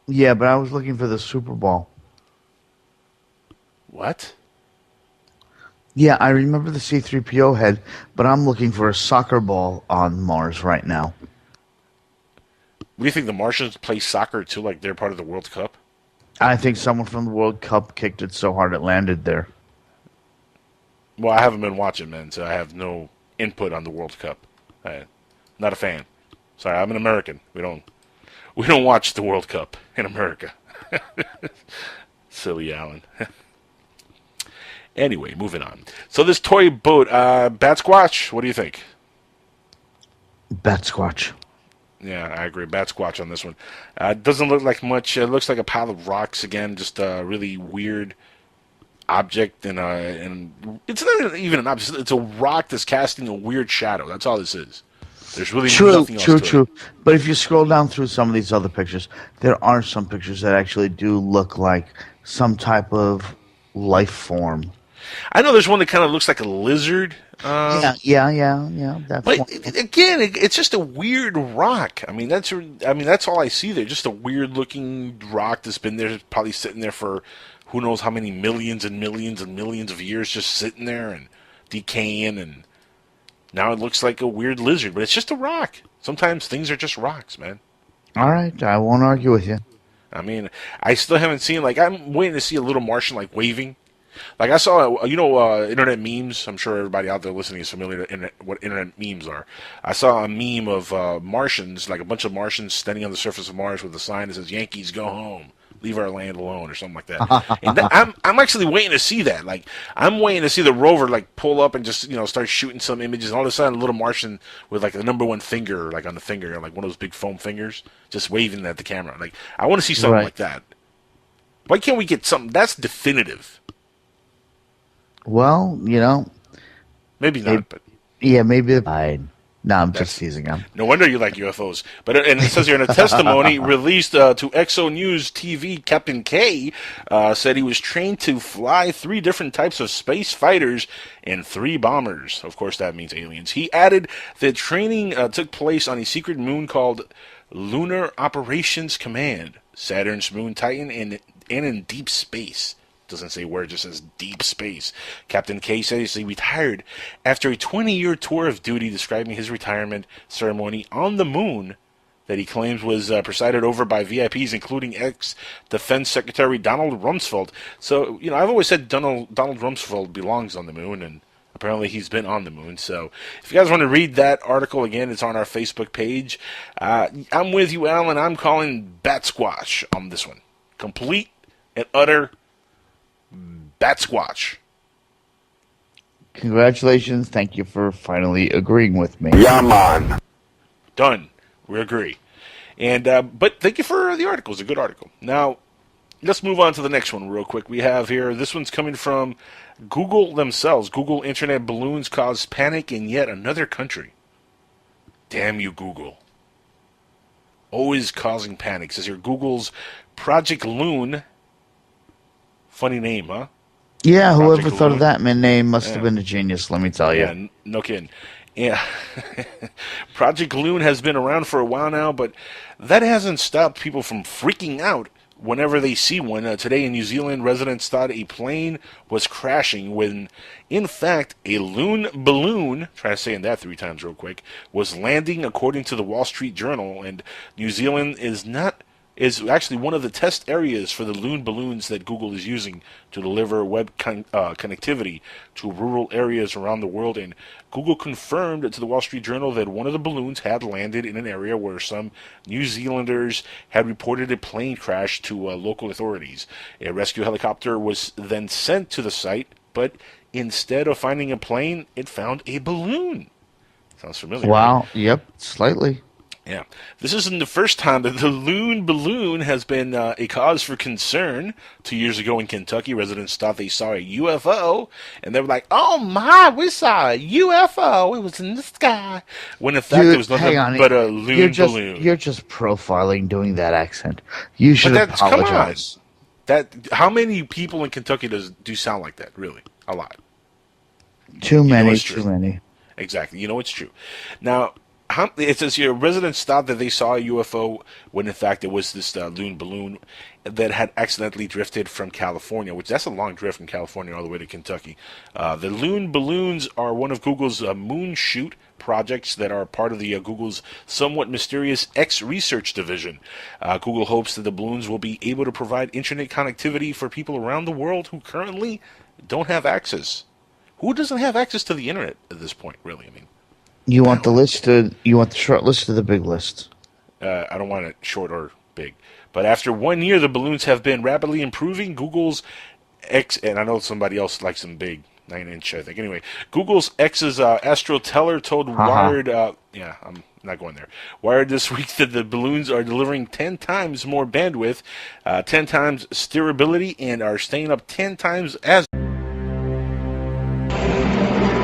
Yeah, but I was looking for the Super Bowl. What? Yeah, I remember the C-3PO head, but I'm looking for a soccer ball on Mars right now. What do you think, the Martians play soccer too, like they're part of the World Cup? I think someone from the World Cup kicked it so hard it landed there. Well, I haven't been watching, man, so I have no input on the World Cup. Not a fan. Sorry, I'm an American. We don't watch the World Cup in America. Silly Alan. Anyway, moving on. So this toy boat, Bat Squatch, what do you think? Bat Squatch. Yeah, I agree. Bat Squatch on this one. Doesn't look like much. It looks like a pile of rocks again. Just a really weird object, and it's not even an object. It's a rock that's casting a weird shadow. That's all this is. There's really nothing else to it. True. But if you scroll down through some of these other pictures, there are some pictures that actually do look like some type of life form. I know there's one that kind of looks like a lizard. Yeah. That's but one. again, it's just a weird rock. I mean, that's all I see there. Just a weird looking rock that's been there, probably sitting there for who knows how many millions and millions and millions of years, just sitting there and decaying. And now it looks like a weird lizard, but it's just a rock. Sometimes things are just rocks, man. All right, I won't argue with you. I mean, I still haven't seen, like, I'm waiting to see a little Martian, like, waving. Like, I saw, internet memes. I'm sure everybody out there listening is familiar with what internet memes are. I saw a meme of Martians, like a bunch of Martians standing on the surface of Mars with a sign that says, "Yankees, go home. Leave our land alone," or something like that. And I'm actually waiting to see that. Like, I'm waiting to see the rover, like, pull up and just, start shooting some images. And all of a sudden, a little Martian with, like, the number one finger, like, on the finger, like one of those big foam fingers, just waving at the camera. Like, I want to see something like that. Why can't we get something that's definitive? Well, maybe not, but yeah, maybe No, I'm just teasing him. No wonder you like UFOs. But and it says here in a testimony released to XO News TV, Captain K said he was trained to fly 3 different types of space fighters and 3 bombers. Of course, that means aliens. He added that training took place on a secret moon called Lunar Operations Command, Saturn's moon Titan, and in deep space. Doesn't say where, it just says deep space. Captain K says he retired after a 20-year tour of duty, describing his retirement ceremony on the moon that he claims was presided over by VIPs, including ex-Defense Secretary Donald Rumsfeld. So, I've always said Donald Rumsfeld belongs on the moon, and apparently he's been on the moon. So if you guys want to read that article, again, it's on our Facebook page. I'm with you, Alan. I'm calling Bat Squatch on this one. Complete and utter Bat Squatch. Congratulations. Thank you for finally agreeing with me. Yeah, man. Done. We agree. And but thank you for the article. It's a good article. Now, let's move on to the next one real quick. We have here, this one's coming from Google themselves. Google Internet balloons cause panic in yet another country. Damn you, Google. Always causing panic. It says here, Google's Project Loon. Funny name, huh? Yeah, whoever Project thought Loon. of that name must have been a genius, let me tell you. Yeah, no kidding. Yeah. Project Loon has been around for a while now, but that hasn't stopped people from freaking out whenever they see one. Today in New Zealand, residents thought a plane was crashing when, in fact, a loon balloon, try saying that 3 times real quick, was landing, according to the Wall Street Journal. And New Zealand is actually one of the test areas for the loon balloons that Google is using to deliver web connectivity to rural areas around the world. And Google confirmed to the Wall Street Journal that one of the balloons had landed in an area where some New Zealanders had reported a plane crash to local authorities. A rescue helicopter was then sent to the site, but instead of finding a plane, it found a balloon. Sounds familiar. Wow. Right? Yep. Slightly. Yeah. This isn't the first time that the loon balloon has been a cause for concern. 2 years ago in Kentucky, residents thought they saw a UFO, and they were like, "Oh my, we saw a UFO. It was in the sky." When in fact, Dude, it was nothing hang on. but a loon balloon. You're just profiling doing that accent. You should apologize. How many people in Kentucky do sound like that? Really, a lot. Too many. It's true. Too many. Exactly. It's true. Now, it says here, residents thought that they saw a UFO when in fact it was this loon balloon that had accidentally drifted from California, which that's a long drift from California all the way to Kentucky. The loon balloons are one of Google's moon shoot projects that are part of the Google's somewhat mysterious X research division. Google hopes that the balloons will be able to provide internet connectivity for people around the world who currently don't have access. Who doesn't have access to the internet at this point, really? I mean, You want the short list or the big list? I don't want it short or big. But after 1 year, the balloons have been rapidly improving. Google's X, and I know somebody else likes them big, 9-inch, I think. Anyway, Google's X's Astro Teller told Wired, I'm not going there. Wired this week that the balloons are delivering 10 times more bandwidth, 10 times steerability, and are staying up 10 times as.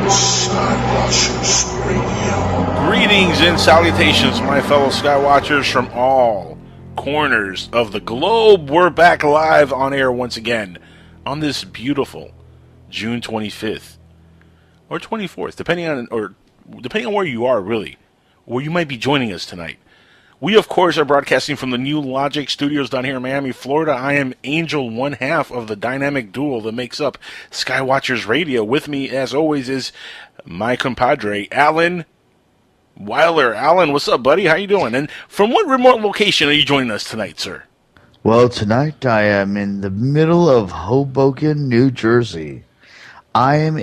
Skywatchers Radio. Greetings and salutations, my fellow Skywatchers from all corners of the globe. We're back live on air once again on this beautiful June 25th or 24th, depending on where you are, really, where you might be joining us tonight. We, of course, are broadcasting from the New Logic Studios down here in Miami, Florida. I am Angel, one half of the dynamic duo that makes up Skywatchers Radio. With me, as always, is my compadre, Alan Weiler. Alan, what's up, buddy? How you doing? And from what remote location are you joining us tonight, sir? Well, tonight I am in the middle of Hoboken, New Jersey. I am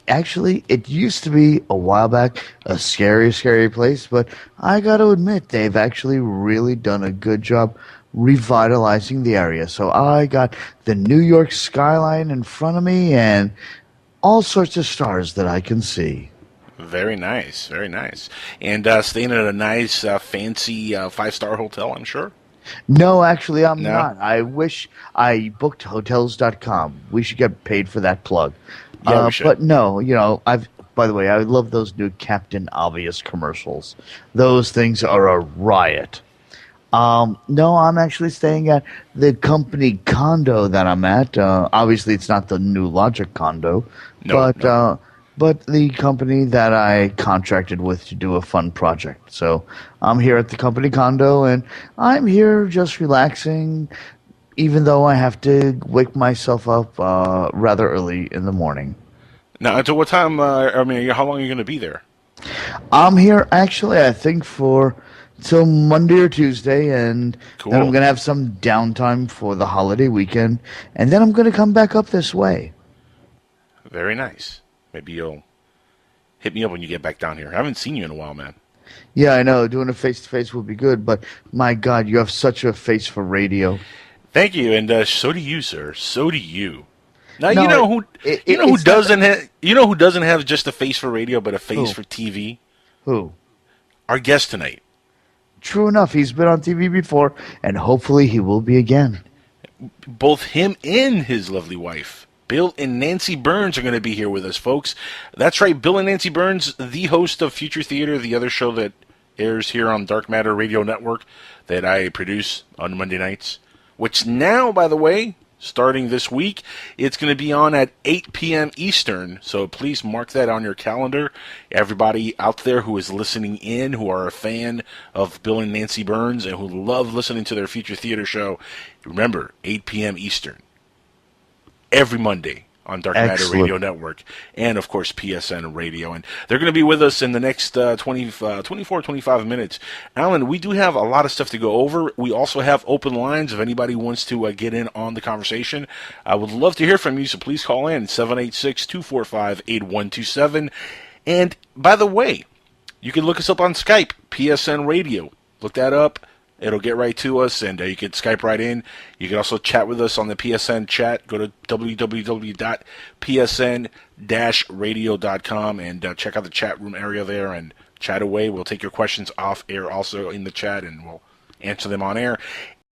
actually, it used to be a while back a scary, scary place, but I got to admit, they've actually really done a good job revitalizing the area. So I got the New York skyline in front of me and all sorts of stars that I can see. Very nice, very nice. And staying at a nice, fancy 5-star hotel, I'm sure? No, actually, I'm No? not. I wish I booked Hotels.com. We should get paid for that plug. Yeah, we should. But no, by the way, I love those new Captain Obvious commercials. Those things are a riot. No, I'm actually staying at the company condo that I'm at. Obviously, it's not the new Logic condo, but the company that I contracted with to do a fun project. So I'm here at the company condo, and I'm here just relaxing, even though I have to wake myself up rather early in the morning. Now, until what time? How long are you going to be there? I'm here actually, I think, till Monday or Tuesday, and Cool. then I'm going to have some downtime for the holiday weekend, and then I'm going to come back up this way. Very nice. Maybe you'll hit me up when you get back down here. I haven't seen you in a while, man. Yeah, I know. Doing a face-to-face would be good, but my God, you have such a face for radio. Thank you, and so do you, sir. So do you. Now No, who doesn't have just a face for radio, but a face for TV? Who? Our guest tonight. True enough, he's been on TV before, and hopefully he will be again. Both him and his lovely wife, Bill and Nancy Birnes, are going to be here with us, folks. That's right, Bill and Nancy Birnes, the host of Future Theater, the other show that airs here on Dark Matter Radio Network that I produce on Monday nights, which now, by the way, starting this week, it's going to be on at 8 p.m. Eastern, so please mark that on your calendar. Everybody out there who is listening in, who are a fan of Bill and Nancy Birnes and who love listening to their Future Theater show, remember, 8 p.m. Eastern, every Monday on Dark Matter Radio Network, and of course PSN Radio. And they're going to be with us in the next 24, 25 minutes. Alan, we do have a lot of stuff to go over. We also have open lines if anybody wants to get in on the conversation. I would love to hear from you, so please call in 786-245-8127. And by the way, you can look us up on Skype, PSN Radio. Look that up. It'll get right to us, and you can Skype right in. You can also chat with us on the PSN chat. Go to www.psn-radio.com and check out the chat room area there and chat away. We'll take your questions off air also in the chat, and we'll answer them on air.